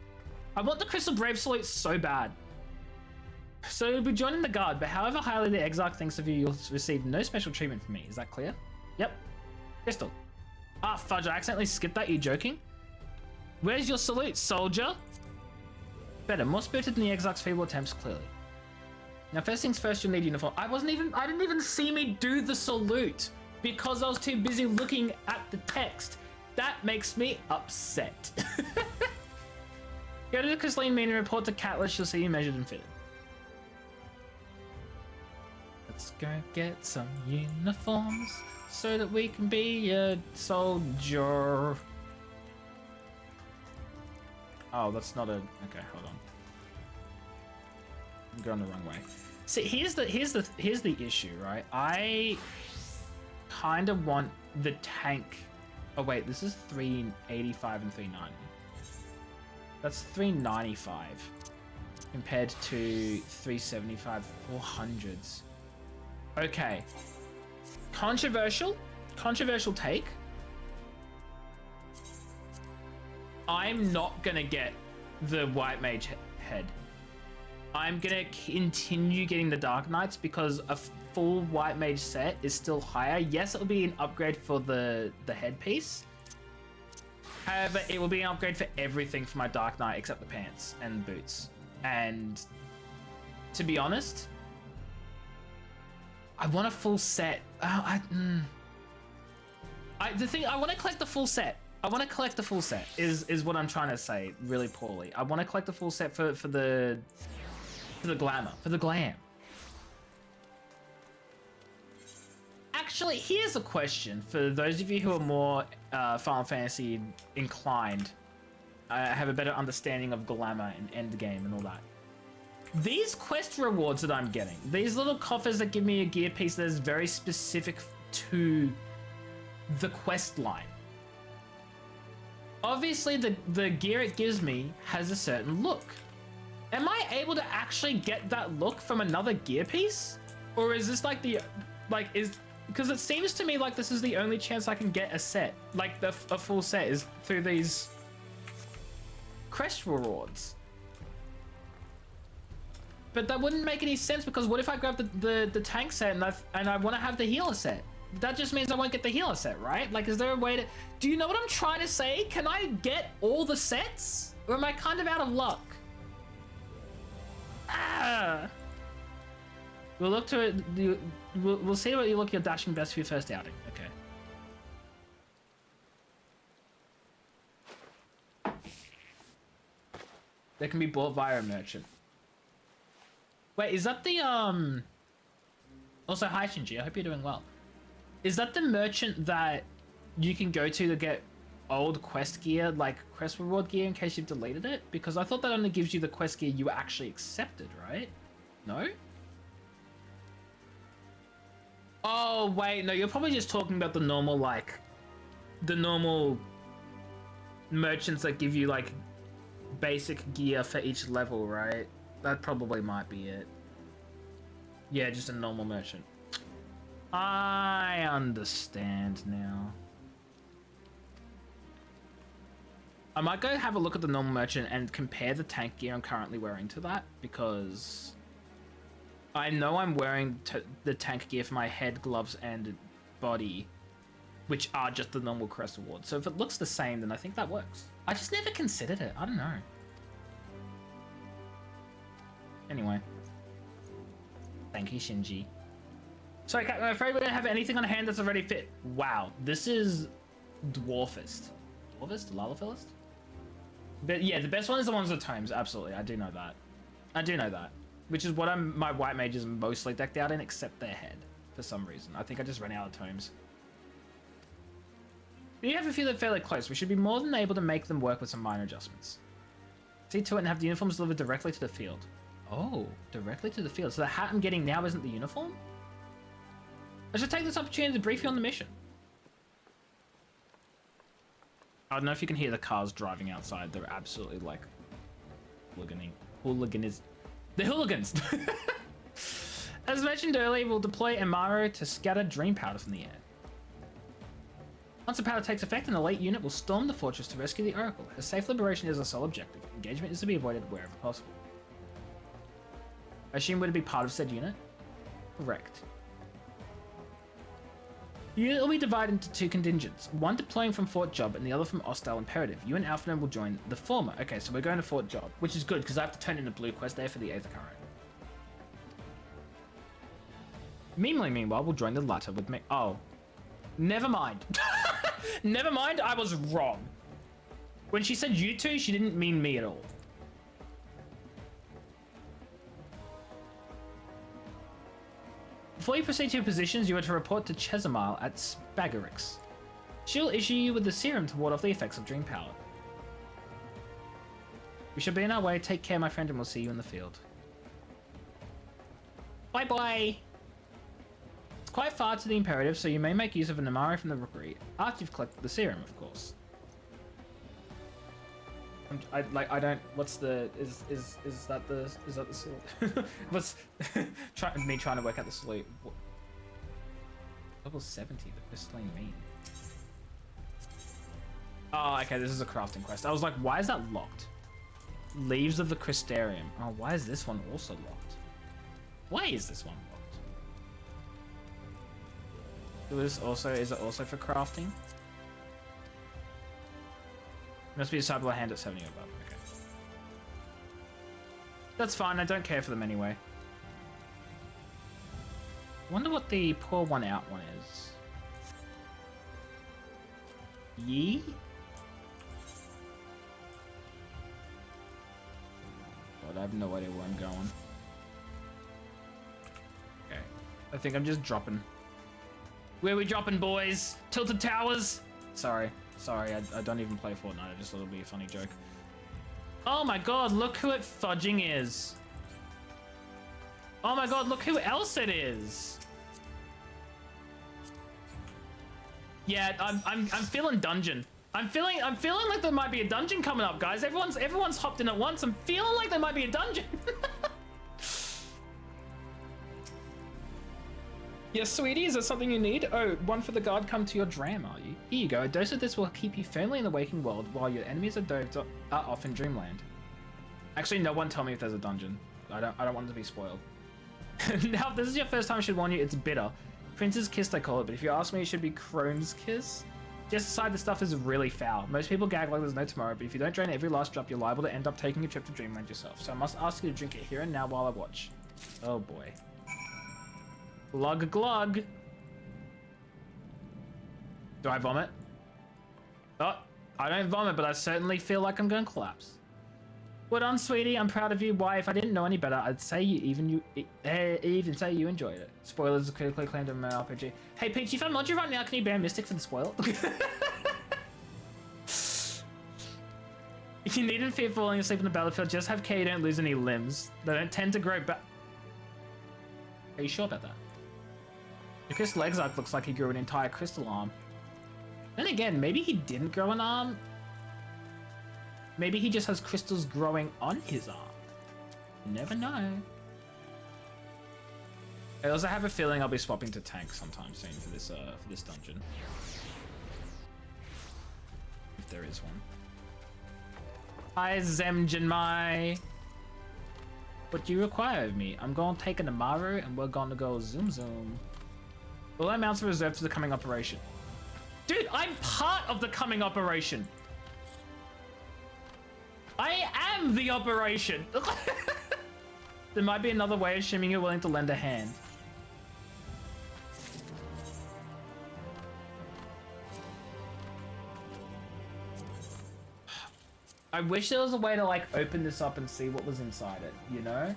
I want the Crystal Brave salute so bad. So you'll be joining the guard, but however highly the Exarch thinks of you, you'll receive no special treatment from me. Is that clear? Yep. Crystal. Ah, fudge, I accidentally skipped that. You joking? Where's your salute, soldier? Better, more spirited than the Exarch's feeble attempts, clearly. Now, first things first, you'll need uniform. I didn't even see me do the salute because I was too busy looking at the text. That makes me upset. Go to the Crystalline Meeting and report to Catlish. You'll see you measured and fitted. Let's go get some uniforms so that we can be a soldier. Oh, that's not a... Okay, hold on. I'm going the wrong way. See, here's the issue, right? I kind of want the tank... Oh wait, this is 385 and 390. That's 395 compared to 375 400s. Okay. Controversial take. I'm not gonna get the White Mage head. I'm gonna continue getting the Dark Knights because a full White Mage set is still higher. Yes, it'll be an upgrade for the headpiece. However, it will be an upgrade for everything for my Dark Knight except the pants and boots. And to be honest, I want a full set. I want to collect the full set. I want to collect the full set is what I'm trying to say really poorly. I want to collect the full set for the glamour, for the glam. Actually, here's a question for those of you who are more Final Fantasy inclined. Have a better understanding of glamour and endgame and all that. These quest rewards that I'm getting, these little coffers that give me a gear piece that is very specific to the quest line. Obviously, the gear it gives me has a certain look. Am I able to actually get that look from another gear piece? Or is this like because it seems to me like this is the only chance I can get a set, like a full set is through these quest rewards. But that wouldn't make any sense because what if I grab the tank set and I want to have the healer set? That just means I won't get the healer set, right? Like, is there a way to... Do you know what I'm trying to say? Can I get all the sets? Or am I kind of out of luck? Ah! We'll look to it... We'll see what you look your dashing best for your first outing. Okay. They can be bought via a merchant. Wait, is that the, Also, hi, Shinji. I hope you're doing well. Is that the merchant that you can go to get old quest gear, like quest reward gear, in case you've deleted it? Because I thought that only gives you the quest gear you actually accepted, right? No? Oh, wait. No, you're probably just talking about the normal, like, the normal merchants that give you like basic gear for each level, right? That probably might be it. Yeah, just a normal merchant. I understand now. I might go have a look at the normal merchant and compare the tank gear I'm currently wearing to that, because I know I'm wearing the tank gear for my head, gloves, and body, which are just the normal crest awards. So if it looks the same, then I think that works. I just never considered it. I don't know. Anyway. Thank you, Shinji. Sorry, Captain, I'm afraid we don't have anything on hand that's already fit. Wow, this is Dwarfist. Dwarfist? Lalafilist? But yeah, the best one is the ones with tomes. Absolutely, I do know that. I do know that. Which is what my white mage is mostly decked out in, except their head, for some reason. I think I just ran out of tomes. But you have a few that are fairly close. We should be more than able to make them work with some minor adjustments. See to it and have the uniforms delivered directly to the field. Oh, directly to the field. So the hat I'm getting now isn't the uniform? I should take this opportunity to brief you on the mission. I don't know if you can hear the cars driving outside. They're absolutely like hooliganism. They're hooligans. As mentioned earlier, we'll deploy Amaro to scatter dream powder from the air. Once the powder takes effect, an elite unit will storm the fortress to rescue the Oracle. Her safe liberation is our sole objective. Engagement is to be avoided wherever possible. I assume we're to be part of said unit? Correct. The unit will be divided into two contingents, one deploying from Fort Job and the other from Ostal Imperative. You and Alphanen will join the former. Okay, so we're going to Fort Job, which is good because I have to turn in a blue quest there for the Aether Current. Meanwhile, we'll join the latter with me. Oh, never mind. Never mind, I was wrong. When she said you two, she didn't mean me at all. Before you proceed to your positions, you are to report to Chesamal at Spagarix. She'll issue you with the serum to ward off the effects of dream power. We shall be on our way. Take care, my friend, and we'll see you in the field. Bye-bye! It's quite far to the Imperative, so you may make use of an Amari from the Rookery, after you've collected the serum, of course. I don't. What's the is that the salute? What's me trying to work out the salute? Level 70, the crystalline mean. Oh, okay. This is a crafting quest. I was like, why is that locked? Leaves of the Crystarium. Oh, why is this one also locked? Why is this one locked? Is it also for crafting? Must be decided by hand at 70 or above. Okay. That's fine. I don't care for them anyway. Wonder what the poor one out one is. Yee? God, I have no idea where I'm going. Okay. I think I'm just dropping. Where are we dropping, boys? Tilted Towers? Sorry, I don't even play Fortnite. I just thought it'd be a funny joke. Oh my god, look who it fudging is. Oh my god, look who else it is. Yeah, I'm feeling dungeon. I'm feeling like there might be a dungeon coming up, guys. Everyone's hopped in at once. I'm feeling like there might be a dungeon. Yes, sweetie, is there something you need? Oh, one for the guard. Come to your dram, are you? Here you go. A dose of this will keep you firmly in the waking world while your enemies are off in dreamland. Actually, no one tell me if there's a dungeon. I don't want it to be spoiled. Now, if this is your first time, I should warn you, it's bitter. Prince's Kiss, they call it, but if you ask me, it should be Chrome's Kiss. Just aside, the stuff is really foul. Most people gag like there's no tomorrow, but if you don't drain every last drop, you're liable to end up taking a trip to dreamland yourself. So I must ask you to drink it here and now while I watch. Oh boy. Glug glug. Do I vomit? Oh, I don't vomit, but I certainly feel like I'm going to collapse. Well done, sweetie. I'm proud of you. Why, if I didn't know any better, I'd say even say you enjoyed it. Spoilers are critically acclaimed in my RPG. Hey, Peach, if I'm not you right now, can you ban Mystic for the spoil? If you needn't fear falling asleep on the battlefield, just have care you don't lose any limbs. They don't tend to grow back. Are you sure about that? The crystal exarch looks like he grew an entire crystal arm. Then again, maybe he didn't grow an arm. Maybe he just has crystals growing on his arm. You never know. I also have a feeling I'll be swapping to tank sometime soon for this dungeon. If there is one. Hi, Zemjinmai. What do you require of me? I'm going to take an Amaru and we're going to go zoom zoom. All our mounts are reserved for the coming operation. Dude, I'm part of the coming operation. I am the operation. There might be another way, assuming you're willing to lend a hand. I wish there was a way to like open this up and see what was inside it, you know?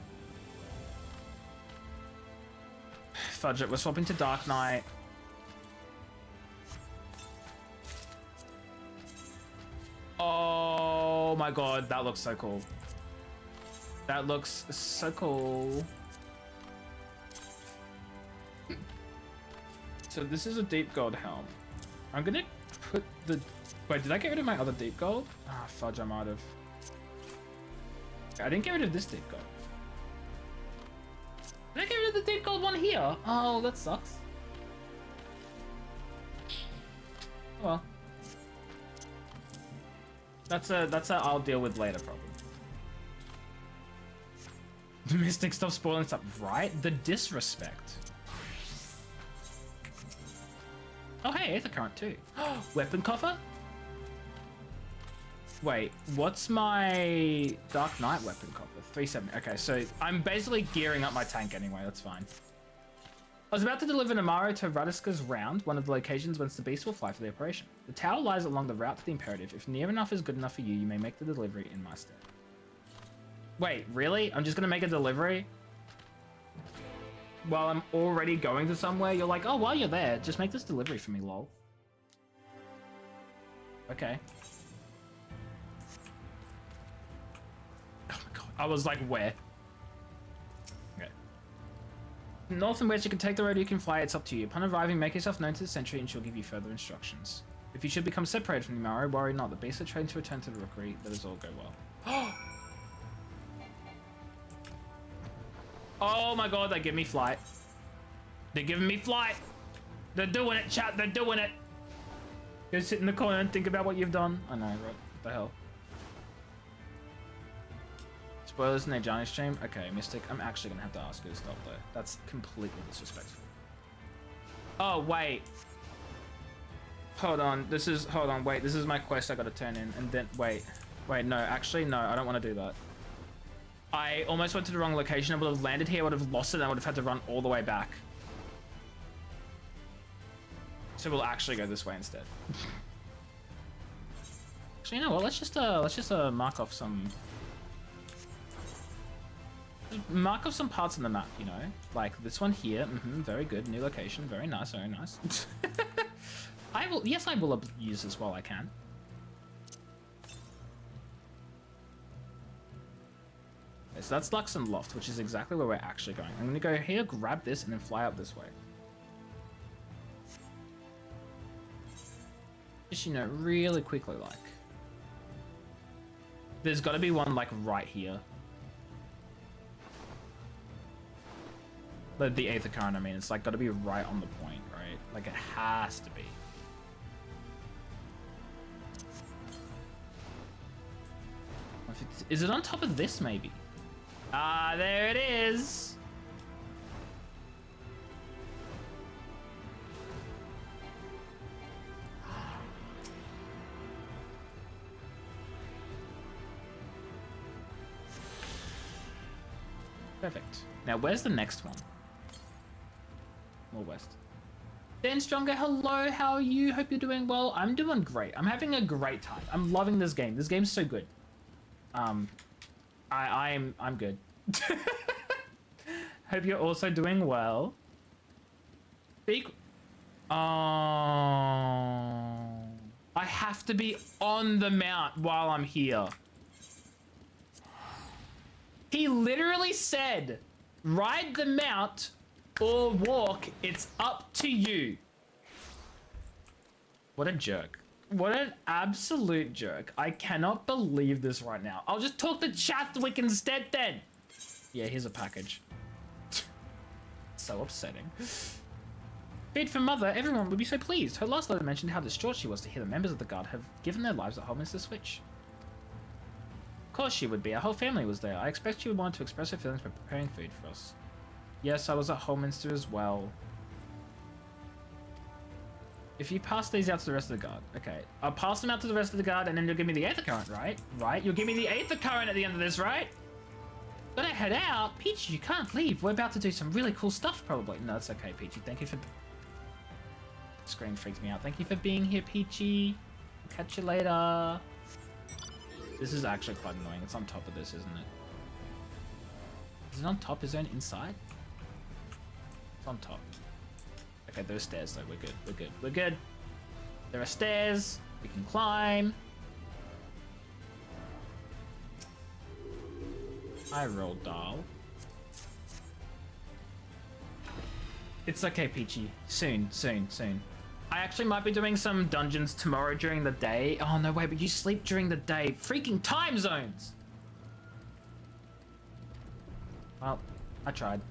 Fudge it, we're swapping to Dark Knight. Oh my god, that looks so cool. That looks so cool. So this is a deep gold helm. I'm gonna put the... Wait, did I get rid of my other deep gold? Ah, fudge, I might have. I didn't get rid of this deep gold. Did I get rid of the deep gold one here? Oh, that sucks. Oh well. That's a I'll deal with later problem. The Mystic, stop spoiling stuff, right? The disrespect. Oh hey, Aether Current too. Weapon coffer? Wait, what's my Dark Knight weapon copper? 370. Okay, so I'm basically gearing up my tank anyway. That's fine. I was about to deliver an Amaru to Radiska's Round, one of the locations whence the beast will fly for the operation. The tower lies along the route to the Imperative. If near enough is good enough for you, you may make the delivery in my stead. Wait, really? I'm just gonna make a delivery? While I'm already going to somewhere, you're like, oh, while you're there, just make this delivery for me, lol. Okay. I was like, where? Okay. North and west, you can take the road, you can fly, it's up to you. Upon arriving, make yourself known to the sentry and she'll give you further instructions. If you should become separated from the Maru, worry not. The beasts are trained to return to the rookery. Let us all go well. Oh my god, they give me flight. They're giving me flight. They're doing it, chat, they're doing it. Go sit in the corner and think about what you've done. I know, right? What the hell? Spoilers in their Johnny stream? Okay, Mystic, I'm actually gonna have to ask you to stop though. That's completely disrespectful. Oh, wait. Hold on, this is my quest I gotta turn in, and then, wait, no, actually, no, I don't want to do that. I almost went to the wrong location. I would have landed here, I would have lost it, and I would have had to run all the way back. So we'll actually go this way instead. Actually, you know what, let's just mark off some... Mark off some parts on the map, you know? Like this one here, very good, new location, very nice, very nice. I will use this while I can. Okay, so that's Luxon Loft, which is exactly where we're actually going. I'm gonna go here, grab this, and then fly up this way. Just, you know, really quickly, like. There's gotta be one, like, right here. The Aether Current, I mean, it's like gotta be right on the point, right? Like it has to be. Is it on top of this, maybe? Ah, there it is! Perfect. Now, where's the next one? More west. Dan Stronger, hello, how are you? Hope you're doing well. I'm doing great. I'm having a great time. I'm loving this game. This game's so good. I'm good. Hope you're also doing well. Big... Oh... I have to be on the mount while I'm here. He literally said, ride the mount or walk, it's up to you. What a jerk. What an absolute jerk. I cannot believe this right now. I'll just talk to Chadwick instead then. Yeah, here's a package. So upsetting. Feed for Mother, everyone would be so pleased. Her last letter mentioned how distraught she was to hear the members of the Guard have given their lives at Holminster Switch. Of course she would be. Our whole family was there. I expect she would want to express her feelings by preparing food for us. Yes, I was at Holminster as well. If you pass these out to the rest of the Guard. Okay. I'll pass them out to the rest of the Guard and then you'll give me the Aether Current, right? Right? You'll give me the Aether Current at the end of this, right? Gotta head out. Peachy, you can't leave. We're about to do some really cool stuff, probably. No, it's okay, Peachy. Thank you for... Screen freaks me out. Thank you for being here, Peachy. Catch you later. This is actually quite annoying. It's on top of this, isn't it? Is it on top? Is there an inside? It's on top. Okay, there's stairs though. We're good. We're good. We're good. There are stairs. We can climb. I roll doll. It's okay, Peachy. Soon, soon, soon. I actually might be doing some dungeons tomorrow during the day. Oh, no way, but you sleep during the day. Freaking time zones! Well, I tried.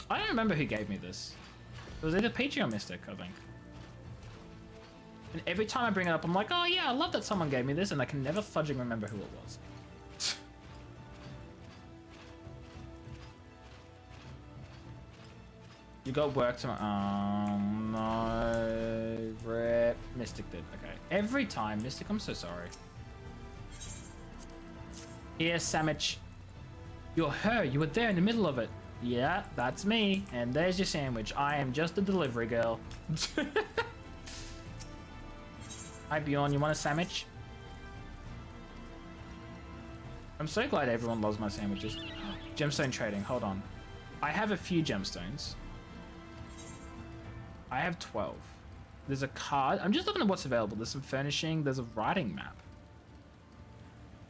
I don't remember who gave me this. It was either Peachy or Mystic, I think. And every time I bring it up, I'm like, oh yeah, I love that someone gave me this, and I can never fudging remember who it was. You got work tomorrow. Oh no. Rip. Mystic did. Okay. Every time. Mystic, I'm so sorry. Here, sandwich. You're her. You were there in the middle of it. Yeah, that's me. And there's your sandwich. I am just a delivery girl. Hi, Bjorn. You want a sandwich? I'm so glad everyone loves my sandwiches. Gemstone trading. Hold on. I have a few gemstones. I have 12. There's a card. I'm just looking at what's available. There's some furnishing. There's a writing map.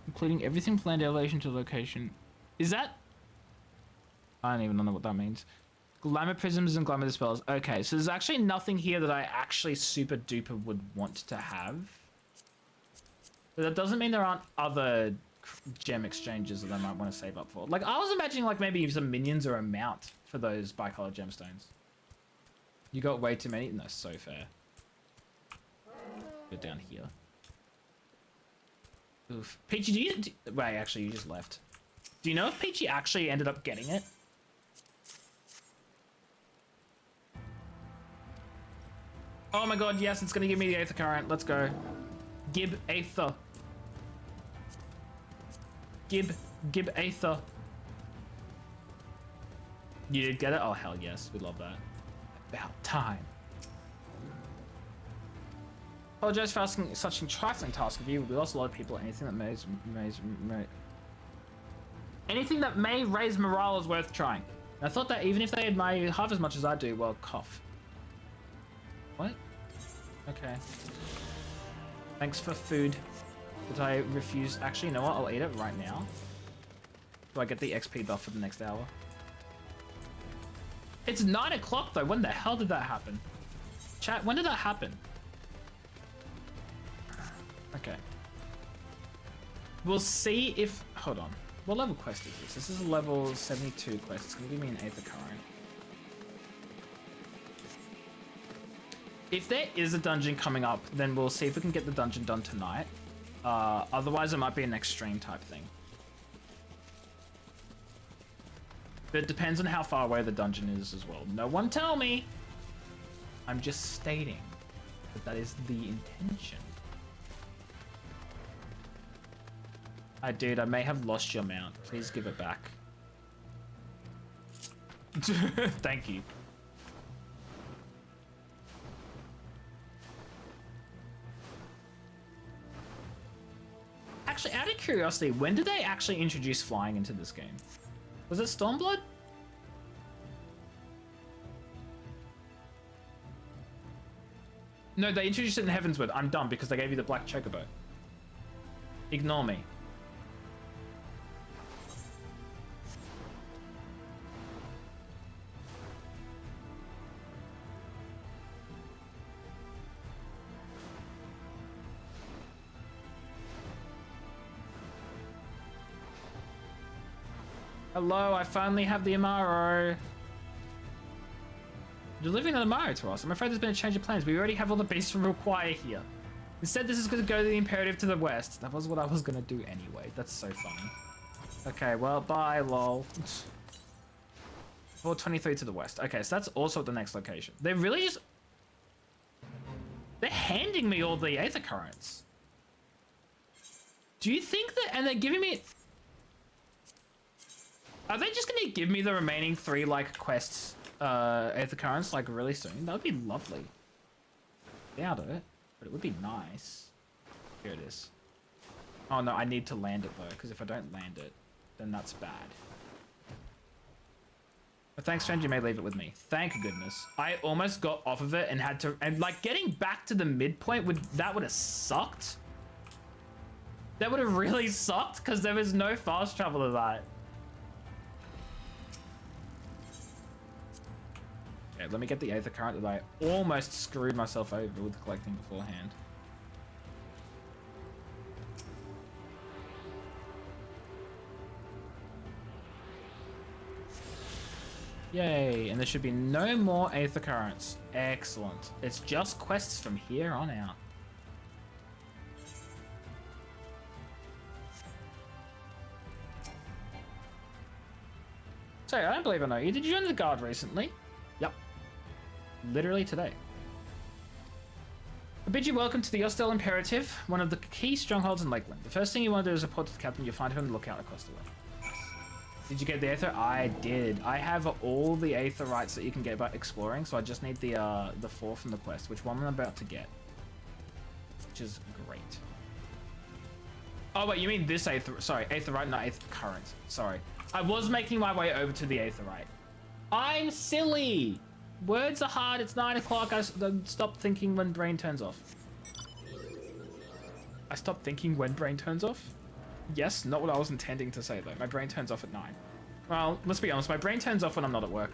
Including everything planned elevation to location. Is that... I don't even know what that means. Glamour prisms and glamour dispels. Okay, so there's actually nothing here that I actually super duper would want to have. But that doesn't mean there aren't other gem exchanges that I might want to save up for. Like, I was imagining like maybe some minions or a mount for those bicolor gemstones. You got way too many? No, so fair. Go down here. Oof. Peachy, wait, actually, you just left. Do you know if Peachy actually ended up getting it? Oh my god, yes, it's gonna give me the Aether Current. Let's go. Gib Aether. Gib Aether. You did get it? Oh, hell yes. We love that. About time. Apologize for asking such a trifling task of you. We lost a lot of people. Anything that may raise morale is worth trying. And I thought that even if they admire you half as much as I do, well, cough. What? Okay. Thanks for food that I refuse. Actually, you know what? I'll eat it right now. Do I get the XP buff for the next hour? It's 9 o'clock though. When the hell did that happen? Chat, when did that happen? Okay. We'll see if... Hold on. What level quest is this? This is a level 72 quest. It's going to give me an Aether Current. If there is a dungeon coming up, then we'll see if we can get the dungeon done tonight. Otherwise, it might be an next stream type thing. But it depends on how far away the dungeon is as well. No one tell me! I'm just stating that that is the intention. Dude, I may have lost your mount. Please give it back. Thank you. Actually, out of curiosity, when did they actually introduce flying into this game? Was it Stormblood? No, they introduced it in Heavensward. I'm dumb because they gave you the black chocobo. Ignore me. Hello, I finally have the Amaro. Delivering the Amaro to us. I'm afraid there's been a change of plans. We already have all the beasts from Require here. Instead, this is going to go to the Imperative to the west. That was what I was going to do anyway. That's so funny. Okay, well, bye, lol. 423 to the west. Okay, so that's also at the next location. They're really just... They're handing me all the Aether Currents. Do you think that... And they're giving me... Are they just going to give me the remaining 3, like, quests, Aether Currents, like, really soon? That would be lovely. Doubt it, but it would be nice. Here it is. Oh, no, I need to land it, though, because if I don't land it, then that's bad. But thanks, friend, you may leave it with me. Thank goodness. I almost got off of it and had to... And, like, getting back to the midpoint, would have sucked. That would have really sucked, because there was no fast travel to that. Okay, let me get the Aether Current that I almost screwed myself over with collecting beforehand. Yay, and there should be no more Aether Currents. Excellent. It's just quests from here on out. So, I don't believe I know you. Did you join the Guard recently? Yep. Literally today. I bid you welcome to the Ostel Imperative, one of the key strongholds in Lakeland. The first thing you want to do is report to the captain. You'll find him on the lookout across the way. Did you get the Aether? I did. I have all the Aether rights that you can get by exploring, so I just need the 4 from the quest, which one I'm about to get. Which is great. Oh, wait, you mean this Aether... Sorry, Aether right, not Aether current. Sorry. I was making my way over to the Aether right. I'm silly! Words are hard, it's 9 o'clock, I stop thinking when brain turns off. I stopped thinking when brain turns off? Yes, not what I was intending to say though. My brain turns off at 9. Well, let's be honest, my brain turns off when I'm not at work.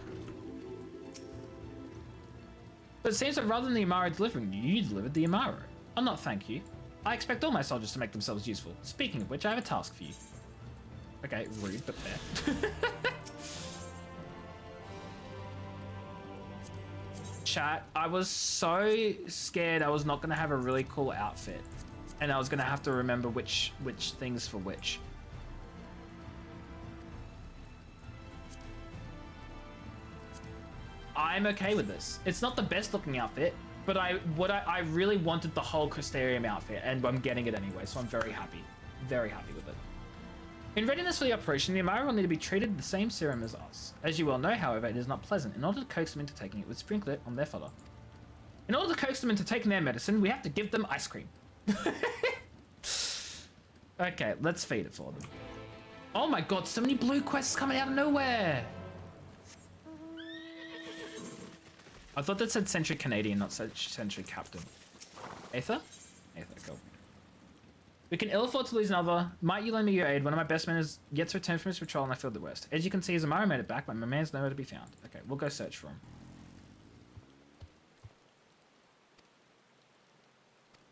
But it seems that rather than the Amaro delivering you delivered the Amaro. Oh, not thank you. I expect all my soldiers to make themselves useful. Speaking of which, I have a task for you. Okay, rude, but fair. Chat, I was so scared I was not going to have a really cool outfit. And I was going to have to remember which things for which. I'm okay with this. It's not the best looking outfit, but I really wanted the whole Crystarium outfit, and I'm getting it anyway, so I'm very happy. Very happy with it. In readiness for the operation, the Amaro will need to be treated the same serum as us. As you well know, however, it is not pleasant. In order to coax them into taking it, we sprinkle it on their fodder. In order to coax them into taking their medicine, we have to give them ice cream. Okay, let's feed it for them. Oh my god, so many blue quests coming out of nowhere! I thought that said Century Canadian, not Century Captain. Aether? Aether, cool. We can ill afford to lose another. Might you lend me your aid? One of my best men is yet to return from his patrol and I feel the worst. As you can see, his Amaro made it back, but my man's nowhere to be found. Okay, we'll go search for him.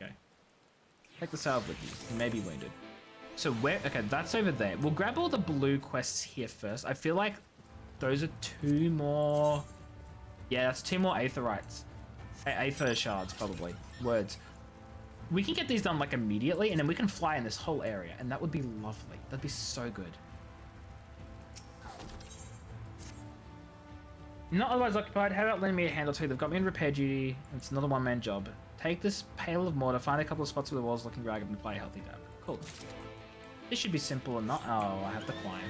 Okay. Take the salve with you. He may be wounded. So where... Okay, that's over there. We'll grab all the blue quests here first. I feel like those are 2 more... Yeah, that's 2 more Aetherites. Aether shards, probably. Words. We can get these done, like, immediately, and then we can fly in this whole area, and that would be lovely. That'd be so good. Not otherwise occupied. How about lending me a hand or 2? They've got me in repair duty. It's another one-man job. Take this pail of mortar, find a couple of spots where the walls looking ragged, and apply a healthy dab. Cool. This should be simple and not... Oh, I have to climb.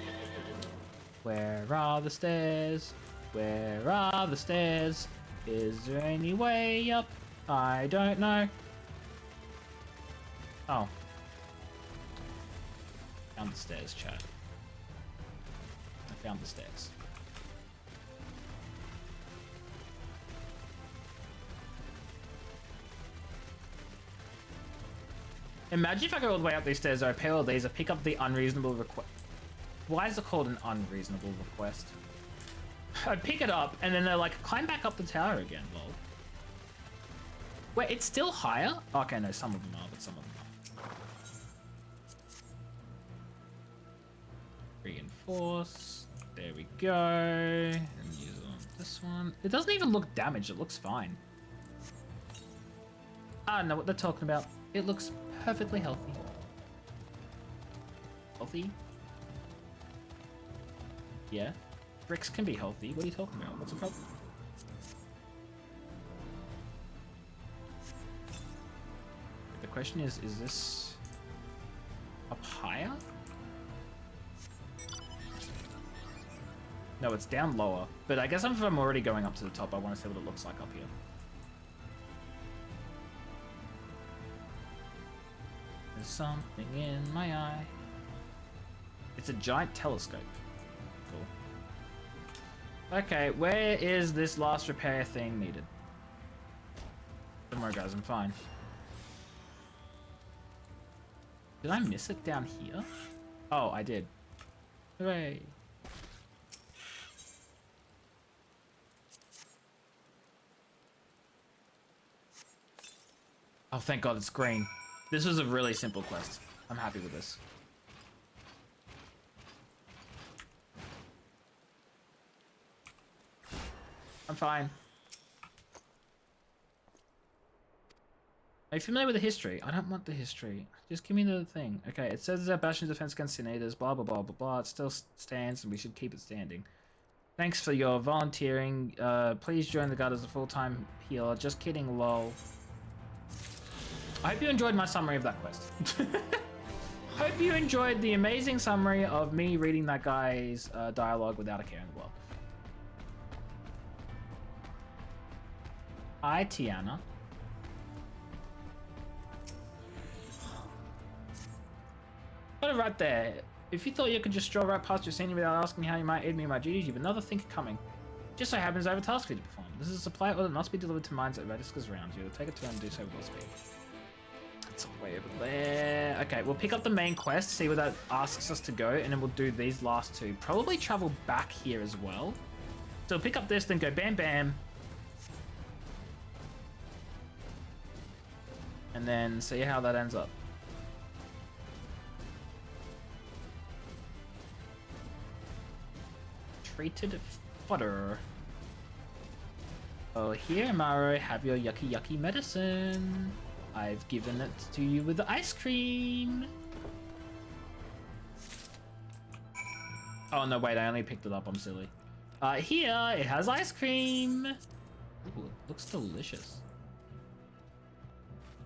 Where are the stairs? Where are the stairs? Is there any way up? I don't know. Oh. Found the stairs, chat. I found the stairs. Imagine if I go all the way up these stairs, I pay all these, I pick up the unreasonable request. Why is it called an unreasonable request? I pick it up, and then they're like, climb back up the tower again, lol. Wait, it's still higher? Okay, no, some of them are, but some of them are. Reinforce. There we go. And use it on this one. It doesn't even look damaged. It looks fine. I don't know what they're talking about. It looks perfectly healthy. Healthy? Yeah. Bricks can be healthy. What are you talking about? What's the problem? The question is this up higher? No, it's down lower. But I guess if I'm already going up to the top, I want to see what it looks like up here. There's something in my eye. It's a giant telescope. Cool. Okay, where is this last repair thing needed? Don't worry, guys, I'm fine. Did I miss it down here? Oh, I did. Hooray. Oh, thank God it's green. This was a really simple quest. I'm happy with this. I'm fine. Are you familiar with the history? I don't want the history. Just give me the thing. Okay, it says that Bastion's defense against Senators, blah, blah, blah, blah, blah. It still stands, and we should keep it standing. Thanks for your volunteering. Please join the guard as a full-time healer. Just kidding, lol. I hope you enjoyed my summary of that quest. Hope you enjoyed the amazing summary of me reading that guy's dialogue without a care in the world. Hi, Tiana. Got it right there. If you thought you could just stroll right past your senior without asking how you might aid me in my duties, you've another thing coming. Just so happens I have a task for you to perform. This is a supply order that must be delivered to mines at Redisca's rounds. You'll take it to and do so with speed. It's all way over there. Okay, we'll pick up the main quest, see where that asks us to go, and then we'll do these last two. Probably travel back here as well. So we'll pick up this, then go bam bam. And then see how that ends up. Treated fodder. Oh, here, Maro, have your yucky yucky medicine. I've given it to you with the ice cream. Oh, no, wait, I only picked it up. I'm silly. Here, it has ice cream. Ooh, it looks delicious.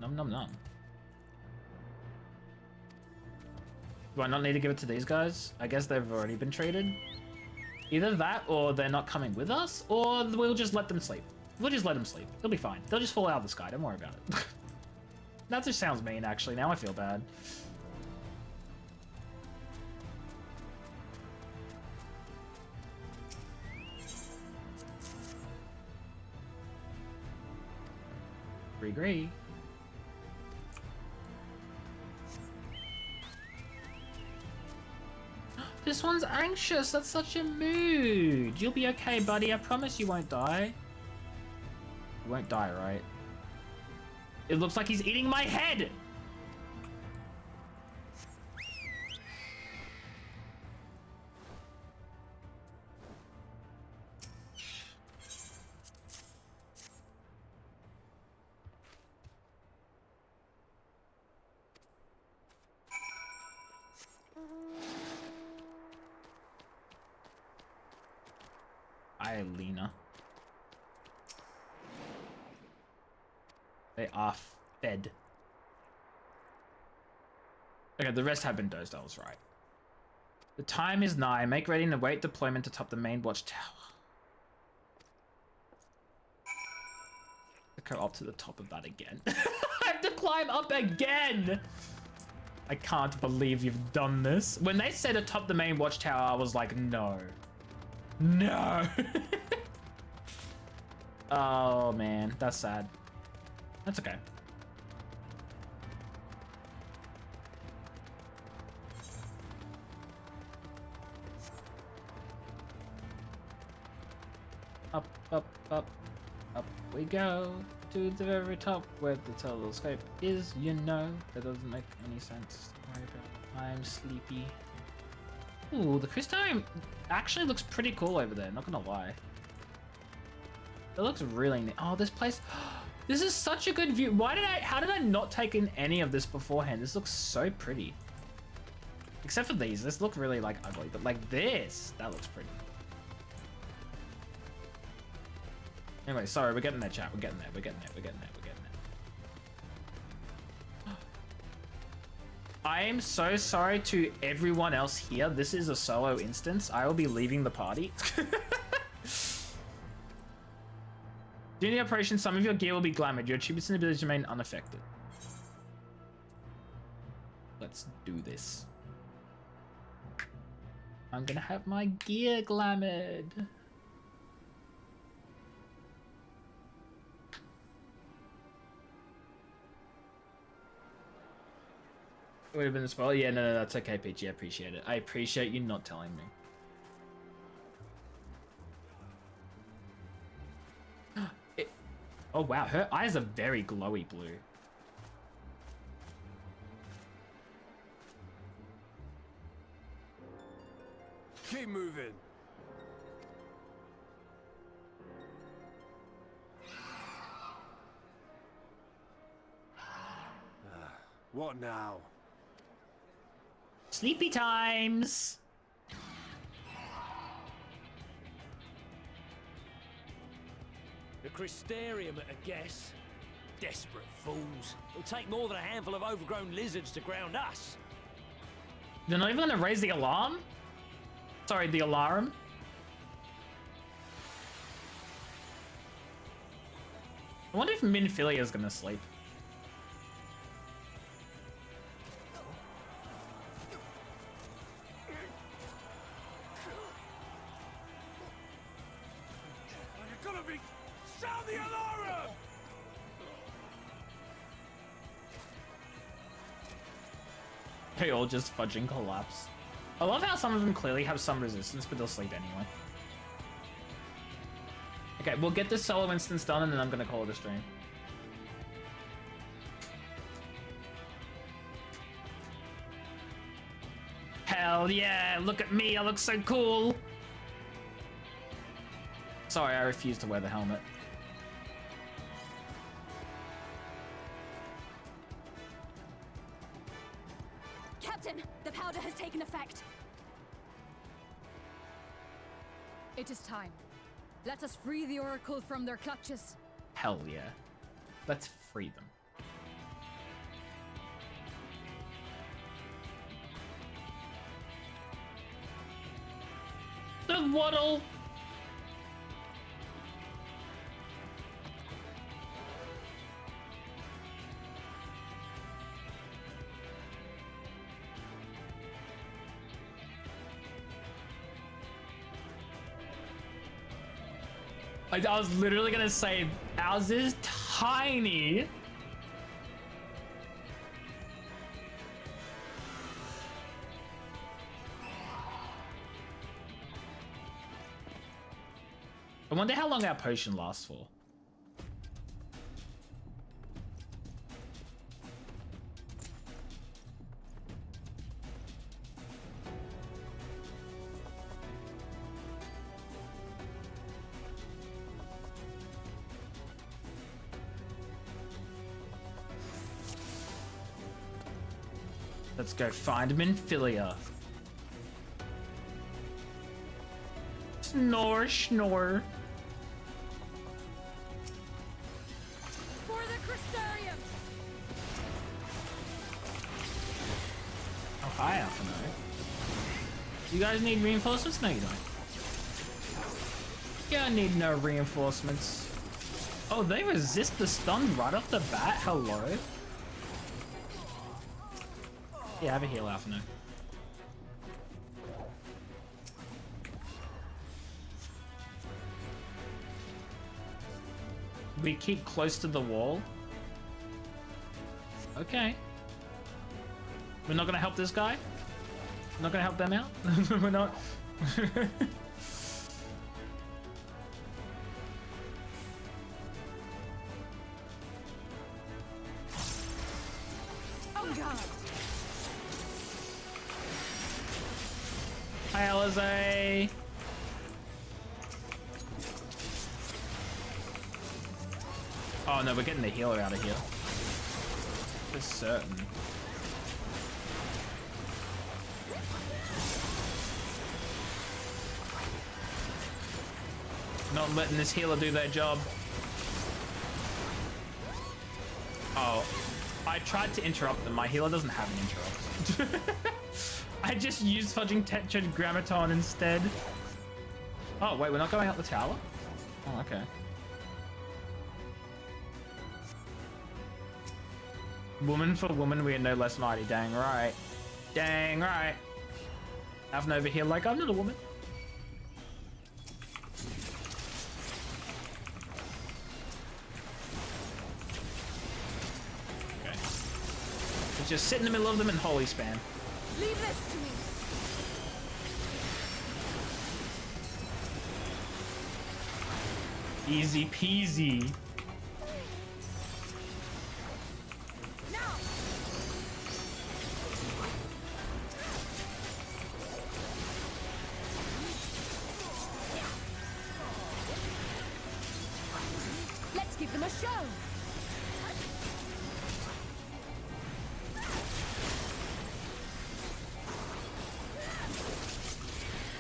Nom nom nom. Do I not need to give it to these guys? I guess they've already been treated. Either that, or they're not coming with us, or we'll just let them sleep. We'll just let them sleep. They'll be fine. They'll just fall out of the sky. Don't worry about it. That just sounds mean, actually. Now I feel bad. Agree. This one's anxious. That's such a mood. You'll be okay, buddy. I promise you won't die. You won't die, right? It looks like he's eating my head! Hi, Lena. They are fed. Okay, the rest have been dozed. I was right. The time is nigh. Make ready and await deployment to top the main watchtower. Go up to the top of that again. I have to climb up again! I can't believe you've done this. When they said atop the main watchtower, I was like, no. No! Oh, man. That's sad. That's okay. Up, up, up. Up we go. To the very top where the telescope is, you know. That doesn't make any sense. Don't worry about it. I'm sleepy. Ooh, the Crystarium actually looks pretty cool over there, not gonna lie. It looks really neat. Oh, this place. This is such a good view. How did I not take in any of this beforehand? This looks so pretty. Except for these. This look really like ugly, but like this, that looks pretty. Anyway, sorry, we're getting there, chat. We're getting there. We're getting there. We're getting there. We're getting there. I am so sorry to everyone else here. This is a solo instance. I will be leaving the party. During the operation, some of your gear will be glamored. Your attributes and abilities remain unaffected. Let's do this. I'm gonna have my gear glamored. Would have been a spoiler. Yeah, no, that's okay, Peachy. I appreciate it. I appreciate you not telling me. Oh wow, her eyes are very glowy blue. Keep moving. What now? Sleepy times. The Crystarium at a guess. Desperate fools. It'll take more than a handful of overgrown lizards to ground us. They're not even gonna raise the alarm? Sorry, the alarm? I wonder if Minfilia's gonna sleep. Sound the alarm! They all just fudging collapse. I love how some of them clearly have some resistance, but they'll sleep anyway. Okay, we'll get this solo instance done and then I'm gonna call it a stream. Hell yeah, look at me, I look so cool! Sorry, I refuse to wear the helmet. Captain, the powder has taken effect. It is time. Let us free the Oracle from their clutches. Hell yeah. Let's free them. The waddle! I was literally gonna say, ours is tiny. I wonder how long our potion lasts for. Let's go find Minfilia. Snore, snore. For the Crystarium! Oh, hi, Alphino. You guys need reinforcements? No, you don't. You don't need no reinforcements. Oh, they resist the stun right off the bat? Hello? Yeah, have a heal, Alphino. We keep close to the wall. Okay. We're not gonna help this guy? We're not gonna help them out? We're not. Oh god! Hi, Alizé. Oh no, we're getting the healer out of here. For certain. Not letting this healer do their job. Oh, I tried to interrupt them. My healer doesn't have an interrupt. I just used fudging tetragrammaton instead. Oh, wait, we're not going up the tower? Oh, okay. Woman for woman, we are no less mighty. Dang right. Dang right. Having over here like I'm not a woman. Okay. Let's just sit in the middle of them and holy spam. Leave this to me. Easy peasy. Let's give them a show.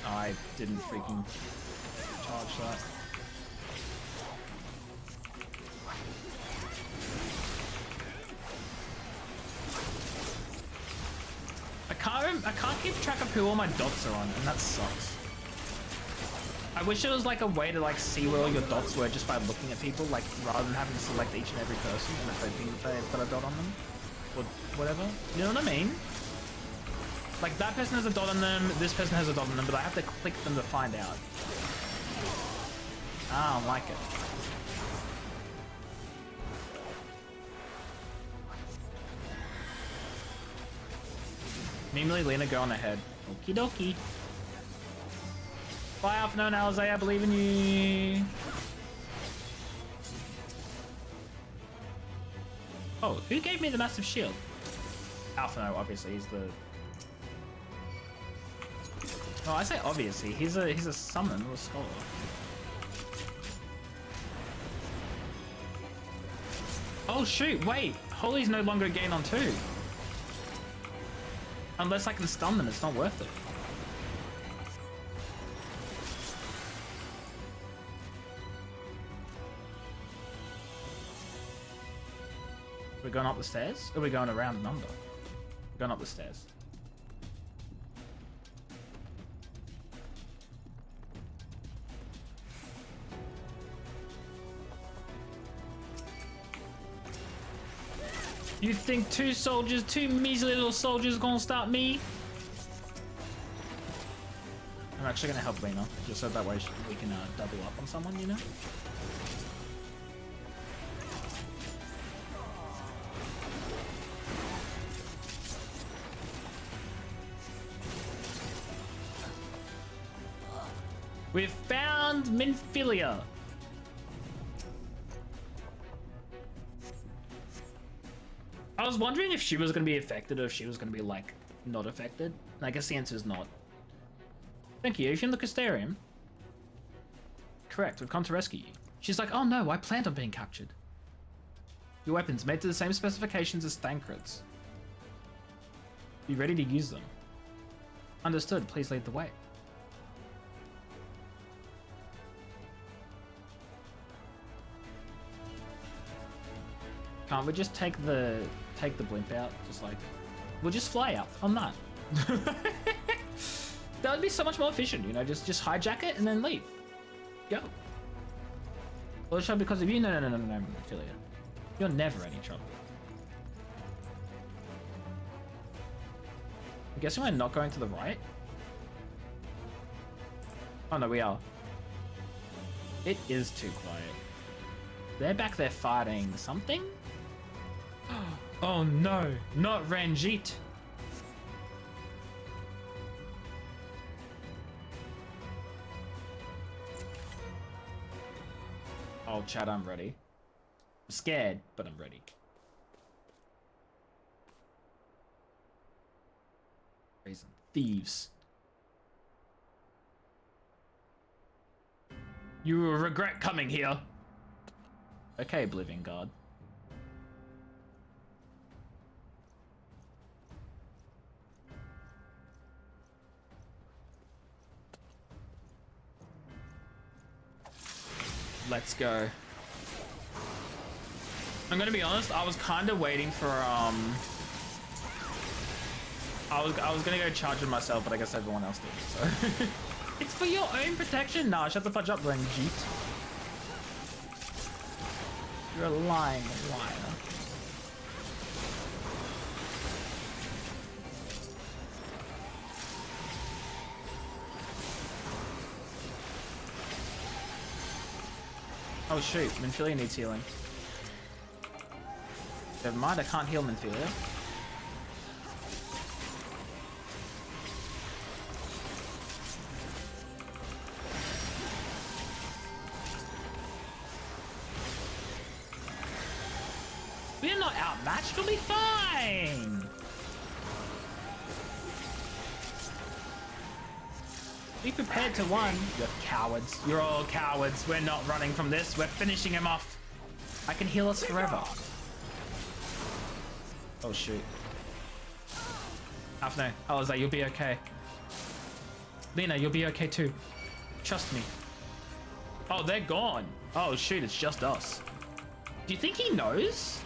Oh, I didn't freaking charge that. I can't keep track of who all my dots are on, and that sucks. I wish there was like a way to like see where all your dots were just by looking at people, like rather than having to select each and every person and hoping that they've got a dot on them or whatever. You know what I mean? Like that person has a dot on them, this person has a dot on them, but I have to click them to find out. I don't like it. Namely, Lena, go on ahead. Okie dokie. Bye, Alpha Known Alizé, I believe in you. Oh, who gave me the massive shield? Alpha No, obviously, he's the... Oh, I say obviously, he's a summon or a scholar. Oh shoot, wait! Holy's no longer a gain on 2. Unless I can stun them, it's not worth it. We're going up the stairs? Or are we going around the number? We're going up the stairs. You think two measly little soldiers gonna stop me? I'm actually gonna help Lena, just so that way we can double up on someone, you know? We've found Minfilia. I was wondering if she was going to be affected or if she was going to be, like, not affected. I guess the answer is not. Thank you. Are you in the Crystarium? Correct. We've come to rescue you. She's like, oh no, I planned on being captured. Your weapons made to the same specifications as Thancred's. Be ready to use them. Understood. Please lead the way. Can't we just take the blimp out? Just like, we'll just fly out on that. That would be so much more efficient, you know, just hijack it and then leave. Go. Well, it's because of you? No, Ophelia. You're never any trouble. I'm guessing we're not going to the right? Oh no, we are. It is too quiet. They're back there fighting something? Oh no, not Ranjit. Oh, Chad, I'm ready. I'm scared, but I'm ready. Reason. Thieves. You will regret coming here. Okay, Oblivion Guard. Let's go. I'm gonna be honest, I was kind of waiting for I was gonna go charge it myself, but I guess everyone else did. So it's for your own protection. Nah, shut the fudge up, Renjit. You're a lying liar. Oh shoot, Minfilia needs healing. Never mind, I can't heal Minfilia. We're not outmatched, we'll be fine! Be prepared to win. You're cowards. You're all cowards. We're not running from this. We're finishing him off. I can heal us forever. Oh shoot. Afno, Alizé, you'll be okay. Lena, you'll be okay too. Trust me. Oh, they're gone. Oh shoot, it's just us. Do you think he knows?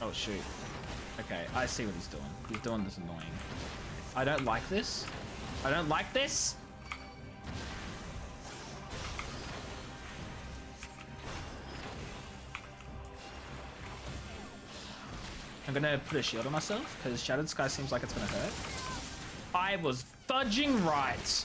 Oh shoot. Okay, I see what he's doing. He's doing this annoying. I don't like this. I don't like this. I'm gonna put a shield on myself because Shattered Sky seems like it's gonna hurt. I was fudging right.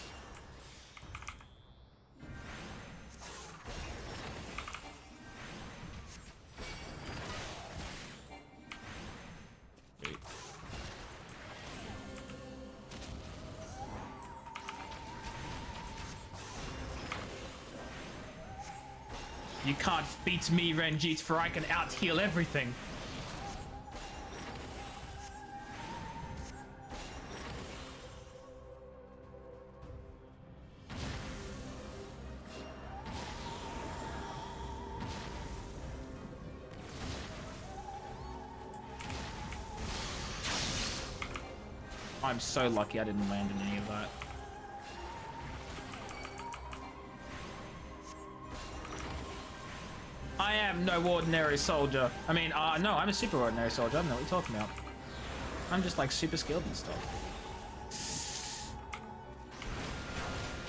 You can't beat me, Renjit, for I can out-heal everything. I'm so lucky I didn't land in any of that. I am no ordinary soldier. I mean, no, I'm a super ordinary soldier. I don't know what you're talking about. I'm just like super skilled and stuff.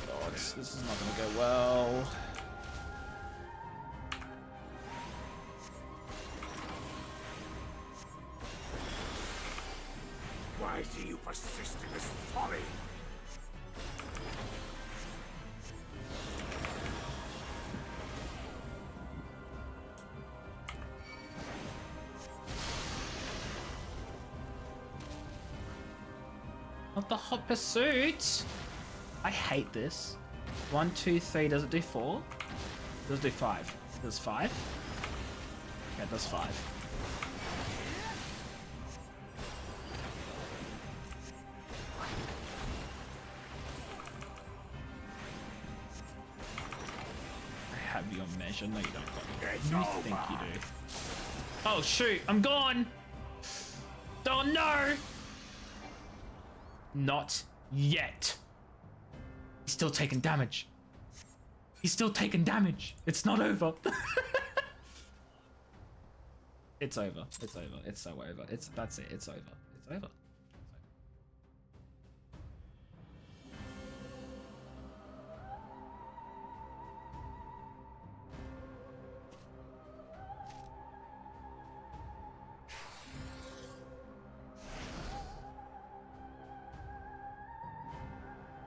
God, this is not gonna go well. Why do you persist in this folly? Not the hot pursuit. I hate this. 1, 2, 3. Does it do 4? Does it do 5? Does 5? Yeah, it does 5. I have your measure. No, you don't. You think you do. Oh shoot! I'm gone. Oh no! Not yet. He's still taking damage. He's still taking damage. It's not over. It's over. It's over. It's so over. That's it. It's over. It's over.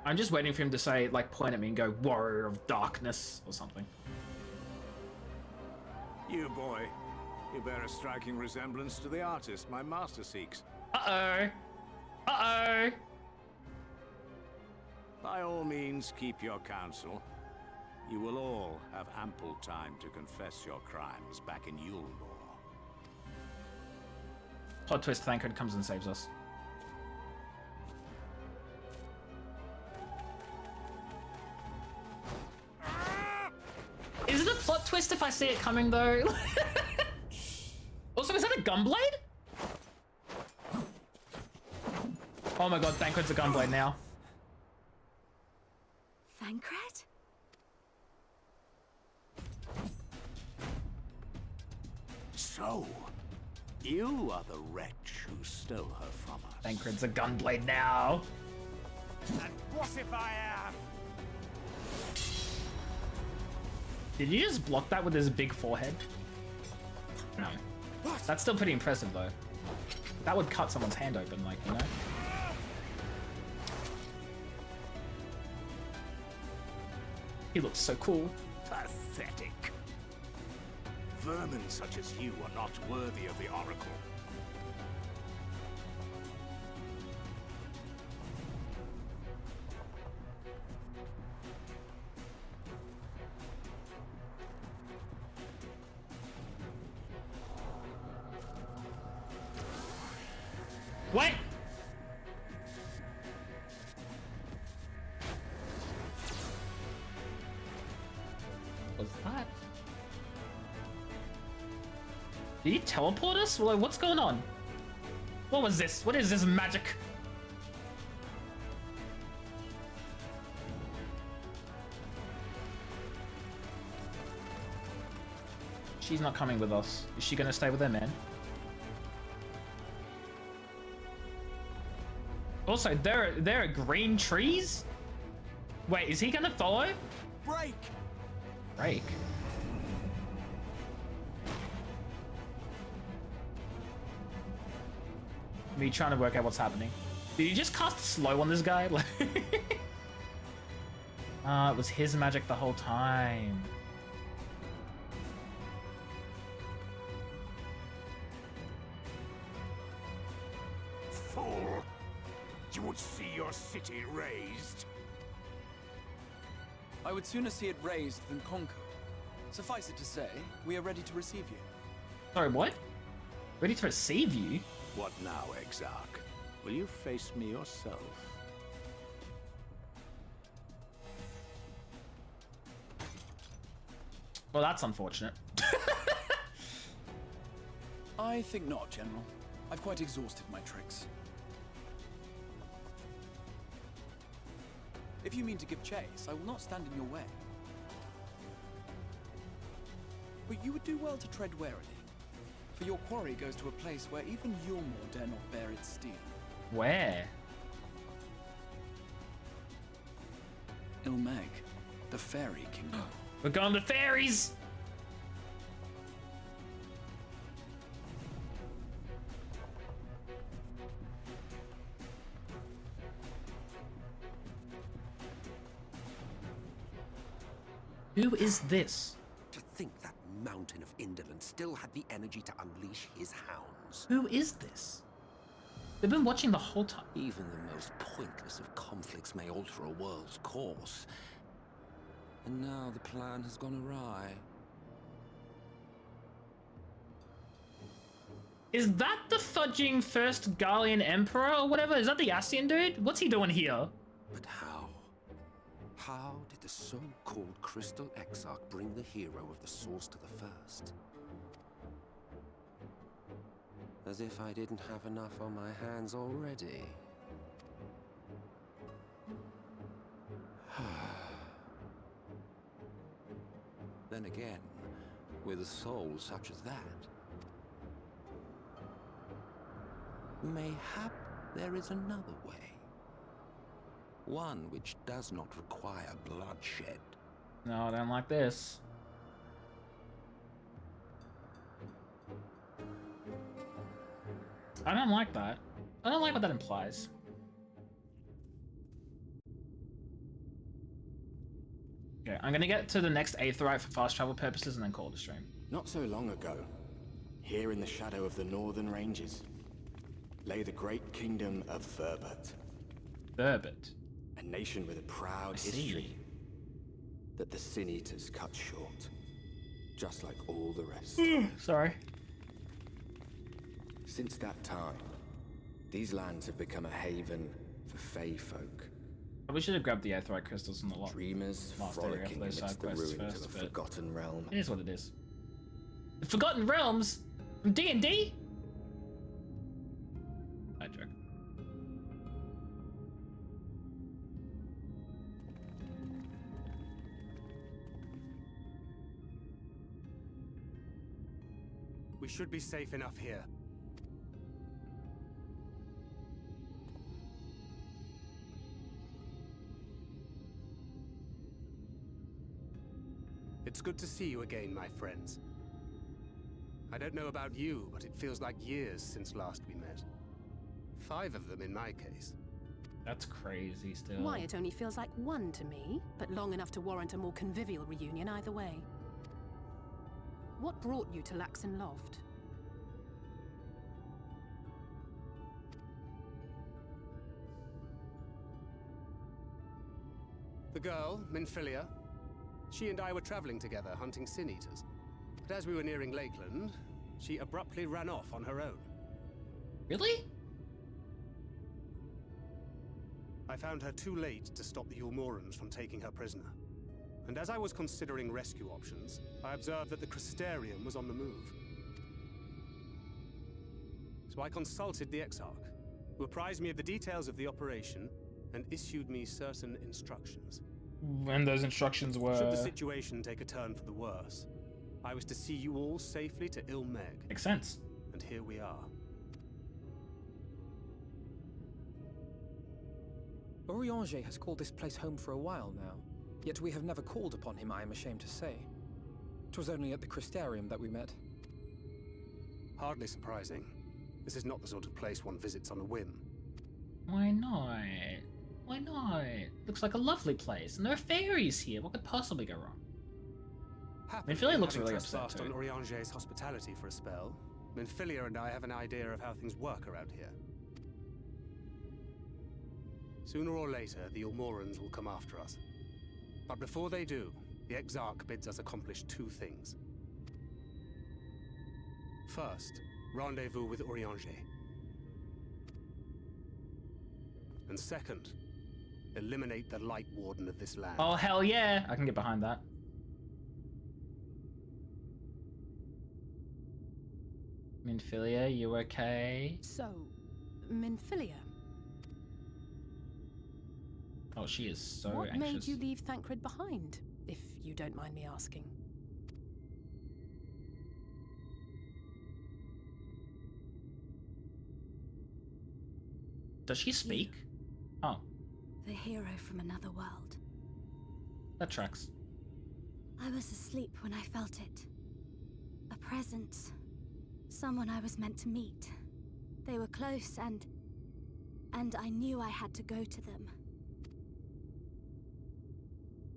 I'm just waiting for him to say, like, point at me and go, Warrior of Darkness, or something. You boy, you bear a striking resemblance to the artist my master seeks. Uh-oh. Uh-oh. By all means, keep your counsel. You will all have ample time to confess your crimes back in Yulmore. Plot twist, Thancred comes and saves us. Is it a plot twist if I see it coming, though? Also, is that a gunblade? Oh my god, Thancred's a gunblade now. Thancred? So, you are the wretch who stole her from us. Thancred's a gunblade now. And what if I am? Did you just block that with his big forehead? No. That's still pretty impressive, though. That would cut someone's hand open, like, you know? He looks so cool. Pathetic. Vermin such as you are not worthy of the Oracle. What? What's that? Did he teleport us? Like, what's going on? What was this? What is this magic? She's not coming with us. Is she gonna stay with her man? Also, there are green trees? Wait, is he gonna follow? Break! Break? Me trying to work out what's happening. Did you just cast slow on this guy? It was his magic the whole time. Fool! You would see your city razed. I would sooner see it razed than conquered. Suffice it to say, we are ready to receive you. Sorry, what? Ready to receive you? What now, Exarch? Will you face me yourself? Well, that's unfortunate. I think not, General. I've quite exhausted my tricks. If you mean to give chase, I will not stand in your way. But you would do well to tread warily, for your quarry goes to a place where even Yulmore dare not bear its steel. Where? Ilmeg, the fairy kingdom. We're going to fairies! Who is this? To think that mountain of indolence still had the energy to unleash his hounds. Who is this? They've been watching the whole time. Even the most pointless of conflicts may alter a world's course. And now the plan has gone awry. Is that the fudging first Garlean Emperor or whatever? Is that the Ascian dude? What's he doing here? But how? How did the so-called Crystal Exarch bring the hero of the Source to the First? As if I didn't have enough on my hands already. Then again, with a soul such as that, mayhap there is another way. One which does not require bloodshed. No, I don't like this. I don't like that. I don't like what that implies. Okay, I'm gonna get to the next Aetheryte for fast travel purposes and then call it a stream. Not so long ago, here in the shadow of the northern ranges, lay the great kingdom of Verbert. Verbert? A nation with a proud history. that the Sin Eaters cut short, just like all the rest. Sorry. Since that time, these lands have become a haven for Fey folk. We should have grabbed the Aetheryte crystals in the lot. Dreamers last area frolicking for those amidst side the quests ruins first, of a but forgotten realm. it is what it is. The Forgotten Realms from D&D? I joke. We should be safe enough here. It's good to see you again, my friends. I don't know about you, but it feels like years since last we met. 5 of them in my case. That's crazy still. Why, it only feels like 1 to me, but long enough to warrant a more convivial reunion either way. What brought you to Laxon Loft? The girl, Minfilia, she and I were traveling together hunting Sin Eaters. But as we were nearing Lakeland, she abruptly ran off on her own. Really? I found her too late to stop the Ulmorans from taking her prisoner. And as I was considering rescue options, I observed that the Crystarium was on the move. So I consulted the Exarch, who apprised me of the details of the operation and issued me certain instructions. And those instructions were... Should the situation take a turn for the worse, I was to see you all safely to Ilmeg. Makes sense. And here we are. Urianger has called this place home for a while now, yet we have never called upon him, I am ashamed to say. 'Twas only at the Crystarium that we met. Hardly surprising. This is not the sort of place one visits on a whim. Why not? Why not? Looks like a lovely place, and there are fairies here. What could possibly go wrong? Minfilia looks really upset Having too. on Urianger's hospitality for a spell, Minfilia and I have an idea of how things work around here. Sooner or later, the Ulmorans will come after us. But before they do, the Exarch bids us accomplish 2 things. First, rendezvous with Urianger. And second, eliminate the Light Warden of this land. Oh, hell yeah! I can get behind that. Minfilia, you okay? So, Minfilia, Oh, she is so what anxious. made you leave Thancred behind, if you don't mind me asking? Does she speak? Oh, The hero from another world. that tracks. I was asleep when I felt it. A presence. Someone I was meant to meet. They were close and I knew I had to go to them.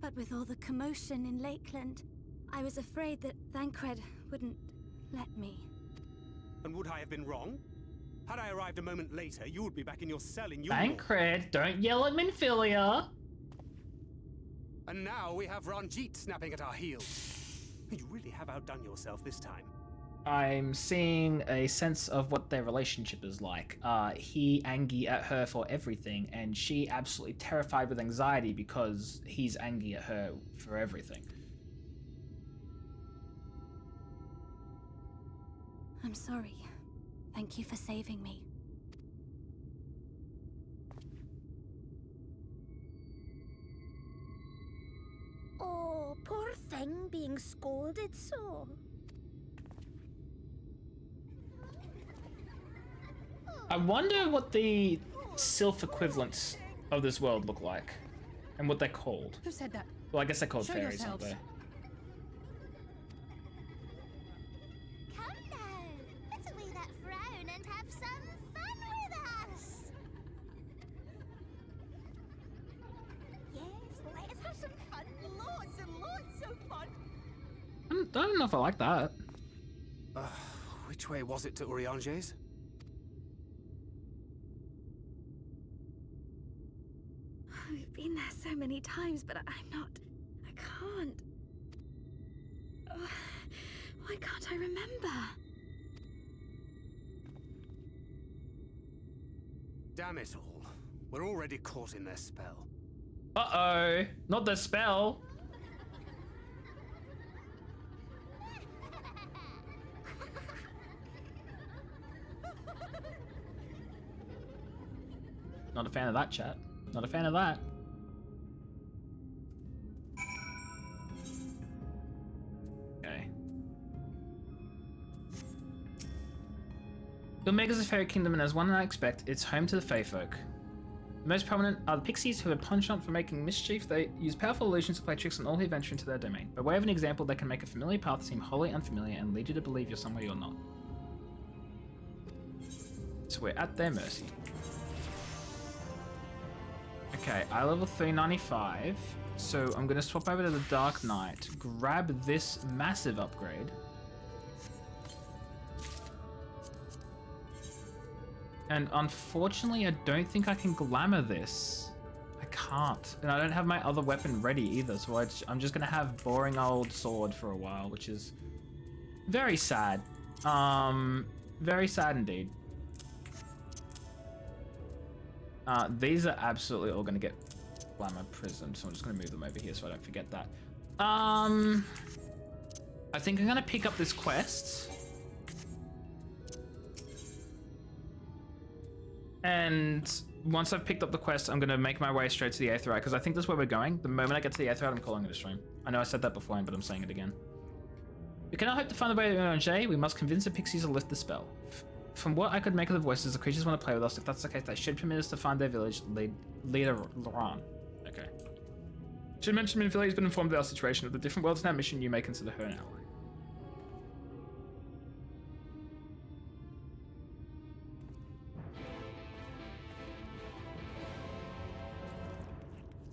But with all the commotion in Lakeland, I was afraid that Thancred wouldn't let me. And would I have been wrong? Had I arrived a moment later, you would be back in your cell in Yulmore. Thancred, don't yell at Minfilia! And now we have Ranjit snapping at our heels. You really have outdone yourself this time. I'm seeing a sense of what their relationship is like. He angry at her for everything, and she absolutely terrified with anxiety because he's angry at her for everything. I'm sorry. Thank you for saving me. Oh, poor thing being scolded so. I wonder what the sylph equivalents of this world look like, and what they're called. Who said that? Well, I guess they're called Show fairies, aren't yourselves. they? Come now, put away that frown and have some fun with us. Yes, let us have some fun. Lots and lots of fun. I don't know if I like that. Which way was it to Urianger's? We've been there so many times, but I can't. Why can't I remember? Damn it all. We're already caught in their spell. Uh-oh. Not the spell. Not a fan of that, chat. Not a fan of that. Okay. Omega's a fairy kingdom, and as one I expect, it's home to the Fae folk. The most prominent are the pixies, who are penchant for making mischief. They use powerful illusions to play tricks on all who venture into their domain. By way of an example, they can make a familiar path seem wholly unfamiliar and lead you to believe you're somewhere you're not. So we're at their mercy. Okay, I level 395, so I'm going to swap over to the Dark Knight, grab this massive upgrade. And unfortunately, I don't think I can glamour this. I can't. And I don't have my other weapon ready either, so I'm just going to have boring old sword for a while, which is very sad. Very sad indeed. These are absolutely all going to get glamour prismed, so I'm just going to move them over here so I don't forget that. I think I'm going to pick up this quest. And once I've picked up the quest, I'm going to make my way straight to the Aetheryte, because I think that's where we're going. The moment I get to the Aetheryte, I'm calling it a stream. I know I said that before, but I'm saying it again. We cannot hope to find the way to Angers. We must convince the pixies to lift the spell. From what I could make of the voices, the creatures want to play with us. If that's the case, they should permit us to find their village leader, Laurent. Okay. Should mention Minville has been informed of our situation. Of the different worlds in our mission, you may consider her an ally.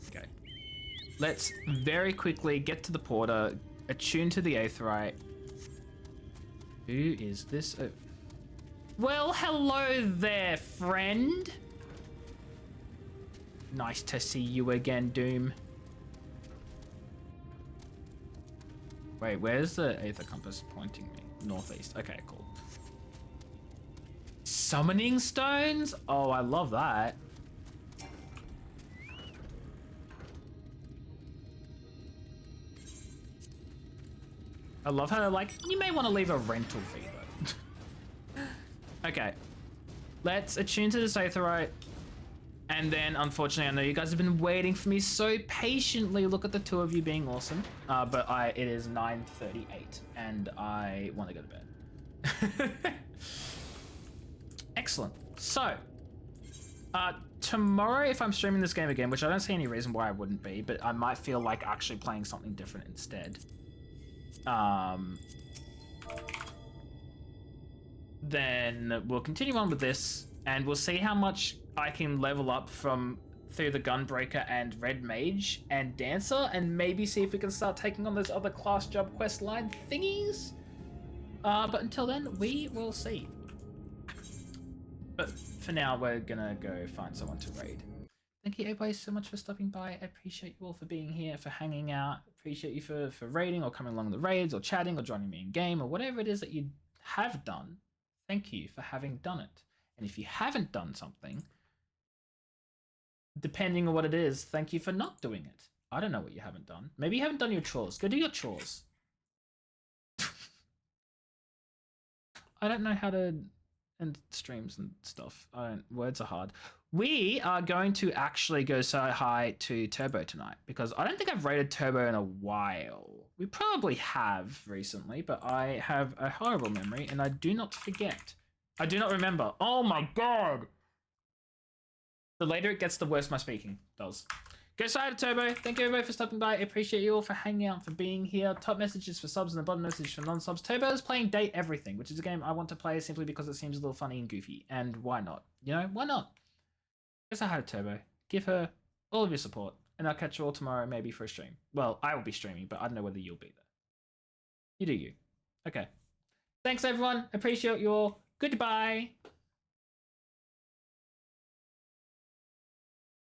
Okay. Let's very quickly get to the porter, attune to the Aetheryte. Who is this? Oh. Well, hello there, friend. Nice to see you again, Doom. Wait, where's the Aether Compass pointing me? Northeast. Okay, cool. Summoning stones? Oh, I love that. I love how they're like, you may want to leave a rental fee though. Okay, let's attune to this Aetheryte, and then unfortunately I know you guys have been waiting for me so patiently. Look at the two of you being awesome, but it is 9:38 and I want to go to bed. Excellent. So tomorrow, if I'm streaming this game again, which I don't see any reason why I wouldn't be, but I might feel like actually playing something different instead. Then we'll continue on with this, and we'll see how much I can level up from through the Gunbreaker and Red Mage and Dancer, and maybe see if we can start taking on those other class job quest line thingies. But until then, we will see. But for now, we're gonna go find someone to raid. Thank you everybody so much for stopping by. I appreciate you all for being here, for hanging out. Appreciate you for raiding or coming along the raids or chatting or joining me in game or whatever it is that you have done. Thank you for having done it. And if you haven't done something, depending on what it is, thank you for not doing it. I don't know what you haven't done. Maybe you haven't done your chores. Go do your chores. I don't know how to end streams and stuff. Words are hard. We are going to actually go say hi to Turbo tonight, because I don't think I've raided Turbo in a while. We probably have recently, but I have a horrible memory and I do not forget. I do not remember. Oh my god! The later it gets, the worse my speaking does. Go say hi to Turbo. Thank you everybody for stopping by. I appreciate you all for hanging out, for being here. Top messages for subs and the bottom message for non-subs. Turbo is playing Date Everything, which is a game I want to play simply because it seems a little funny and goofy. And why not? You know, why not? Go say hi to Turbo. Give her all of your support. And I'll catch you all tomorrow, maybe for a stream. Well, I will be streaming, but I don't know whether you'll be there. You do you. Okay. Thanks, everyone. Appreciate you all. Goodbye.